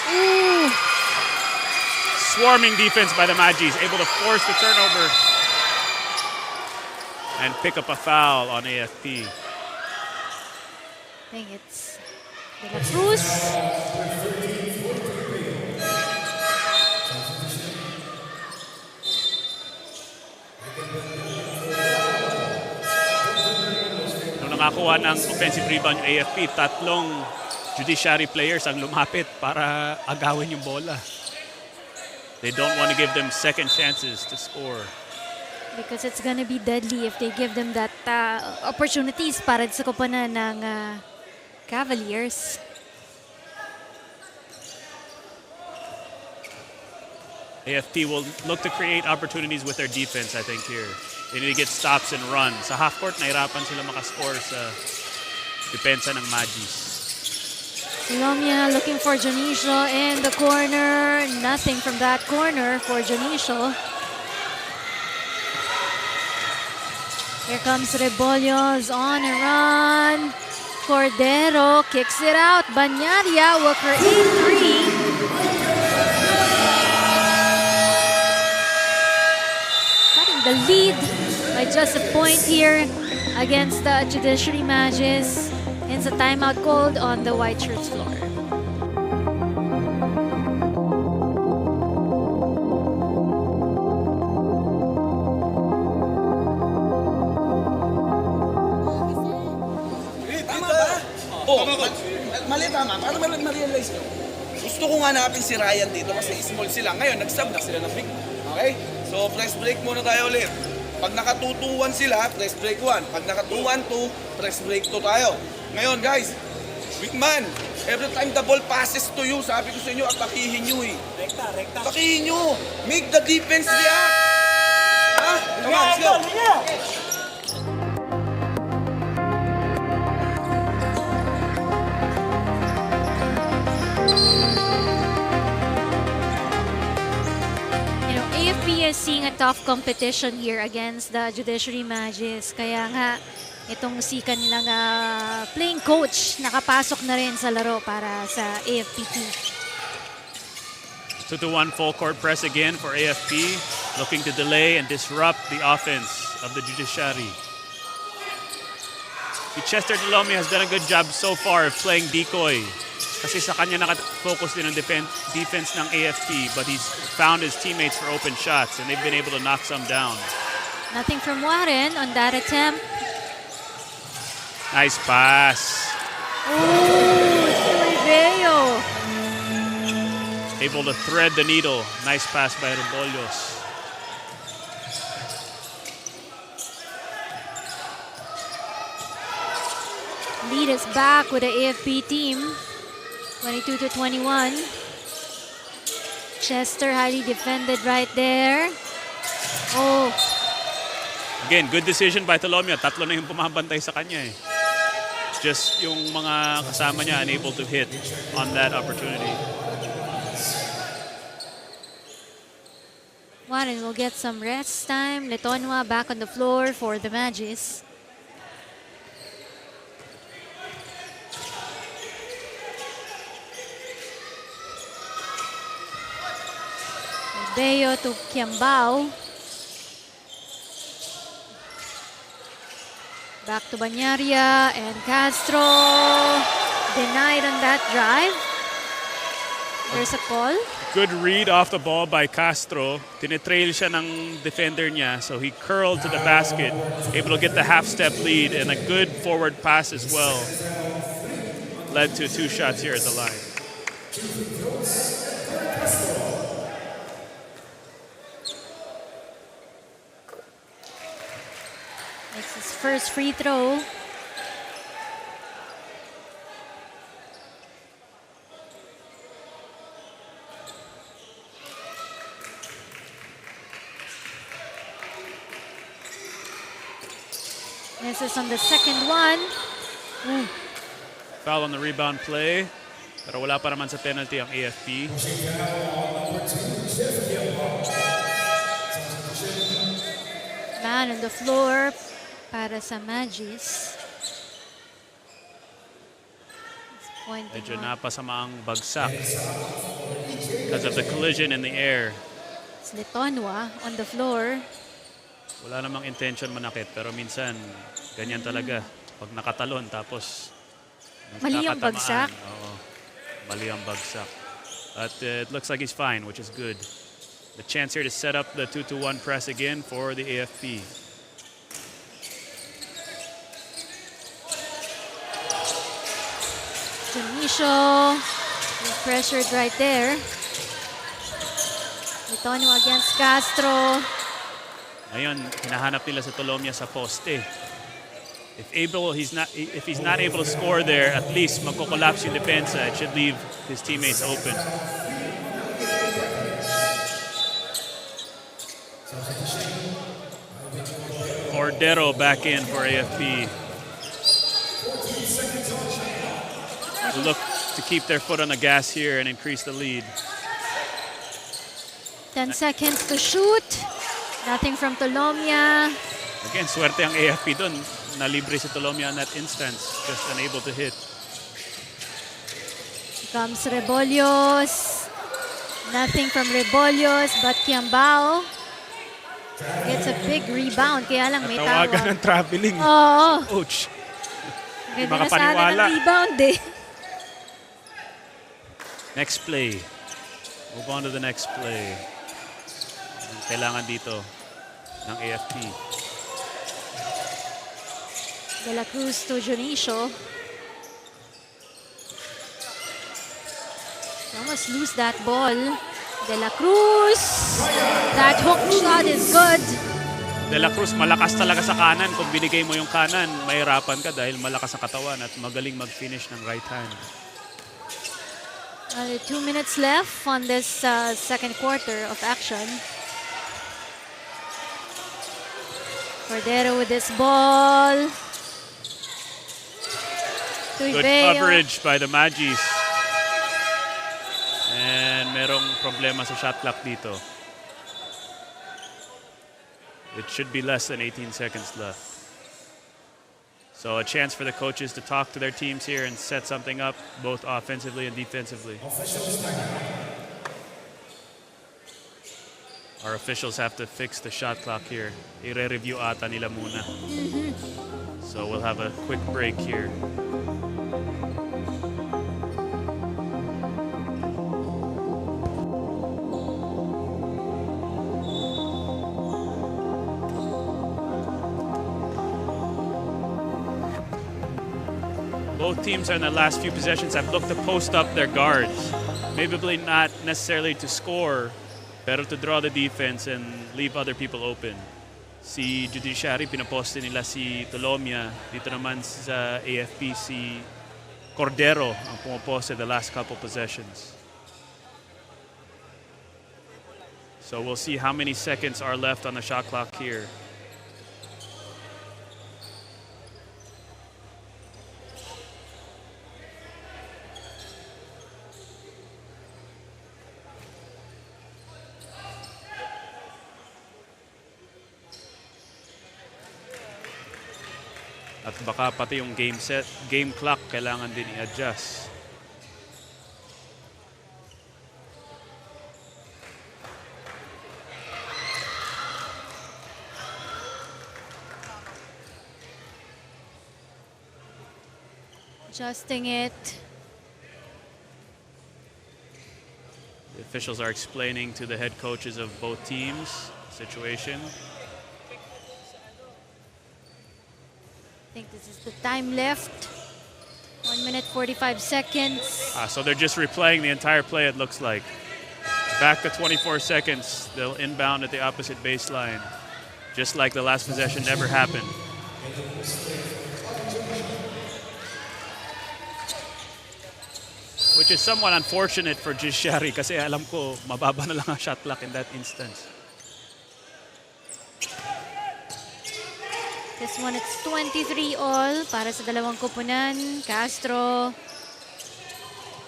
Ooh. Swarming defense by the Magis, able to force the turnover and pick up a foul on AFP. I think it's De La Cruz. Nung nakakuha ng offensive rebound yung AFP, tatlong Judiciary players ang lumapit para agawin yung bola. They don't want to give them second chances to score. Because it's gonna be deadly if they give them that opportunities para sa koponan ng Cavaliers. AFP will look to create opportunities with their defense, I think, here. They need to get stops and runs. Sa half court, nahirapan sila makascore sa depensa ng Magis. Colomia looking for Jonicio in the corner. Nothing from that corner for Jonicio. Here comes Rebollos on a run. Cordero kicks it out. Banyaria will create three. Cutting the lead by just a point here against the Judiciary Magis. Hence a timeout called on the white shirts floor. Mali tama, para ma-realize nyo. Gusto kong hanapin si Ryan dito kasi small sila. Ngayon, nag-sub na sila ng big. Okay? So, press break muna tayo ulit. Pag naka 2-2-1 sila, press break 1. Pag naka 2-1-2, press break 2 tayo. Ngayon, guys, big man, every time the ball passes to you, sabi ko sa inyo, atakihin nyo eh. Rekta. Atakihin nyo. Make the defense react. Ha? Come on, let's go. AFP is seeing a tough competition here against the Judiciary Magis. Kaya nga, itong si kanilang playing coach nakapasok na rin sa laro para sa AFP team. 2-1 full court press again for AFP, looking to delay and disrupt the offense of the Judiciary. Chester Delomia has done a good job so far of playing decoy. Kasi sa kanya nakafocus din ang defense ng AFP, but he's found his teammates for open shots and they've been able to knock some down. Nothing from Warren on that attempt. Nice pass. Ooh, Ribeo. Able to thread the needle. Nice pass by Rebollos. Lead is back with the AFP team. 22-21. Chester highly defended right there. Oh. Again, good decision by Tolomia. Tatlo na yung pumabantay sa kanya eh. Just yung mga kasama niya unable to hit on that opportunity. Warren will get some rest time. Letonwa back on the floor for the Magis. Deo to Kiambao. Back to Banyaria and Castro. Denied on that drive. There's a call. Good read off the ball by Castro. Tinetrail siya ng defender niya, so he curled to the basket, able to get the half-step lead, and a good forward pass as well. Led to 2 shots here at the line. Makes his first free throw. This is on the second one. Ooh. Foul on the rebound play. Pero wala pa naman sa penalty ang AFP. Man on the floor para sa Magis. Medyo napasama ang bagsak because of the collision in the air. It's Letonwa on the floor. Wala namang intention manakit, pero minsan ganyan talaga. Pag nakatalon tapos Mali ang bagsak. Oo, mali ang bagsak. But it looks like he's fine, which is good. The chance here to set up the 2-1 press again for the AFP. Janisho is pressured right there. Letonwa against Castro. Ngayon, hinahanap nila sa Tolomia sa poste. If he's not able to score there, at least magko-collapse yung depensa. It should leave his teammates open. Cordero back in for AFP. Look to keep their foot on the gas here and increase the lead. 10 seconds to shoot. Nothing from Tolomia. Again, swerte ang AFP dun. Nalibre si Tolomia in that instance. Just unable to hit. Here comes Rebollos. Nothing from Rebollos, but Kiambao gets a big rebound. Kaya lang may Tawagan tawag. ng traveling. Oo. Coach. Ganda na sana ng rebound eh. Next play. Move on to the next play. Ang kailangan dito ng AFP. De La Cruz to Junicio. Almost lose that ball. De La Cruz. That hook shot is good. De La Cruz malakas talaga sa kanan. Kung binigay mo yung kanan, mahirapan ka dahil malakas ang katawan at magaling mag-finish ng right hand. 2 minutes left on this second quarter of action. Cordero with this ball. Good coverage by the Magis. And merong problema sa shot clock dito. It should be less than 18 seconds left. So a chance for the coaches to talk to their teams here and set something up, both offensively and defensively. Our officials have to fix the shot clock here. I-re-review ata nila muna. So we'll have a quick break here. Both teams in the last few possessions have looked to post up their guards. Maybe not necessarily to score, pero to draw the defense and leave other people open. Si Judiciary, pinaposte nila si Tolomia. Dito naman sa AFP, si Cordero ang pumaposte the last couple possessions. So we'll see how many seconds are left on the shot clock here. At baka pati yung game clock kailangan din i-adjust. Adjusting it. The officials are explaining to the head coaches of both teams the situation. I think this is the time left. 1 minute 45 seconds. So they're just replaying the entire play, it looks like. Back to 24 seconds. They'll inbound at the opposite baseline. Just like the last possession never happened. Which is somewhat unfortunate for Judiciary kasi alam ko mababa na lang ang shot clock in that instance. This one, it's 23 all para sa dalawang koponan. Castro.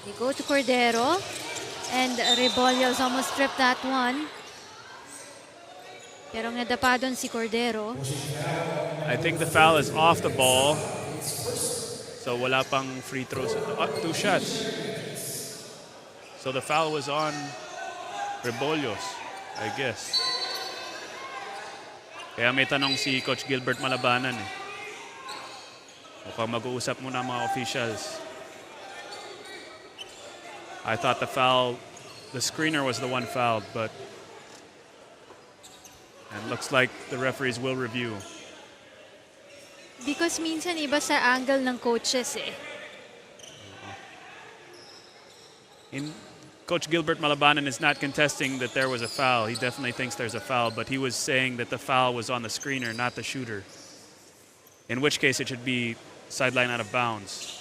They go to Cordero. And Rebollo's almost stripped that one. Pero nadapa doon si Cordero. I think the foul is off the ball. So wala pang free throws. 2 shots. So the foul was on Rebollos, I guess. Kaya may tanong si Coach Gilbert Malabanan eh. Mukhang mag-uusap muna ang mga officials. I thought the screener was the one fouled, but it looks like the referees will review. Because minsan iba sa angle ng coaches eh. Coach Gilbert Malabanan is not contesting that there was a foul. He definitely thinks there's a foul, but he was saying that the foul was on the screener, not the shooter. In which case, it should be sideline out of bounds.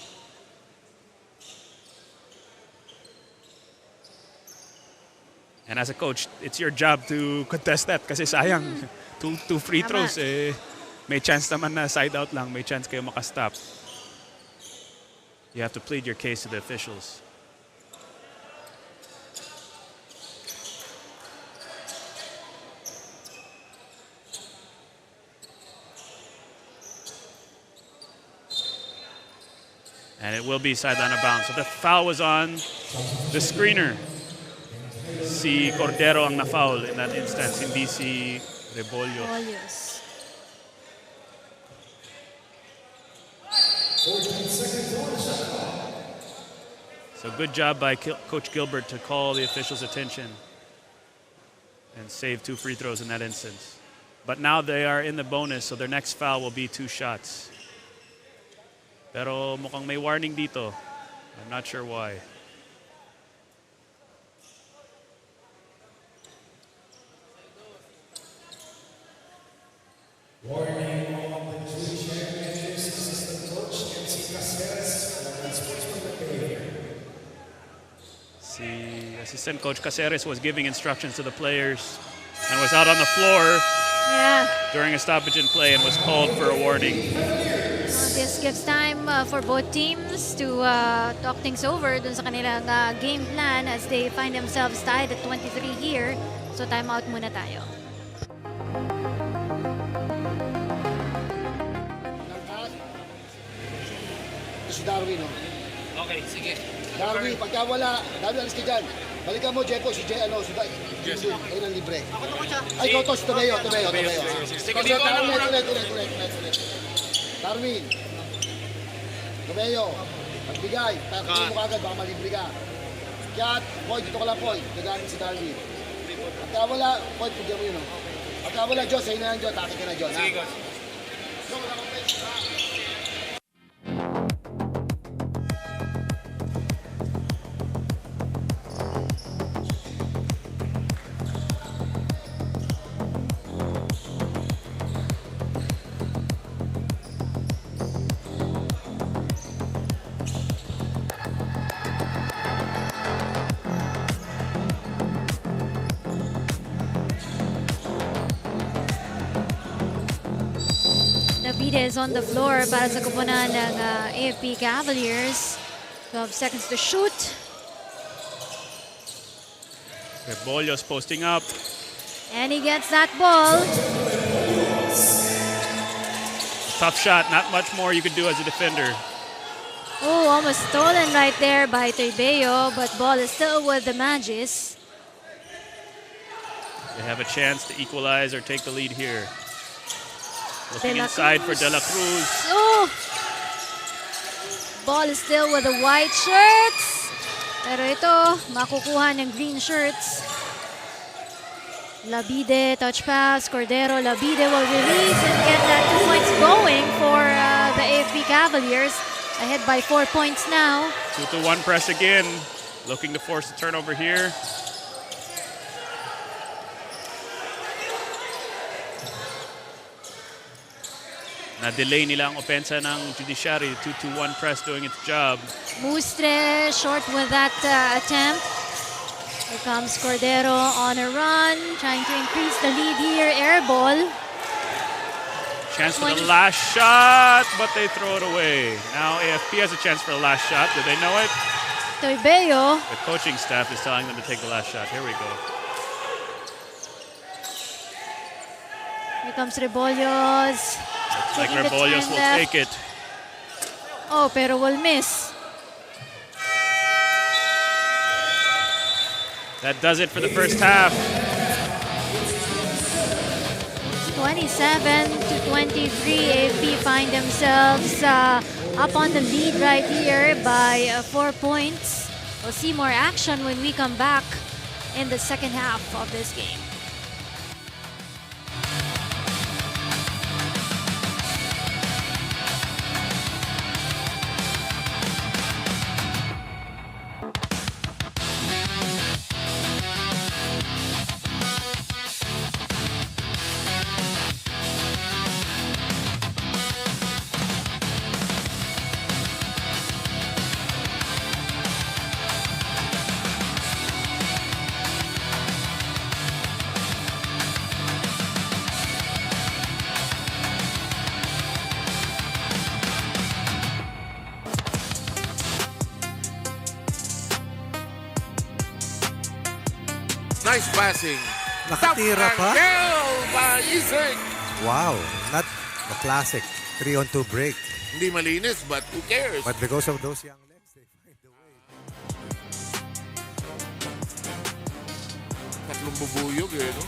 And as a coach, it's your job to contest that kasi sayang. Two free throws, eh, may chance naman na side out lang, may chance kayo makastop. You have to plead your case to the officials. And it will be sideline of bounds. So the foul was on the screener. Si Cordero ang na-foul in that instance, hindi si Rebollos. So good job by Coach Gilbert to call the officials' attention and save 2 free throws in that instance. But now they are in the bonus, so their next foul will be 2 shots. Pero mukhang may warning dito. I'm not sure why. Warning on the Judiciary Managers Assistant Coach MC Caceres for sportsmanlike behavior. See, Assistant Coach Caceres was giving instructions to the players and was out on the floor during a stoppage in play and was called for a warning. This gives time for both teams to talk things over dun sa kanilang game plan as they find themselves tied at 23 here. So timeout muna tayo. Si Darwin, no? Okay, sige. Darwin, pagka wala, Darwin, alis ka dyan. Balikan mo, Jepo, si Jay, ano, si Bay. Ayun ang libre. Ako to, Coach. Ay, ikaw to, si Tumeyo. Sige, dito ka lang muna. Ulit. Darwin, Tumeyo, pagbigay, tatakbo mo kagad, baka malibre ka. Kaya, Poy, dito ka lang, Poy. Gagaling si Darwin. Pagka wala, Poy, pugyan mo yun, no? Pagka wala, Diyos, ayun na yan, Diyos. Takit ka na, Diyos, ha? Sige, Coach. Navide is on the floor para sa kupunan ng AFP Cavaliers. 12 seconds to shoot. Bollos posting up. And he gets that ball. Tough shot. Not much more you could do as a defender. Oh, almost stolen right there by Tibeo, but ball is still with the Magis. They have a chance to equalize or take the lead here. Looking De La inside for Cruz. De La Cruz. Oh! Ball is still with the white shirts. Pero ito, makukuha ng green shirts. Labide, touch pass. Cordero, Labide will release and get that 2 points going for the AFP Cavaliers. Ahead by 4 points now. 2-1 press again. Looking to force the turnover here. Na-delay nila ang opensa ng Judiciary. 2-1 press doing its job. Mustre short with that attempt. Here comes Cordero on a run, trying to increase the lead here. Air ball. Chance for the last shot, but they throw it away. Now AFP has a chance for the last shot. Do they know it? Toibeo. The coaching staff is telling them to take the last shot. Here we go. Here comes Rebollos. Looks like Taking the Rebollos turn will left. take it. Oh, pero will miss. That does it for the first half. 27 to 23, AFP find themselves up on the lead right here by 4 points. We'll see more action when we come back in the second half of this game. Nice passing. Nakatira pa? Angel by Isaac. Wow, not the classic 3-on-2 break. Hindi malinis, but who cares? But because of those young legs, they find the way. Tatlong bubuyog eh, no?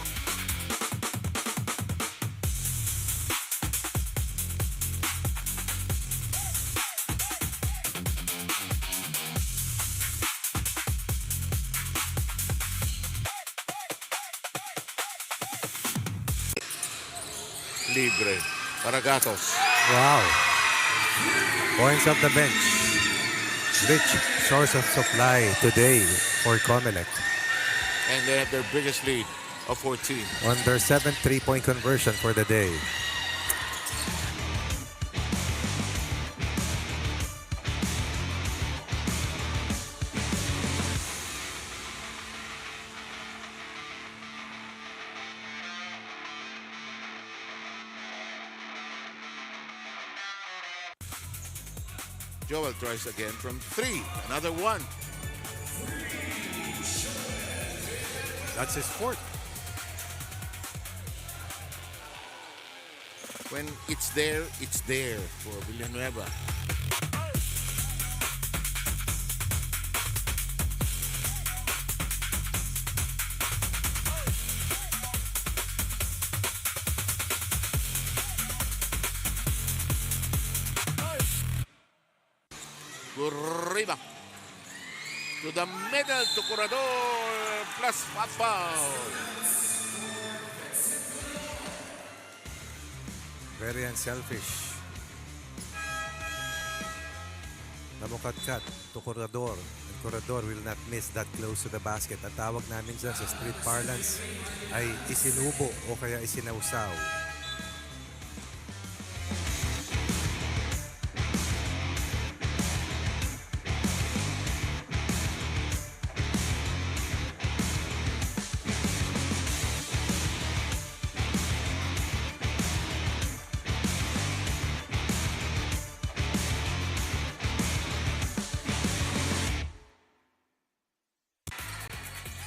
Libre. Para Gatos. Wow. Points off the bench. Rich source of supply today for COMELEC. And they have their biggest lead of 14. On their 7th 3-point conversion for the day. Joel tries again from 3. Another one. That's his fourth. When it's there for Villanueva. Gurriba. To the middle to Corredor plus foul. Very unselfish. Namukatkat to Corredor. And Corredor will not miss that close to the basket. At tawag namin dyan sa street parlance ay isinubo o kaya isinausaw.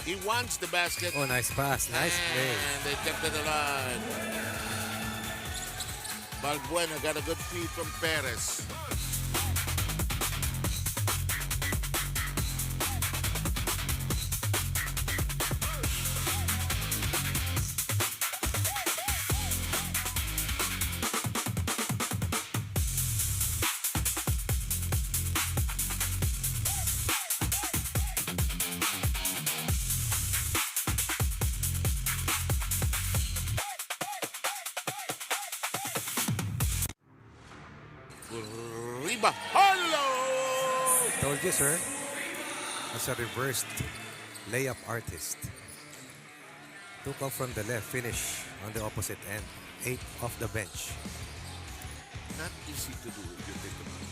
He wants the basket. Oh, nice pass. Nice play. And they kept it alive. Balbuena got a good feed from Perez. Riba. Hello! Told you, sir. As a reversed layup artist. Took off from the left, finish on the opposite end. 8 off the bench. Not easy to do if you think about it.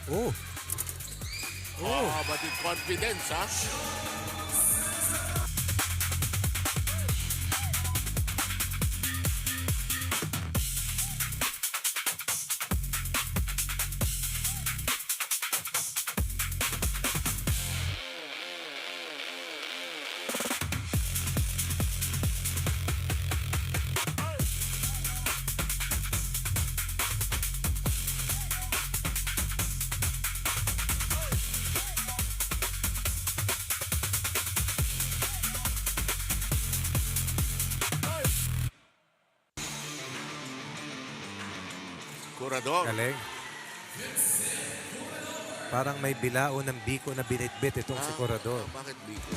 Oh. Oh, but with confidence, huh? Corredor. Galing. Parang may bilao ng biko na binitbit itong si Corredor. Bakit biko?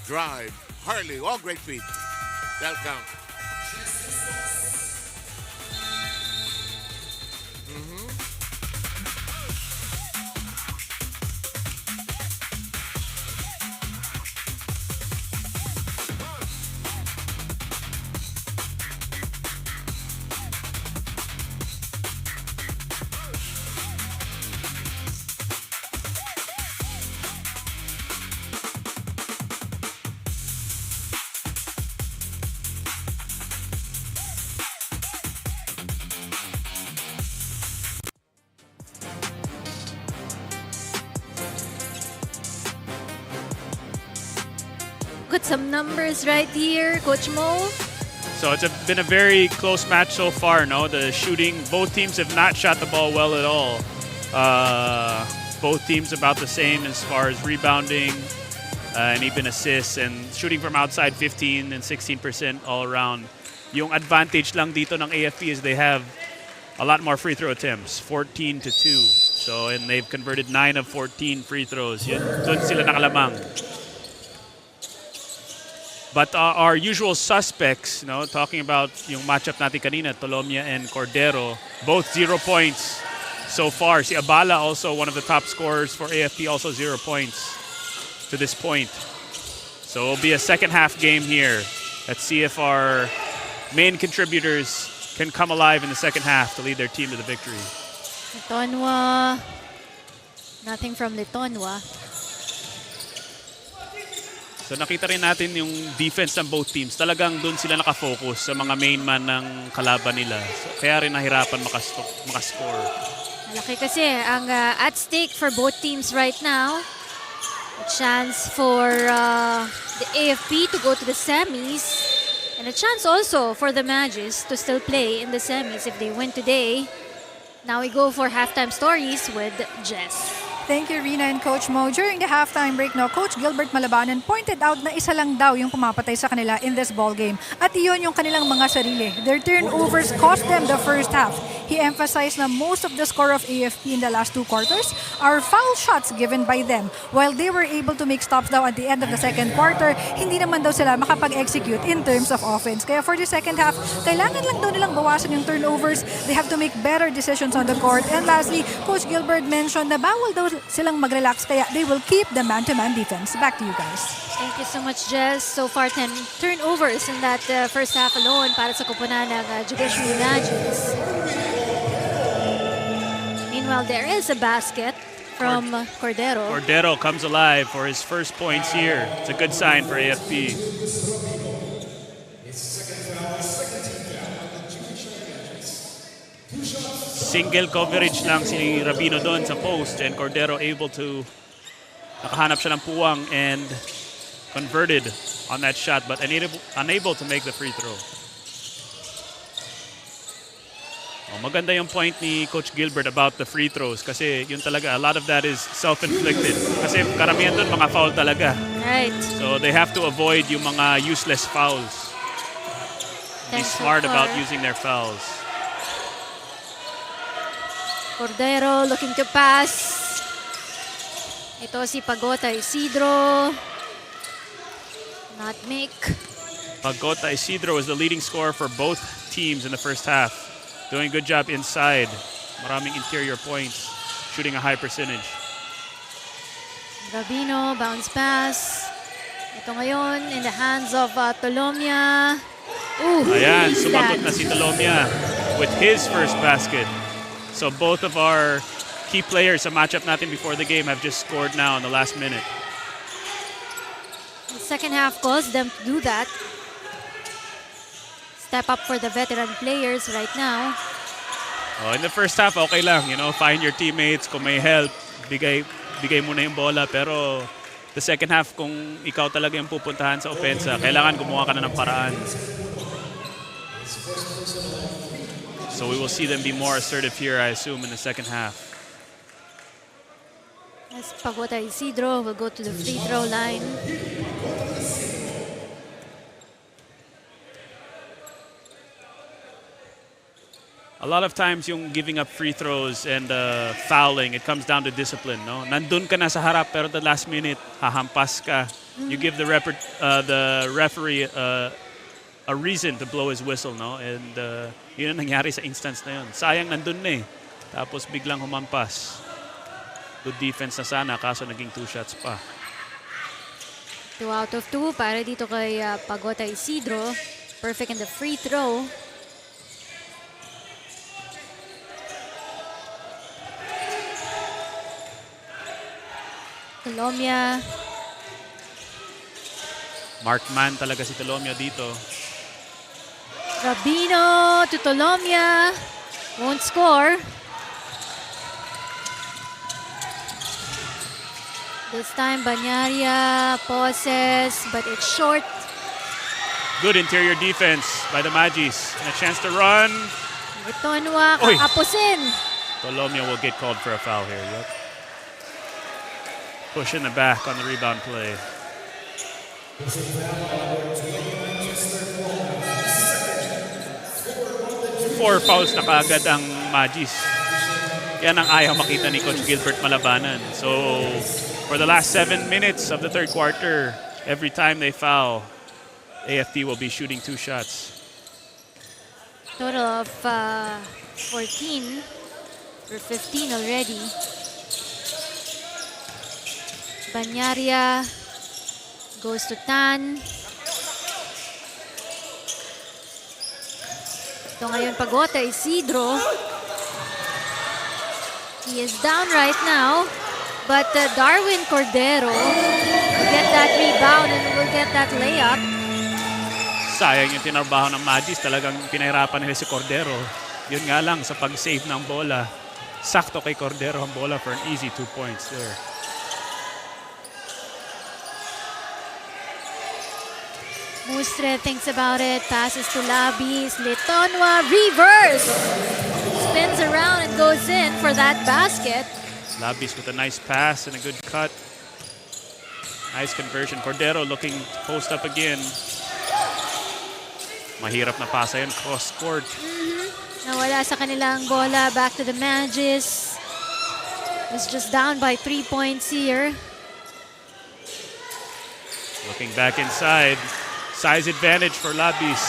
Drive. Harley. Oh, great feed. That'll count. Got some numbers right here, Coach Mo. So it's been a very close match so far, no? The shooting, both teams have not shot the ball well at all. Both teams about the same as far as rebounding and even assists, and shooting from outside 15 and 16% all around. Yung advantage lang dito ng AFP is they have a lot more free throw attempts, 14-2. So, and they've converted 9 of 14 free throws. Doon sila nakalamang. But our usual suspects, talking about yung matchup natin kanina, Tolomia and Cordero, both 0 points so far. Si Abala, also one of the top scorers for AFP, also 0 points to this point. So it'll be a second half game here. Let's see if our main contributors can come alive in the second half to lead their team to the victory. Litonwa. Nothing from Litonwa. So nakita rin natin yung defense ng both teams. Talagang doon sila nakafocus sa mga main man ng kalaban nila. So, kaya rin nahirapan makascore. Malaki kasi ang at stake for both teams right now. A chance for the AFP to go to the semis. And a chance also for the Magis to still play in the semis if they win today. Now we go for halftime stories with Jess. Thank you, Rina and Coach Mo. During the halftime break, Coach Gilbert Malabanan pointed out na isa lang daw yung pumapatay sa kanila in this ball game. At iyon yung kanilang mga sarili. Their turnovers cost them the first half. He emphasized na most of the score of AFP in the last 2 quarters are foul shots given by them. While they were able to make stops daw at the end of the second quarter, hindi naman daw sila makapag-execute in terms of offense. Kaya for the second half, kailangan lang daw nilang bawasan yung turnovers. They have to make better decisions on the court. And lastly, Coach Gilbert mentioned na bawal daw silang mag-relax kaya they will keep the man-to-man defense. Back to you guys. Thank you so much, Jess. So far, 10 turnovers in that first half alone para sa koponan ng Judiciary Magis. Meanwhile, there is a basket from Cordero. Cordero comes alive for his first points here. It's a good sign for AFP. Single coverage lang si Rabino doon sa post, and Cordero able to nakahanap siya ng puwang and converted on that shot, but unable to make the free throw. Maganda yung point ni Coach Gilbert about the free throws kasi yun talaga, a lot of that is self-inflicted. Kasi karamihan doon mga foul talaga. Right. So they have to avoid yung mga useless fouls. Be smart about using their fouls. Cordero looking to pass. Ito si Pagota Isidro. Not make. Pagota Isidro is the leading scorer for both teams in the first half. Doing a good job inside. Maraming interior points. Shooting a high percentage. Rabino, bounce pass. Ito ngayon in the hands of Tolomia. Ooh, ayan, sumagot na si Tolomia with his first basket. So both of our key players sa matchup natin before the game have just scored now in the last minute. The second half caused them to do that. Step up for the veteran players right now. In the first half, okay lang. Find your teammates. Kung may help, bigay mo na yung bola. Pero the second half, kung ikaw talaga yung pupuntahan sa opensa, kailangan gumawa ka na ng paraan. So we will see them be more assertive here, I assume, in the second half. As Pagota Isidro will go to the free throw line. A lot of times yung giving up free throws and fouling, it comes down to discipline. No? Nandun ka na sa harap pero the last minute, hahampas ka. You give the referee a reason to blow his whistle, no? And yun ang nangyari sa instance na yun. Sayang nandun na eh. Tapos biglang humampas. Good defense na sana, kaso naging 2 shots pa. 2 out of 2 para dito kay Pagota Isidro. Perfect in the free throw. Tolomia. Marked man talaga si Tolomia dito. Rabino to Tolomia. Won't score. This time, Banyaria pauses, but it's short. Good interior defense by the Magis. And a chance to run. Litonwa, kakapusin. Tolomia will get called for a foul here. Yep. push in the back on the rebound play. 4 fouls na kaagad ang Magis. Yan ang ayaw makita ni Coach Gilbert malabanan. So, for the last 7 minutes of the third quarter, every time they foul, AFP will be shooting 2 shots. Total of 14 or 15 already. Banyaria goes to Tan. Ito ngayon Pagota, Isidro. He is down right now. But Darwin Cordero will get that rebound and will get that layup. Sayang yung tinarbaho ng Magis. Talagang pinahirapan nila si Cordero. Yun nga lang sa pag-save ng bola. Sakto kay Cordero ang bola for an easy 2 points there. Mustre thinks about it, passes to Labis, Letonwa, reverse! Spins around and goes in for that basket. Labis with a nice pass and a good cut. Nice conversion. Cordero looking to post up again. Mahirap na pasa yun, cross-court. Nawala sa kanilang bola, back to the Magis. It's just down by 3 points here. Looking back inside. Size advantage for Labis.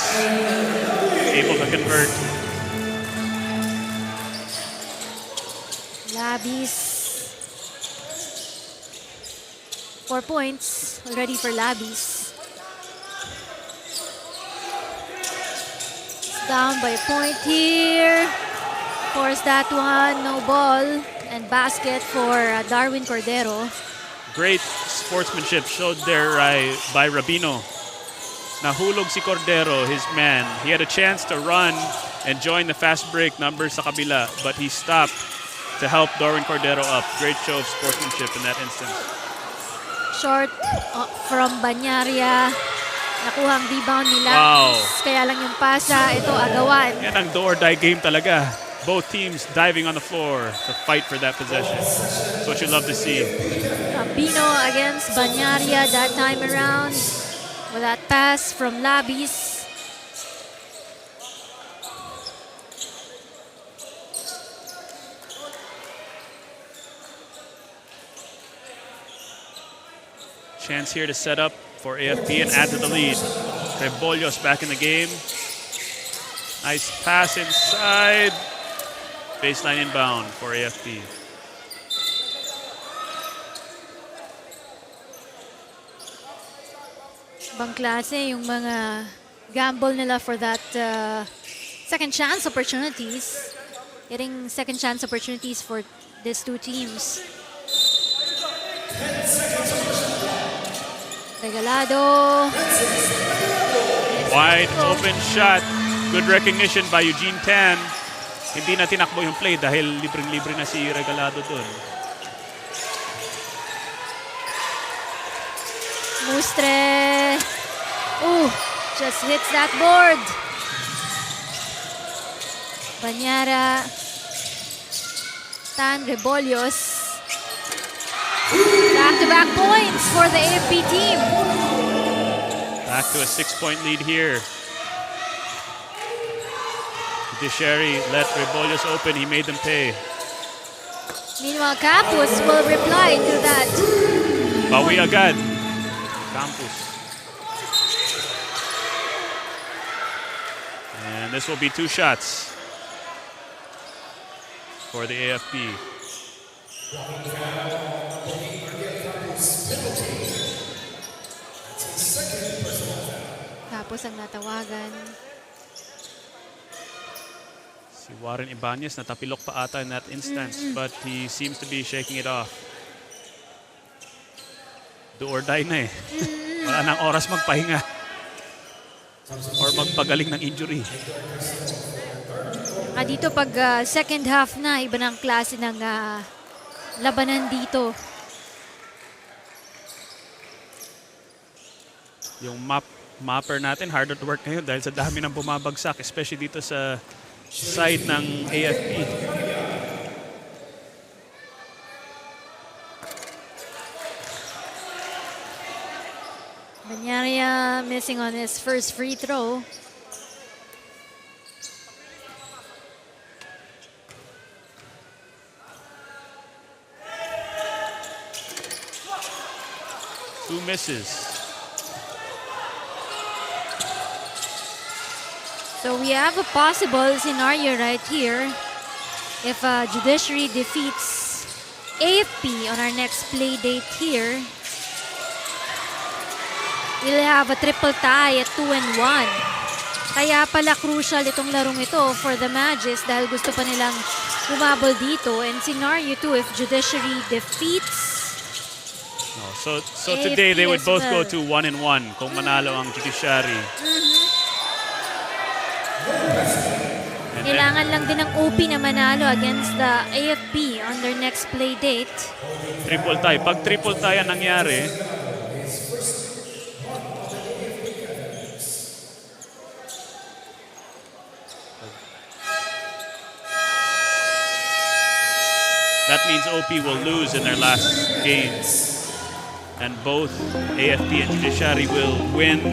Able to convert. Labis. 4 points already for Labis. It's down by a point here. Force that one, no ball. And basket for Darwin Cordero. Great sportsmanship showed there by Rabino. Nahulog si Cordero, his man. He had a chance to run and join the fast break numbers sa kabila, but he stopped to help Darwin Cordero up. Great show of sportsmanship in that instance. Short from Banyaria. Nakuha ang rebound nila. Wow. Kaya lang yung pasa, ito agawan. Yan ang do-or-die game talaga. Both teams diving on the floor to fight for that possession. That's what you love to see. Pino against Banyaria that time around. With that pass from Labis. Chance here to set up for AFP and add to the lead. Rebollos back in the game. Nice pass inside. Baseline inbound for AFP. Ibang klase yung mga gamble nila for that second chance opportunities. Getting second chance opportunities for these two teams. Regalado. Wide open shot. Good recognition by Eugene Tan. Hindi na tinakbo yung play dahil libreng-libre na si Regalado dun. Mustre. Ooh, just hits that board. Banyara. Tan Rebollos. Back-to-back points for the AFP team. Back to a 6-point lead here. Judiciary let Rebollos open. He made them pay. Meanwhile, Campos will reply to that. Bawi agad. Campos. And this will be 2 shots for the AFP. Tapos ang natawagan. Si Warren Ibanez natapilok pa ata in that instance, but he seems to be shaking it off. Do or die na eh. Wala nang oras magpahinga or magpagaling ng injury. Dito pag second half na, iba ng klase ng labanan dito. Yung mapper natin, hard at work ngayon dahil sa dami ng bumabagsak, especially dito sa side ng AFP. missing on his first free throw. Two misses. So we have a possible scenario right here. If Judiciary defeats AFP on our next play date here, we'll have a triple tie at 2-1. Kaya pala crucial itong larong ito for the Magis dahil gusto pa nilang bumabol dito. And scenario 2, if Judiciary defeats So today they would both go to 1-1 kung manalo ang Judiciary. Kailangan lang din ng OP na manalo against the AFP on their next play date. Triple tie. Pag triple tie ang nangyari, that means OP will lose in their last games. And both AFP and Judiciary will win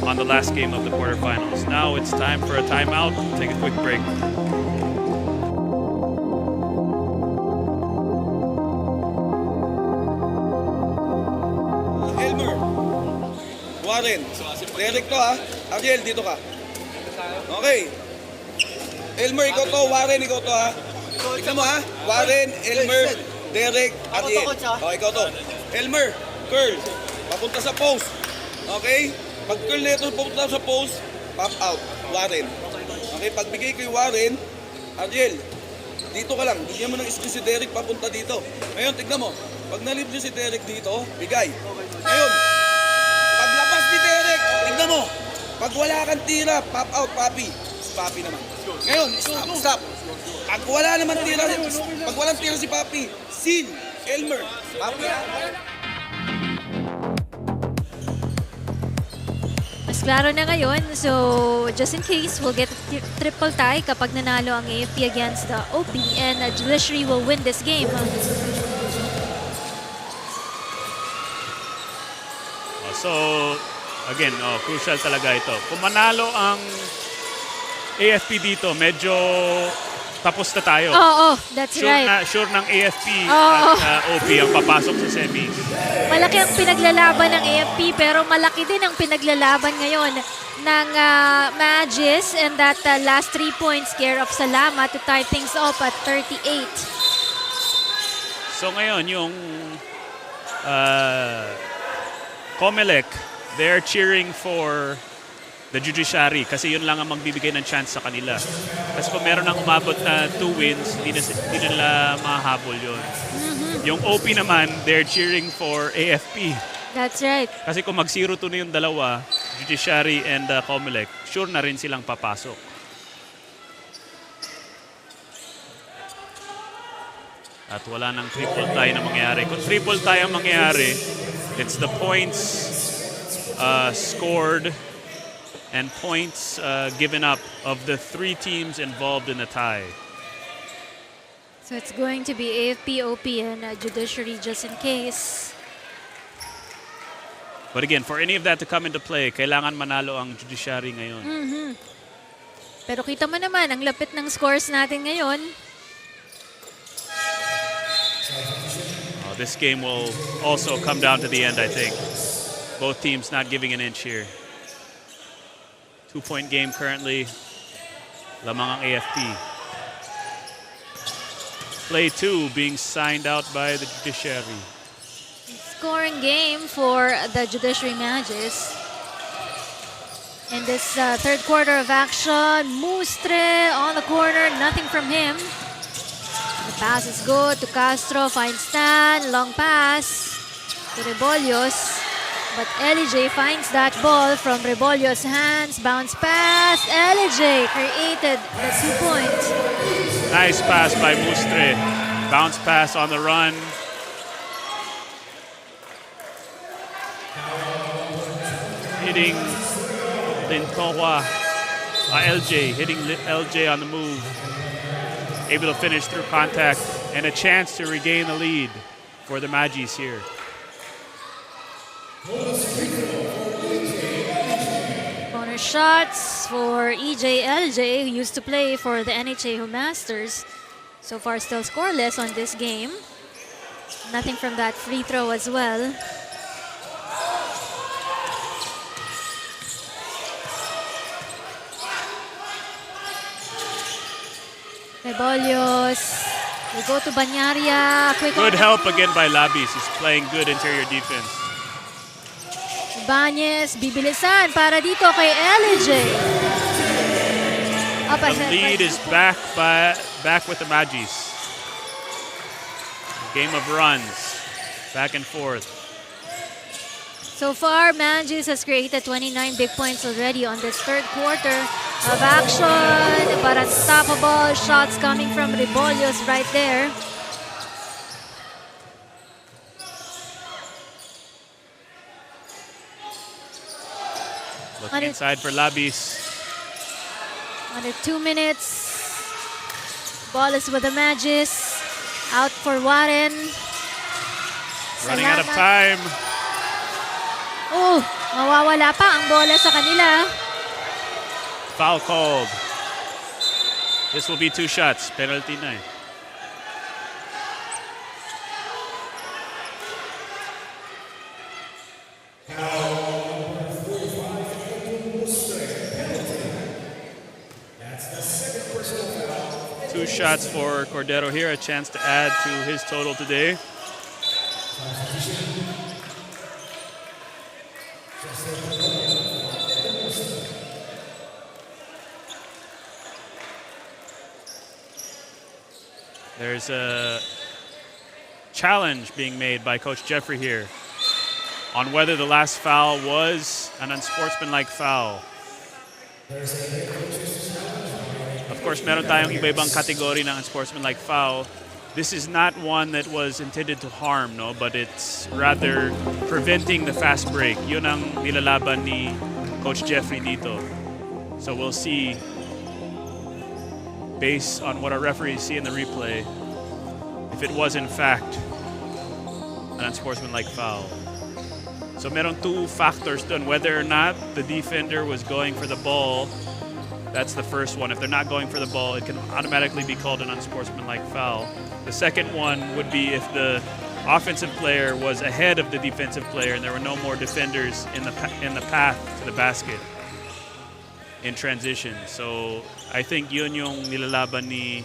on the last game of the quarterfinals. Now it's time for a timeout. Take a quick break. Elmer, Warren, Derek to ha. Ariel, dito ka. Okay. Elmer, ikaw to. Warren, ikaw to ha. Tignan mo ha. Warren, Elmer, Derek, Ariel. Okay, ikaw to. Elmer, curl. Papunta sa post. Okay? Pag curl na ito, papunta sa post, pop out. Warren. Okay, pagbigay kay Warren, Ariel, dito ka lang. Bigyan mo ng screen si Derek papunta dito. Ngayon, tignan mo. Pag nalip niyo si Derek dito, bigay. Ngayon, paglabas ni Derek, tignan mo. Pag wala kang tira, pop out, Papi. Papi naman. Ngayon, stop. Pag wala naman tira, pag walang tira si Papi, Sin, Elmer, Papi. Mas klaro na ngayon. So, just in case, we'll get a triple tie kapag nanalo ang AFP against the OP and Judiciary will win this game. So, again, crucial talaga ito. Kung manalo ang AFP dito, medyo tapos na tayo. Oo, that's right. Sure ng AFP at OP ang papasok sa semis. Malaki ang pinaglalaban ng AFP pero malaki din ang pinaglalaban ngayon ng Magis, and that last 3 points care of Salama to tie things up at 38. So ngayon, yung COMELEC, they're cheering for the Judiciary kasi yun lang ang magbibigay ng chance sa kanila. Kasi kung meron nang umabot na 2 wins, hindi nila mahahabol yun. Yung OP naman, they're cheering for AFP. That's right. Kasi kung mag-0-2 na yung dalawa, Judiciary and COMELEC, sure na rin silang papasok. At wala nang triple tie na mangyayari. Kung triple tie ang mangyayari, it's the points scored and points given up of the 3 teams involved in the tie. So it's going to be AFP, OP, and Judiciary just in case. But again, for any of that to come into play, kailangan manalo ang Judiciary ngayon. Pero kita mo naman, ang lapit ng scores natin ngayon. This game will also come down to the end, I think. Both teams not giving an inch here. 2-point game currently. Lamang ang AFP. Play 2 being signed out by the Judiciary. Scoring game for the Judiciary Magis. In this third quarter of action, Mustre on the corner, nothing from him. The pass is good to Castro, finds Stan, long pass to Rebollos. But LJ finds that ball from Rebollos' hands, bounce pass, LJ created the 2-point. Nice pass by Mustre. Bounce pass on the run. Hitting Lintonwa. LJ hitting LJ on the move. Able to finish through contact and a chance to regain the lead for the Magis here. More shots for EJLJ, who used to play for the NHA Masters. So far, still scoreless on this game. Nothing from that free throw as well. Rebolios. We go to Banyaria. Good help again by Labis. He's playing good interior defense. Ibanez, bibilisan para dito kay LJ. Up The ahead. lead is back with the Magis. Game of runs, back and forth. So far, Magis has created 29 big points already on this third quarter of action. But unstoppable shots coming from Rebolios right there. Looking inside for Labis. Under 2 minutes. Ball is with the Magis. Out for Warren. Running out of time. Oh, mawawala pa ang bola sa kanila. Foul called. This will be 2 shots. Penalty na. Two shots for Cordero here, a chance to add to his total today. There's a challenge being made by Coach Jeffrey here on whether the last foul was an unsportsmanlike foul. Of course, meron tayong iba-ibang kategory ng unsportsmanlike foul. This is not one that was intended to harm, no, but it's rather preventing the fast break. Yun ang nilalaban ni Coach Jeffrey dito. So we'll see, based on what our referees see in the replay, if it was in fact an unsportsmanlike foul. So meron 2 factors dun, whether or not the defender was going for the ball. That's the first one. If they're not going for the ball, it can automatically be called an unsportsmanlike foul. The second one would be if the offensive player was ahead of the defensive player and there were no more defenders in the path to the basket in transition. So I think yun yung nilalaban ni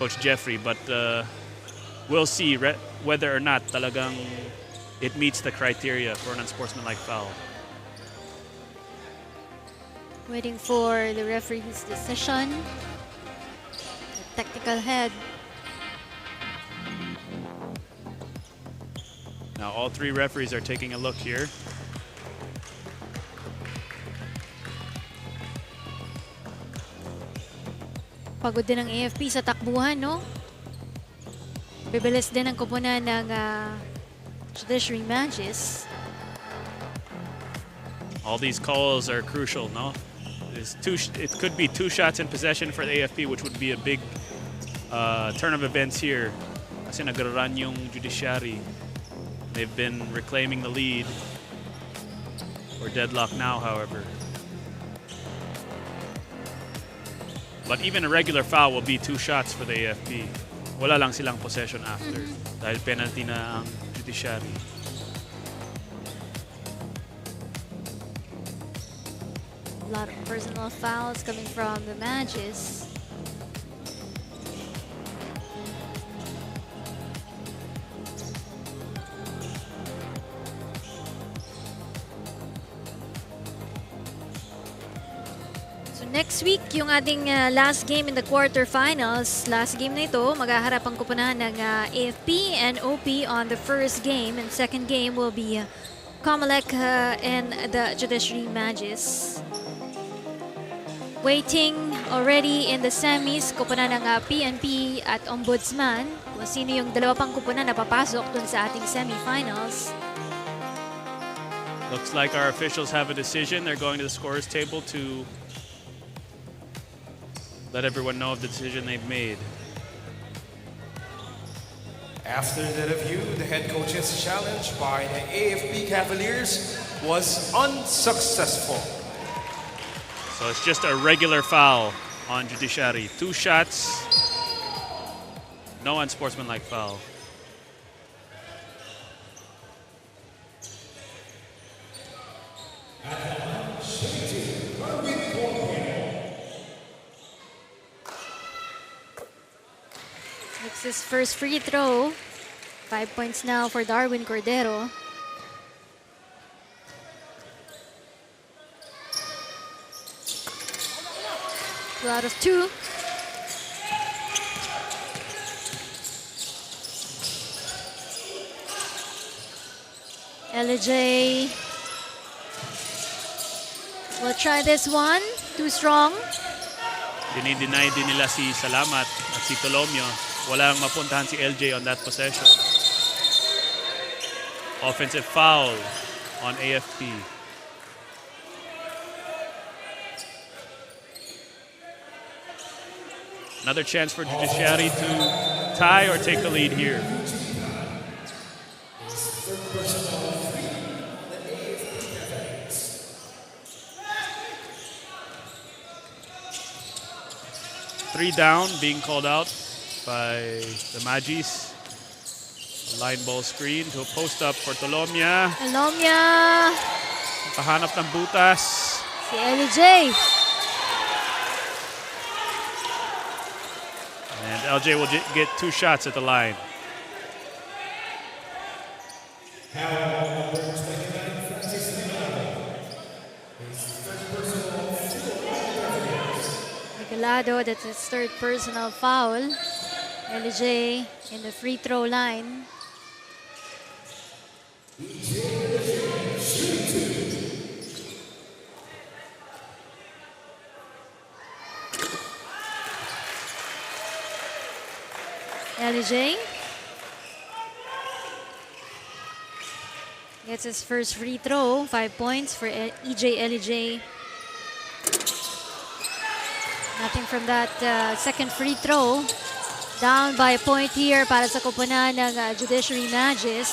Coach Jeffrey, but we'll see whether or not talagang it meets the criteria for an unsportsmanlike foul. Waiting for the referee's decision. The technical head. Now all 3 referees are taking a look here. Pagod din ang AFP sa takbuhan, no? Bibilis din ang kupunan ng Judiciary Magis. All these calls are crucial, no? It could be 2 shots in possession for the AFP, which would be a big turn of events here. Kasi nagraran yung Judiciary. They've been reclaiming the lead. We're deadlocked now, however. But even a regular foul will be 2 shots for the AFP. Wala lang silang possession after. Dahil penalty na ang Judiciary. A lot of personal fouls coming from the Magis. So next week, yung ating last game in the quarterfinals. Last game na ito, maghaharap ang kupunan ng AFP and OP on the first game. And second game will be COMELEC and the Judiciary Magis. Waiting already in the semis, kupunan ng PNP at Ombudsman. Kung sino yung dalawa pang kupunan na papasok dun sa ating semifinals. Looks like our officials have a decision. They're going to the scorers table to let everyone know of the decision they've made. After the review, the head coach's challenge by the AFP Cavaliers was unsuccessful. So it's just a regular foul on Judiciary. 2 shots, no unsportsmanlike foul. It's his first free throw. 5 points now for Darwin Cordero. Two out of 2. LJ will try this one. Too strong. Dinideny din nila si Salamat at si Tolomio. Walang mapuntahan si LJ on that possession. Offensive foul on AFP. Another chance for Judiciary to tie or take the lead here. Three down, being called out by the Magis. Line ball screen to a post up for Tolomia. Tolomia. Pahanap ng butas. Si LJ. And LJ will get 2 shots at the line. Nicolado, that's his 3rd personal foul. LJ in the free throw line. LJ gets his first free throw. 5 points for EJ LJ. Nothing from that second free throw. Down by a point here para sa koponan ng Judiciary Magis.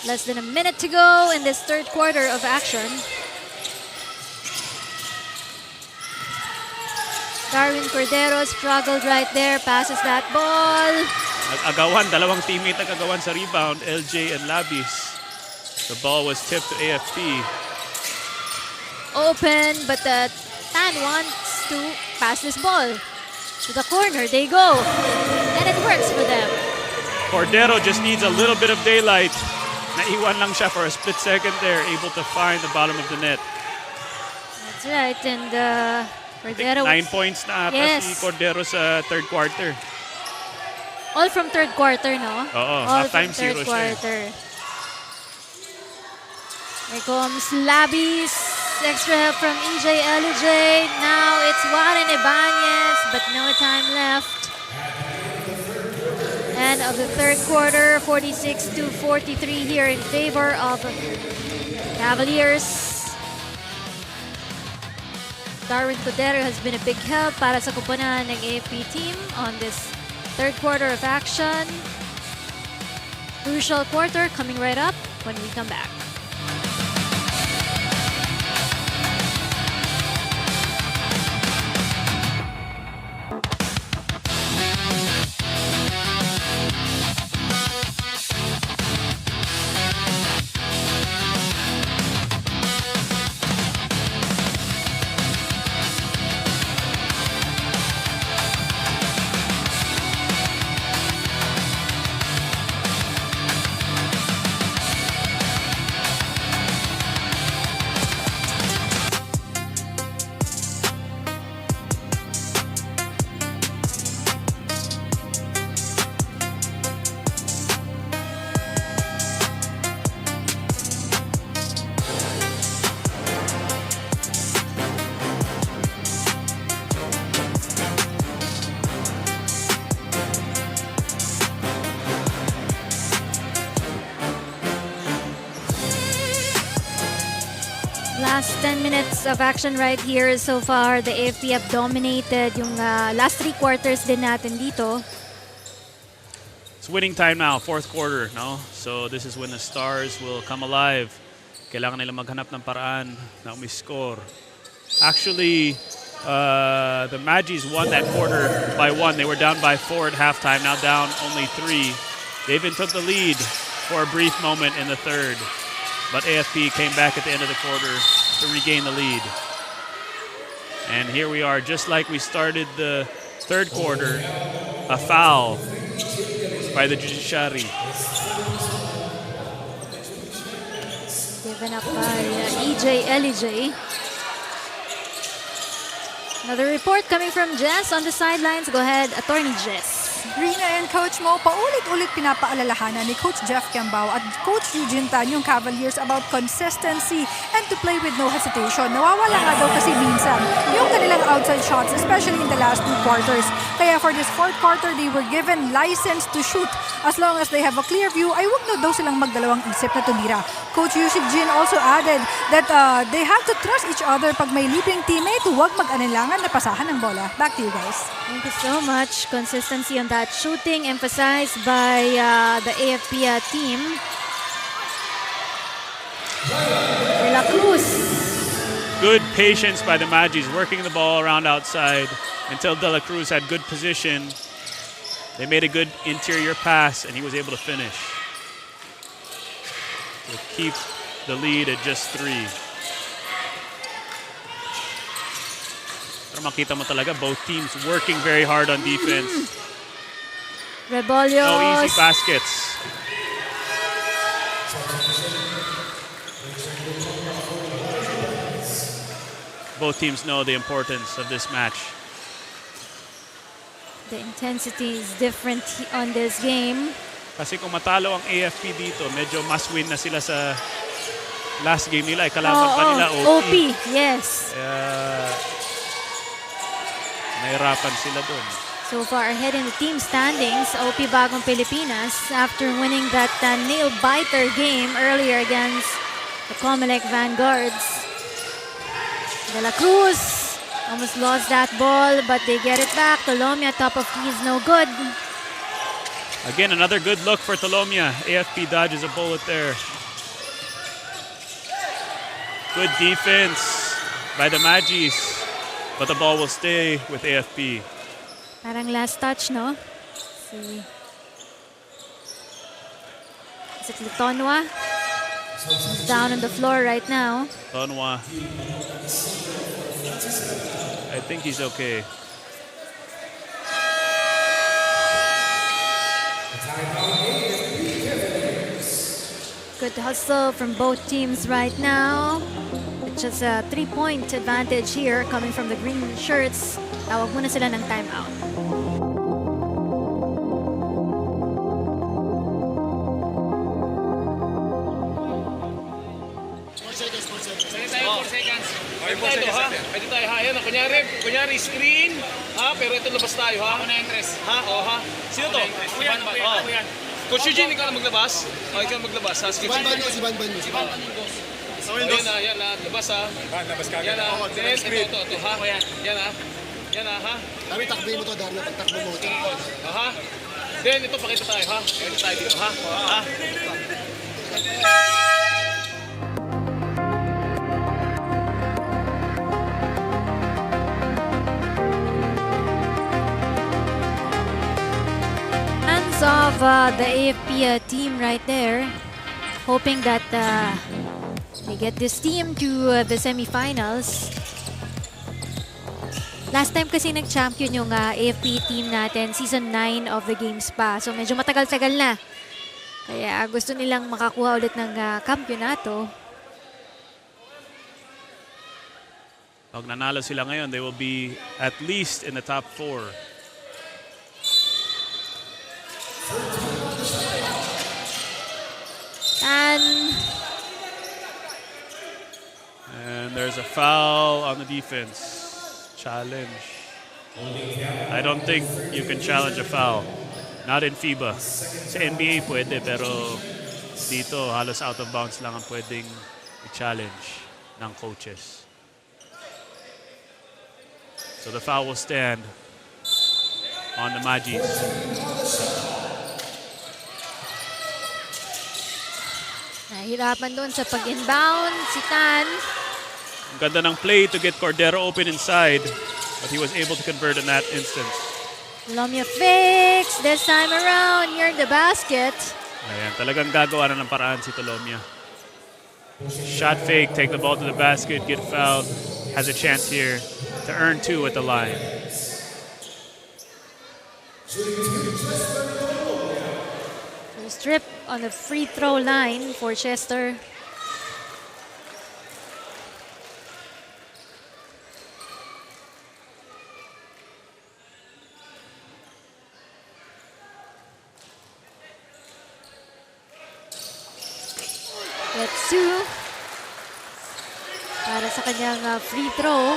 Less than a minute to go in this 3rd quarter of action. Darwin Cordero struggled right there, passes that ball. Nag-agawan, dalawang teammate nag-agawan sa rebound, LJ and Labis. The ball was tipped to AFP. Open, but the Tan wants to pass this ball to the corner. They go, and it works for them. Cordero just needs a little bit of daylight. Naiwan lang siya for a split second there, able to find the bottom of the net. That's right, and Cordero. 9 points na ata si Cordero sa 3rd quarter. All from 3rd quarter, no? Oo, all halftime from 3rd zero quarter. Here comes Labis. Extra help from EJ LJ. Now it's Warren Ibanez, but no time left. End of the 3rd quarter, 46-43 here in favor of Cavaliers. Darwin Cordero has been a big help para sa koponan ng AFP team on this 3rd quarter of action. Crucial quarter coming right up when we come back. Last 10 minutes of action right here so far. The AFP have dominated yung last 3 quarters din natin dito. It's winning time now, 4th quarter, no? So this is when the Stars will come alive. Kailangan nila maghanap ng paraan na umiscore. Actually, the Magis won that quarter by 1. They were down by 4 at halftime, now down only 3. They even took the lead for a brief moment in the third, but AFP came back at the end of the quarter to regain the lead. And here we are, just like we started the third quarter, a foul by the Judiciary. Given up by EJ Elijah. Another report coming from Jess on the sidelines. Go ahead, Attorney Jess. Rina and Coach Mo, paulit-ulit pinapaalalahanan ni Coach Jeff Kiambao at Coach Eugene Tan yung Cavaliers about consistency and to play with no hesitation. Nawawala nga daw kasi minsan yung kanilang outside shots, especially in the last 2 quarters. Kaya for this 4th quarter, they were given license to shoot. As long as they have a clear view, ay wag na daw silang magdalawang isip na tumira. Coach Eugene also added that they have to trust each other pag may leaping teammate, huwag mag-anilangan na pasahan ng bola. Back to you guys. Thank you so much. Consistency on that shooting emphasized by the AFP team. De La Cruz. Good patience by the Magis, working the ball around outside until De La Cruz had good position. They made a good interior pass, and he was able to finish. To keep the lead at just 3. Pero makita mo talaga, both teams working very hard on defense. Rebolios. No easy baskets. Both teams know the importance of this match. The intensity is different on this game. Kasi kung matalo ang AFP dito, medyo mas win na sila sa last game nila. Kalaban pa nila OP. OP, yes. Nahirapan sila dun. So far ahead in the team standings, OP Bagong Pilipinas after winning that nail-biter game earlier against the COMELEC Vanguards. De La Cruz almost lost that ball, but they get it back. Tolomia, top of key is no good. Again, another good look for Tolomia. AFP dodges a bullet there. Good defense by the Magis, but the ball will stay with AFP. Parang last touch, no? See. Is it Lutonwa? He's down on the floor right now. Tonwa. I think he's okay. Good hustle from both teams right now. It's just a 3-point advantage here coming from the green shirts. Tawag muna sila ng timeout. Okay po ito ha. Pwede tayo ha. Ayan, kunyari screen. Ha, pero ito labas tayo ha. Ako na entrance. Ha, o ha. Sino to? Ako yan. Coach Eugene, ikaw na maglabas. Ikaw na maglabas ha. Si Van Banyo. Yan na, labas ha. Labas ka. Yan na. Then, ito ha. Yan ha. Yan ha. Kami takbay mo to, Dario. Takbo mo to. Ha. Then, ito pakita tayo ha. Pakita tayo dito ha. Ha. Of the AFP team right there, hoping that they get this team to the semifinals. Last time kasi nag-champion yung AFP team natin, season 9 of the games pa. So medyo matagal-tagal na. Kaya gusto nilang makakuha ulit ng kampyonato. Pag nanalo sila ngayon, they will be at least in the top 4. And there's a foul on the defense. Challenge. I don't think you can challenge a foul. Not in FIBA. Sa NBA pwede, pero dito halos out of bounds lang ang pwedeng i-challenge ng coaches. So the foul will stand on the Magis. Nahirapan doon sa pag-inbound si Tan. Ang ganda ng play to get Cordero open inside, but he was able to convert in that instance. Lomia fakes this time around near the basket. Ayan, talagang gagawa na ng paraan si Tolomia. Shot fake, take the ball to the basket, get fouled. Has a chance here to earn 2 at the line. Strip on the free throw line for Chester. That's 2 para sa kanyang free throw.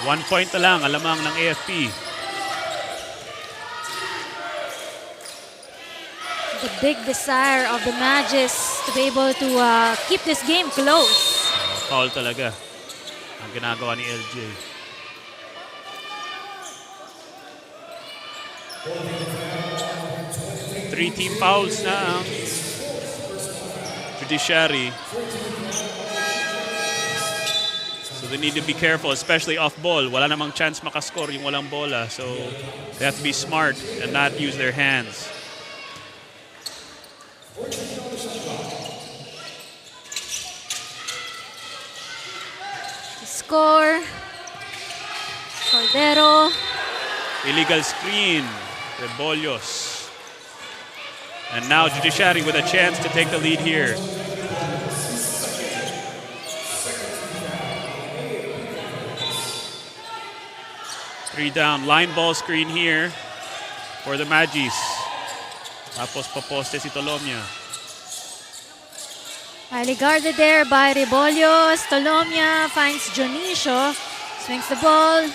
1 point na lang, alamang ng AFP. The big desire of the Magis to be able to keep this game close. Foul talaga ang ginagawa ni LJ. Three team fouls na ang Judiciary. So they need to be careful, especially off ball. Wala namang chance makascore yung walang bola. So they have to be smart and not use their hands. Score. Cordero. Illegal screen. Rebollos. And now Judiciary with a chance to take the lead here. Three down. Line ball screen here for the Magis. Tapos paposte si Tolomia. Highly guarded there by Rebollos. Tolomia finds Jonicio. Swings the ball.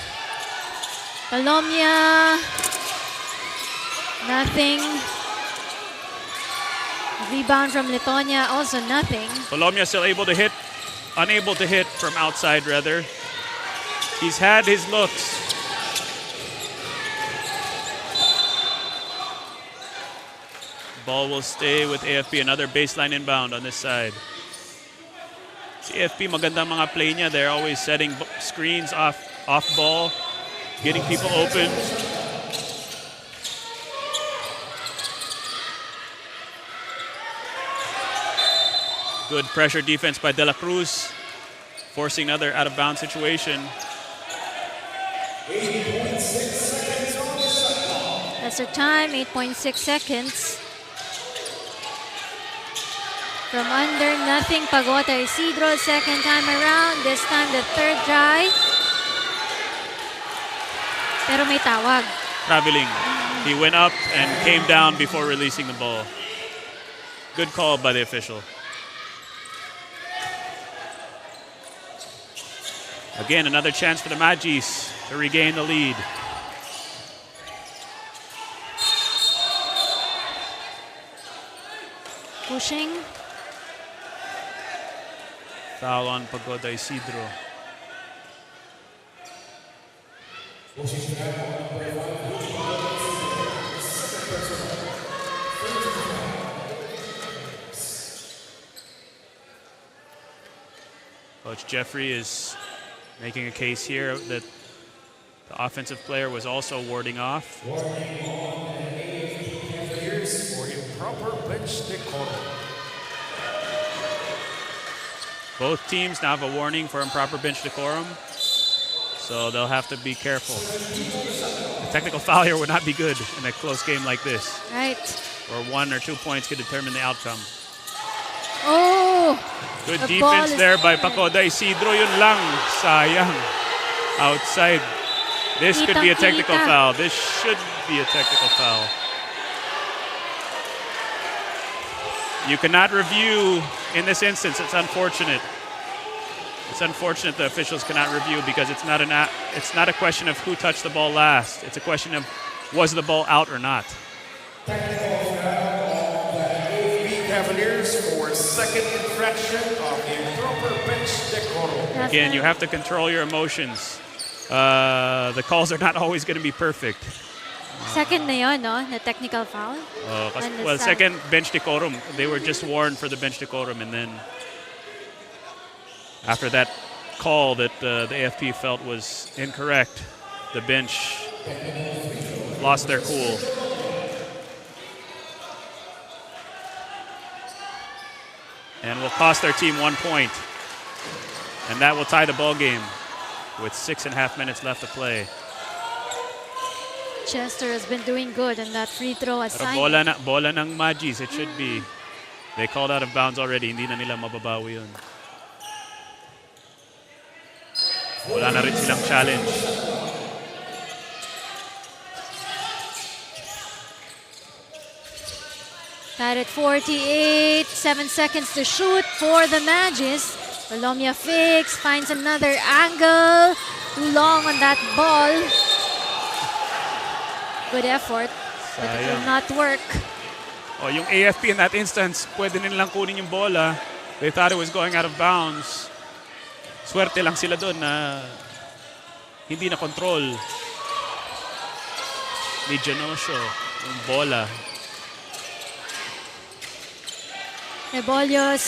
Tolomia. Nothing. Rebound from Letonia. Also nothing. Tolomia still able to hit. Unable to hit from outside, rather. He's had his looks. Ball will stay with AFP. Another baseline inbound on this side. Si AFP, magandang mga play niya. They're always setting screens off ball, getting people open. Good pressure defense by De La Cruz, forcing another out-of-bounds situation. That's our time, 8.6 seconds. From under, nothing. Pagota Isidro, second time around. This time, the third try. Pero may tawag. Traveling. He went up and came down before releasing the ball. Good call by the official. Again, another chance for the Magis to regain the lead. Pushing. Foul on Pagoda Isidro. Coach Jeffrey is making a case here that the offensive player was also warding off. Here's for improper bench decorum. Both teams now have a warning for improper bench decorum, so they'll have to be careful. A technical foul here would not be good in a close game like this. Right. Where 1 or 2 points could determine the outcome. Oh! Good The defense ball is there by there. Pacoda Isidro. Yun lang. Sayang. Outside. This could be a technical Kitang-kita. foul. This should be a technical foul. You cannot review in this instance. It's unfortunate. It's unfortunate the officials cannot review because it's not a question of who touched the ball last. It's a question of was the ball out or not. Cavaliers for second infraction of improper bench decorum. Again, you have to control your emotions. The calls are not always going to be perfect. Second na yun, no? Na technical foul. On the Well, side. second bench decorum. They were just warned for the bench decorum, and then after that call that the AFP felt was incorrect. The bench lost their cool. And will cost their team 1 point. And that will tie the ball game with 6.5 minutes left to play. Chester has been doing good in that free throw Pero assignment. bola ng Magis, it should be. They called out of bounds already. Hindi na nila mababawi yun. Wala na rin silang challenge. Tied at 48, 7 seconds to shoot for the Magis. Colomia fakes, finds another angle. Too long on that ball. Good effort, but it will not work. Oh, yung AFP in that instance, pwede nilang kunin yung bola. They thought it was going out of bounds. Swerte lang sila doon na hindi na control ni Genosio yung bola. Rebollos.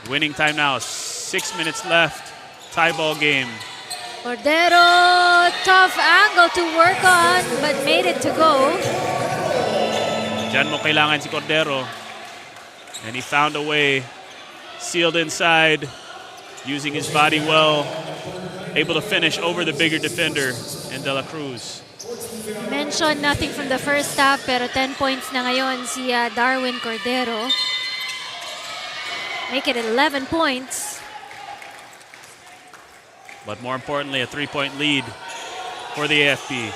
Winning time now, 6 minutes left. Tie ball game. Cordero, tough angle to work on, but made it to go. Diyan mo kailangan si Cordero. And he found a way. Sealed inside, using his body well. Able to finish over the bigger defender in De La Cruz. Mentioned nothing from the first half, pero 10 points na ngayon si Darwin Cordero. Make it 11 points. But more importantly, a 3-point lead for the AFP.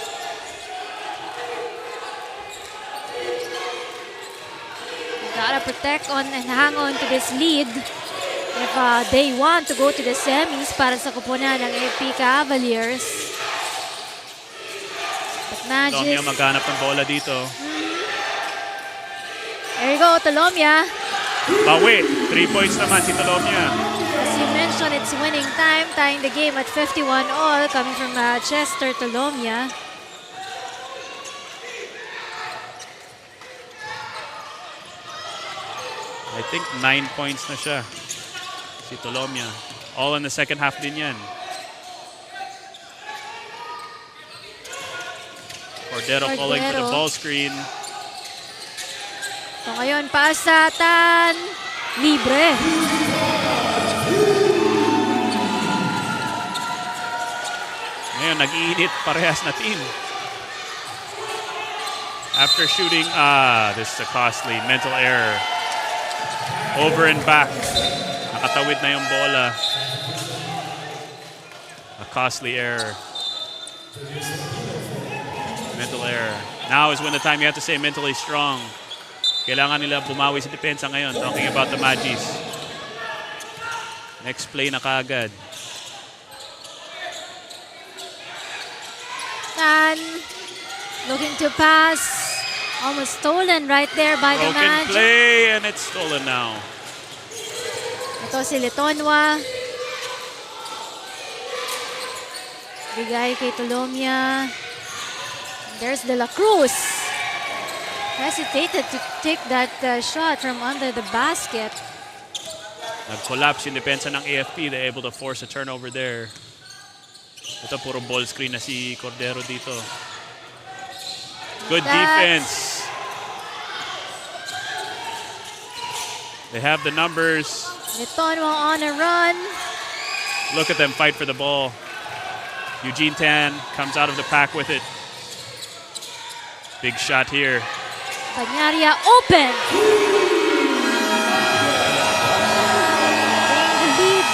Gotta protect on and hang on to this lead if they want to go to the semis para sa kupunan ng AFP Cavaliers. But Magis. Tolomia maghanap ng bola dito. There you go, Tolomia. Bawi, 3 points naman si Tolomia. As you mentioned, it's winning time, tying the game at 51 all, coming from Chester Tolomia. I think 9 points na siya. Si Tolomia. All in the second half din yan. Cordero calling for the ball screen. So ngayon, pasatan. Libre. Ngayon, nag-iinit parehas na team. After shooting, this is a costly mental error. Over and back. Nakatawid na yung bola. A costly error. Mental error. Now is when the time you have to say mentally strong. Kailangan nila bumawi sa depensa ngayon. Talking about the Magis. Next play na kaagad. And looking to pass. Almost stolen right there by the Broken Magis. play and it's stolen now. Ito si Letonwa. Bigay kay Tolomia. There's De La Cruz. Hesitated to take that shot from under the basket. Nag-collapse yung depensa ng AFP. They're able to force a turnover there. Ito puro ball screen na si Cordero dito. Good defense. They have the numbers. Letonwa on a run. Look at them fight for the ball. Eugene Tan comes out of the pack with it. Big shot here. Bagnaria open. Bring the lead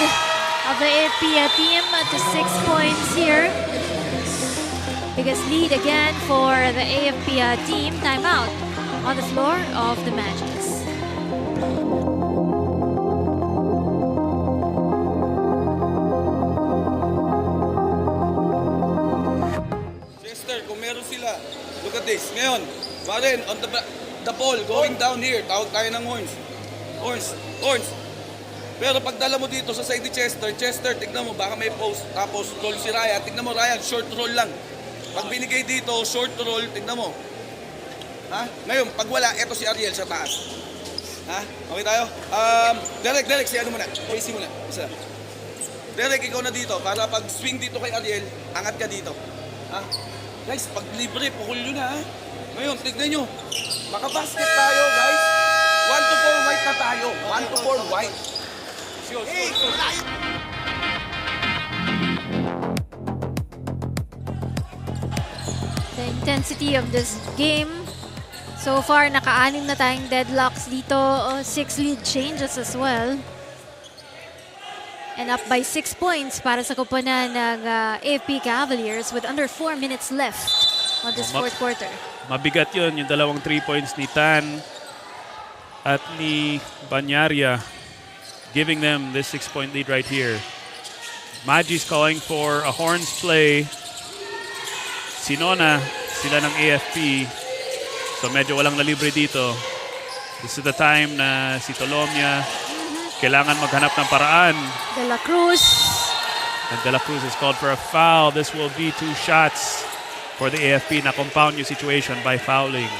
of the AFP team to 6 points here. Biggest lead again for the AFP team. Timeout on the floor of the Magis. Chester, kung meron sila, look at this. Ngayon, Warren, on the ball, going down here. Tawag tayo ng horns. Horns. Pero pag dala mo dito sa side ni Chester, tignan mo, baka may post. Tapos roll si Ryan. Tignan mo, Ryan, short roll lang. Pag binigay dito, short roll, tignan mo. Ha? Ngayon, pag wala, eto si Ariel sa taas. Ha? Okay tayo? Derek, si ano muna? AC muna. Isa. Derek, ikaw na dito. Para pag swing dito kay Ariel, angat ka dito. Ha? Guys, pag libre, pukul nyo na ha. Ngayon, tignan nyo. Makabasket tayo, guys. 1 to 4 white na tayo. 1 to 4 white. Hey, The intensity of this game. So far, naka-anim na tayong deadlocks dito. 6 lead changes as well. And up by 6 points para sa koponan ng AFP Cavaliers with under 4 minutes left on this fourth quarter. Mabigat yun, yung dalawang 3 points ni Tan at ni Banyaria, giving them this 6-point lead right here. Magis calling for a horns play. Sinona, sila ng AFP. So medyo walang nalibre dito. This is the time na si Tolomia kailangan maghanap ng paraan. De La Cruz. And De La Cruz is called for a foul. This will be 2 shots for the AFP na compound yung situation by fouling.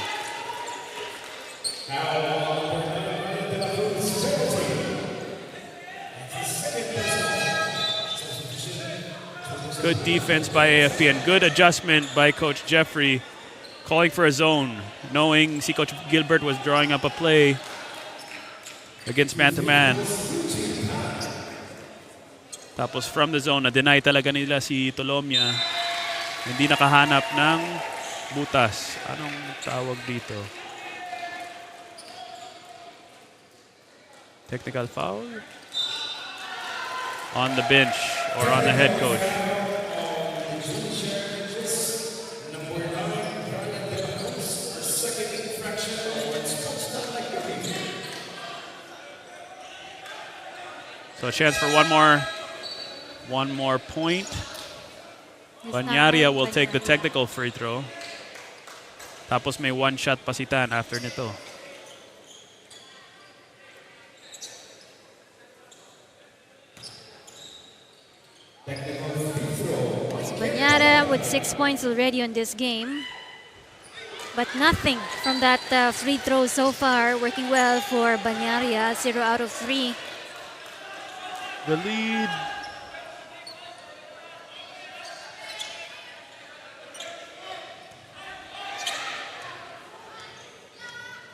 Good defense by AFP and good adjustment by Coach Jeffrey, calling for a zone, knowing si Coach Gilbert was drawing up a play against man-to-man. Tapos from the zone, na-deny talaga nila si Tolomia. Hindi nakahanap ng butas. Anong tawag dito? Technical foul? On the bench or on the head coach. So a chance for one more point. Banyaria will take the technical free throw. Tapos may 1 shot pa si Tan after nito. Banyaria with 6 points already on this game. But nothing from that free throw so far. Working well for Banyaria, 0 out of 3. The lead.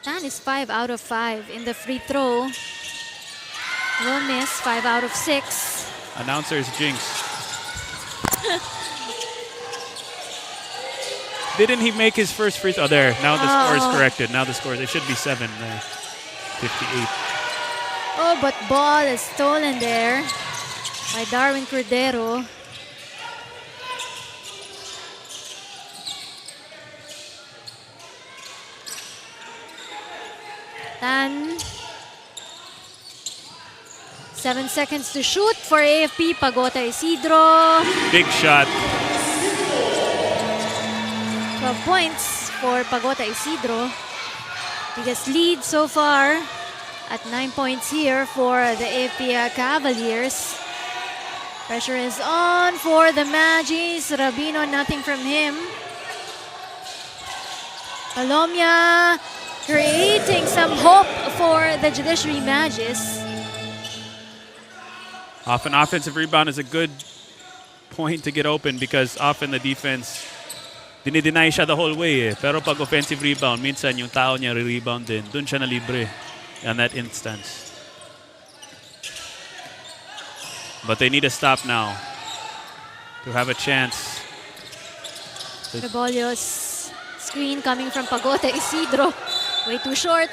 Tan is 5 out of 5 in the free throw. Will miss 5 out of 6. Announcer's jinx. Didn't he make his first free throw? There, now the score is corrected. Now the score, it should be 7. 58. Oh, but ball is stolen there by Darwin Cordero. Tan. 7 seconds to shoot for AFP. Pagota Isidro. Big shot. 12 points for Pagota Isidro. Biggest lead so far at 9 points here for the AFP Cavaliers. Pressure is on for the Magis. Rabino, nothing from him. Palomia creating some hope for the Judiciary Magis. Often offensive rebound is a good point to get open because often the defense dinideny siya the whole way. Pero pag offensive rebound, minsan yung tao niya re-rebound din. Doon siya na libre in that instance. But they need a stop now to have a chance. Rebolio's screen coming from Pagota Isidro. Way too short.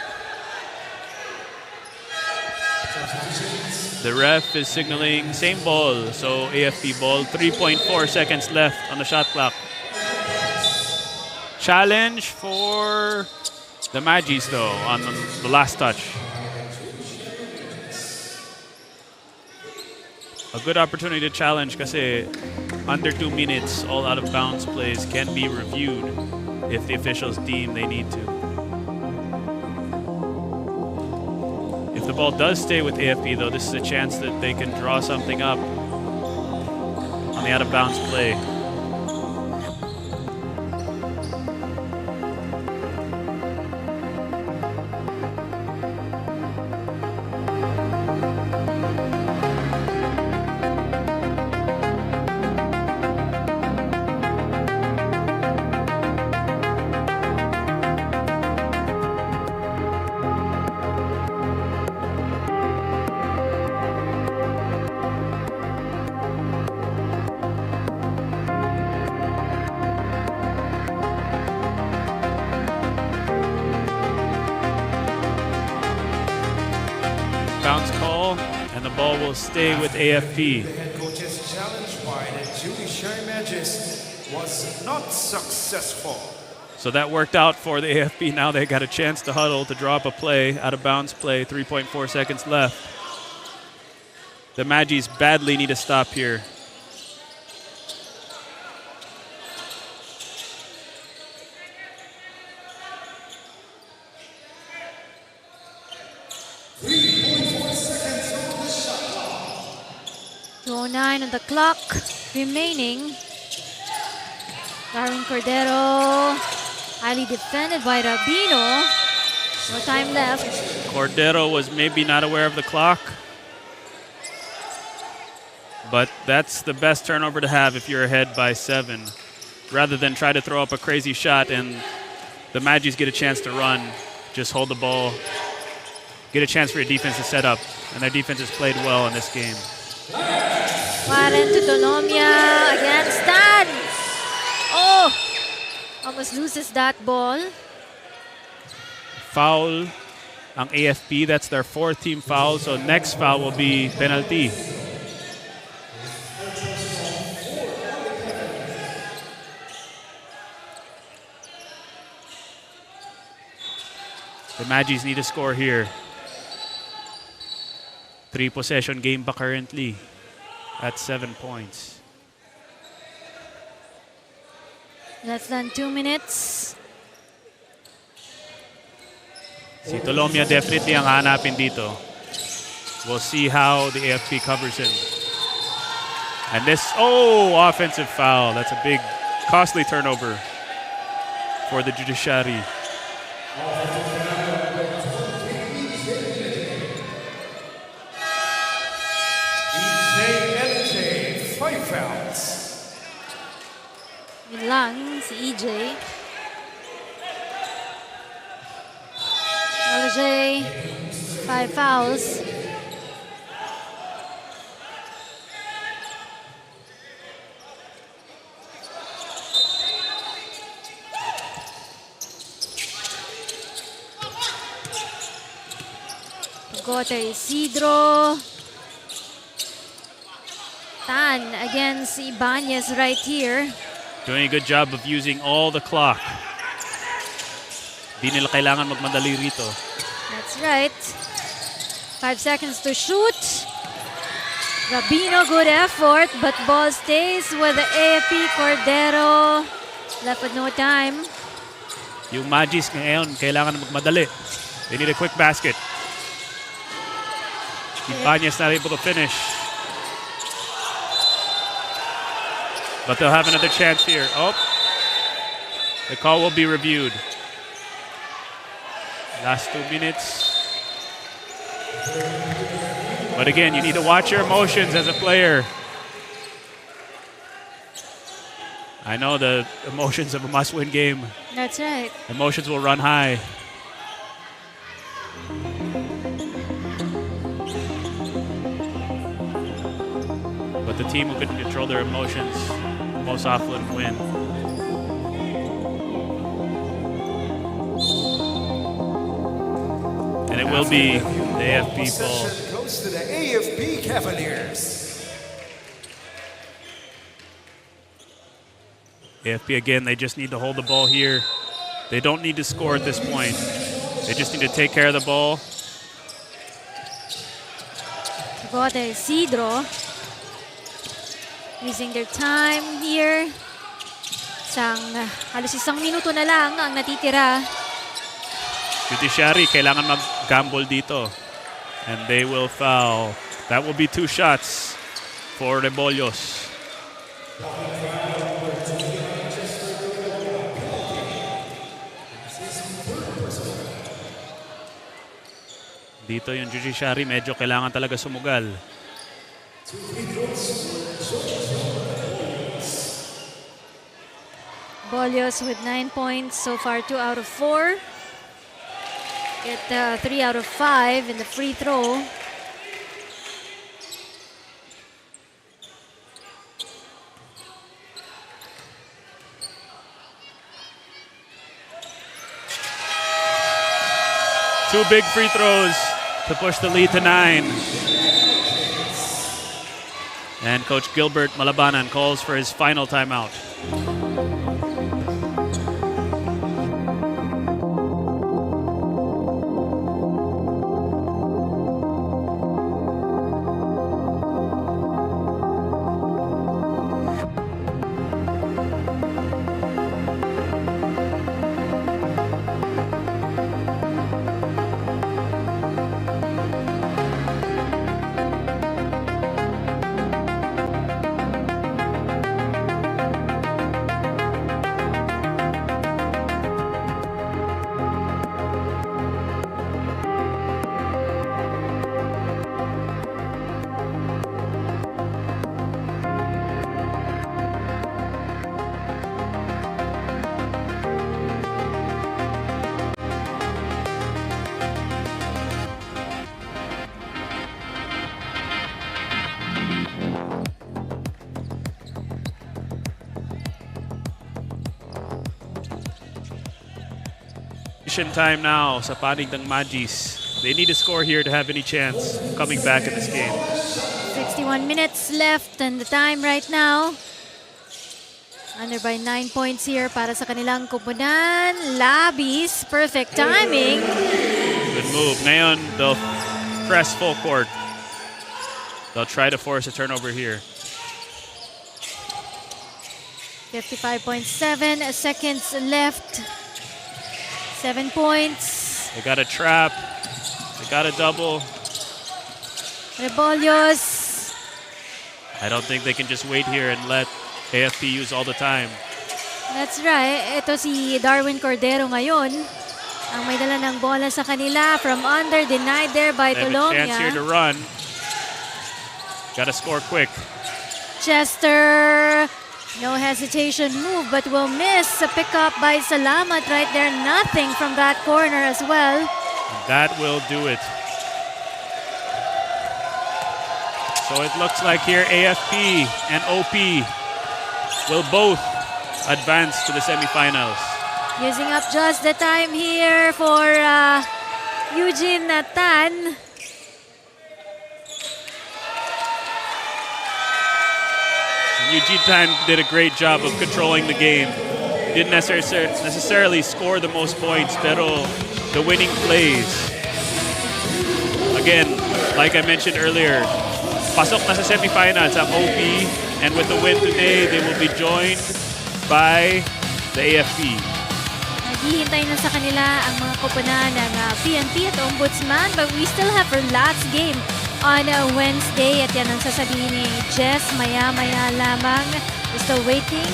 The ref is signaling same ball. So AFP ball. 3.4 seconds left on the shot clock. Challenge for the Magis though on the last touch. A good opportunity to challenge kasi under 2 minutes, all out of bounds plays can be reviewed if the officials deem they need to. If the ball does stay with AFP though, this is a chance that they can draw something up on the out of bounds play. the ball will stay with AFP. The head coach's challenge by the Judiciary Magis was not successful. So that worked out for the AFP. Now they got a chance to huddle to drop a play, out of bounds play, 3.4 seconds left. The Magis badly need a stop here. .09 on the clock remaining. Darwin Cordero, highly defended by Rabino. No time left. Cordero was maybe not aware of the clock, but that's the best turnover to have if you're ahead by 7, rather than try to throw up a crazy shot and the Magis get a chance to run. Just hold the ball, get a chance for your defense to set up, and their defense has played well in this game. Warren to Dolomia again. Stan! Oh! Almost loses that ball. Foul ang AFP. That's their 4th team foul. So next foul will be penalty. The Magis need to score here. 3-possession game pa currently at 7 points. Less than 2 minutes. Si Tolomia definitely ang hanapin dito. We'll see how the AFP covers him. And this, offensive foul. That's a big, costly turnover for the Judiciary. EJ, 5 fouls. Yun lang si EJ. LJ, 5 fouls. Gote Isidro. Tan against Ibanez right here. Doing a good job of using all the clock. Di nila kailangan magmadali rito. That's right. 5 seconds to shoot. Rabino, good effort, but ball stays with the AFP. Cordero left with no time. Yung Magis ngayon, kailangan magmadali. They need a quick basket. Ibanez not able to finish. But they'll have another chance here. The call will be reviewed. Last 2 minutes. But again, you need to watch your emotions as a player. I know the emotions of a must-win game. That's right. Emotions will run high. But the team who can control their emotions most often win. And it will be the AFP ball. Goes to the AFP Cavaliers. AFP again, they just need to hold the ball here. They don't need to score at this point. They just need to take care of the ball. Gote Isidro using their time here. Halos isang minuto na lang ang natitira. Judiciary, kailangan mag-gamble dito. And they will foul. That will be 2 shots for Rebollos. Dito yung Judiciary, medyo kailangan talaga sumugal. Bollos with 9 points so far, 2 out of 4. Get 3 out of 5 in the free throw. Two big free throws to push the lead to 9. And Coach Gilbert Malabanan calls for his final timeout. Time now sa panig ng Magis. They need to score here to have any chance coming back in this game. 61 minutes left and the time right now. Under by 9 points here para sa kanilang kupunan. Labis, perfect timing. Good move. Ngayon, they'll press full court. They'll try to force a turnover here. 55.7 seconds left. 7 points. They got a trap. They got a double. Rebollos. I don't think they can just wait here and let AFP use all the time. That's right. Ito si Darwin Cordero ngayon. Ang may dala ng bola sa kanila. From under, denied there by They have a chance Tolomia. here to run. Got to score quick. Chester. No hesitation move, but will miss a pickup by Salamat right there. Nothing from that corner as well. That will do it. So it looks like here AFP and OP will both advance to the semifinals. Using up just the time here for Eugene Tan. Eugene Tan did a great job of controlling the game. Didn't necessarily score the most points, pero the winning plays. Again, like I mentioned earlier, pasok na sa semifinals ang OP, and with the win today, they will be joined by the AFP. Naghihintay na sa kanila ang mga koponan ng PNP at Ombudsman, but we still have our last game on Wednesday. At yan ang sasabihin ni Jess maya-maya lamang. We're still waiting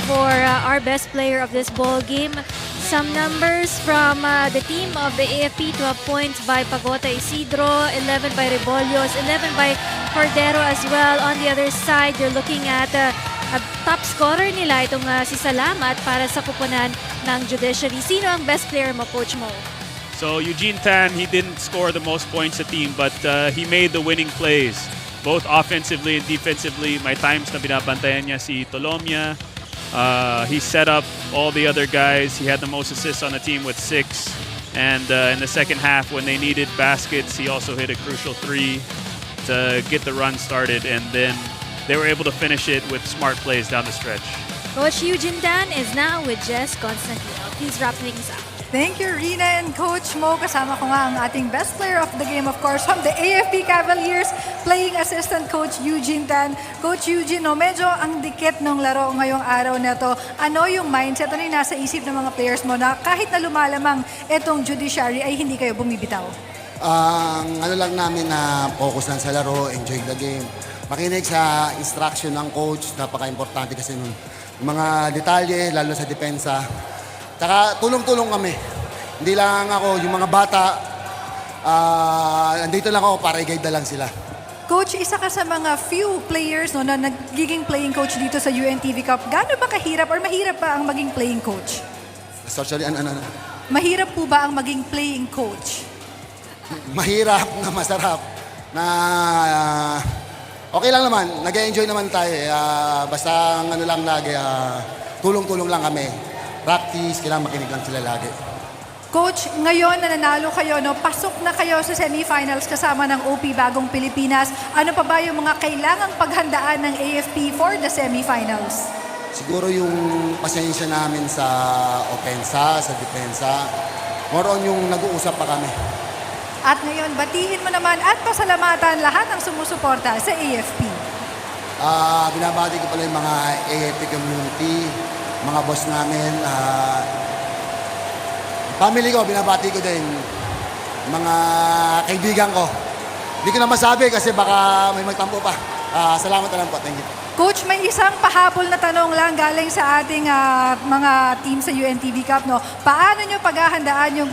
for our best player of this ball game. Some numbers from the team of the AFP: 12 points by Pagota Isidro, 11 by Rebollos, 11 by Cordero as well. On the other side, you're looking at a top scorer nila, itong si Salamat para sa kupunan ng Judiciary. Sino ang best player mo, Coach Mo? So Eugene Tan, he didn't score the most points sa team, but he made the winning plays, both offensively and defensively. May times na binabantayan niya si Tolomia. He set up all the other guys. He had the most assists on the team with 6. And in the second half, when they needed baskets, he also hit a crucial 3 to get the run started. And then they were able to finish it with smart plays down the stretch. Coach Eugene Tan is now with Jess Constantino. Please wrap things up. Thank you, Rina and Coach Mo. Kasama ko nga ang ating best player of the game, of course, from the AFP Cavaliers, playing assistant Coach Eugene Tan. Coach Eugene, no, medyo ang dikit ng laro ngayong araw na to. Ano yung mindset, ano yung nasa isip ng mga players mo na kahit na lumalamang itong Judiciary ay hindi kayo bumibitaw? Ang ano lang namin na focus lang sa laro, enjoy the game. Makinig sa instruction ng coach, napaka-importante kasi nun. Mga detalye, lalo sa depensa. Saka tulong-tulong kami. Hindi lang ako, yung mga bata, andito lang ako para i-guide na lang sila. Coach, isa ka sa mga few players no, na nagiging playing coach dito sa UNTV Cup. Gaano ba kahirap or mahirap ba ang maging playing coach? Sorry, Mahirap po ba ang maging playing coach? Mahirap na masarap. Na okay lang naman, nag-enjoy naman tayo. Basta ang ano lang lagi, tulong-tulong lang kami. Practice, kailangan makinig lang sila lagi. Coach, ngayon na nanalo kayo, no, pasok na kayo sa semifinals kasama ng OP Bagong Pilipinas. Ano pa ba yung mga kailangang paghandaan ng AFP for the semifinals? Siguro yung pasensya namin sa opensa, sa depensa, more on yung nag-uusap pa kami. At ngayon, batiin mo naman at pasalamatan lahat ng sumusuporta sa AFP. Binabati ko pala yung mga AFP community, mga boss namin, family ko, binabati ko din, mga kaibigan ko. Hindi ko na masabi kasi baka may magtampo pa. Salamat na lang po. Thank you. Coach, may isang pahabol na tanong lang galing sa ating mga team sa UNTV Cup. No? Paano nyo paghahandaan yung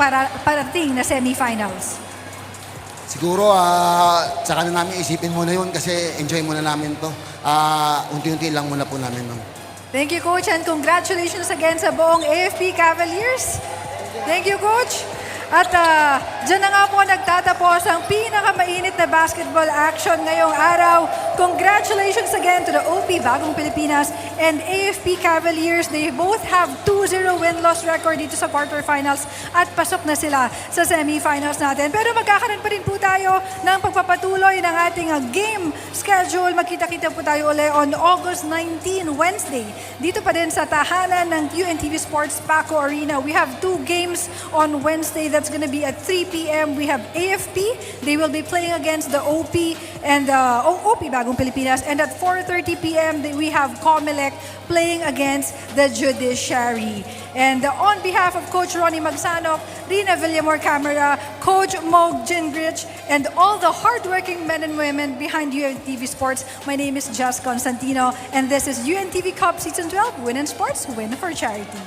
parating na semifinals? Siguro, saka na namin isipin muna yun kasi enjoy muna namin to. Unti-unti lang muna po namin. No? Thank you, Coach, and congratulations again sa buong AFP Cavaliers. Thank you, Coach. At dyan na nga po nagtatapos ang pinakamainit na basketball action ngayong araw. Congratulations again to the OP Bagong Pilipinas and AFP Cavaliers. They both have 2-0 win-loss record dito sa quarterfinals at pasok na sila sa semifinals natin. Pero magkakaroon pa rin po tayo ng pagpapatuloy ng ating game schedule. Magkita-kita po tayo ulit on August 19, Wednesday. Dito pa din sa tahanan ng UNTV Sports Paco Arena. We have 2 games on Wednesday. That's going to be at 3 p.m. We have AFP. They will be playing against the OP and OP Bagong Pilipinas. And at 4:30 p.m. we have COMELEC playing against the Judiciary. And on behalf of Coach Ronnie Magsanov, Rina Villamor Camera, Coach Mog Gingrich, and all the hardworking men and women behind UNTV Sports, my name is Jess Constantino, and this is UNTV Cup Season 12, Win in Sports, Win for Charity.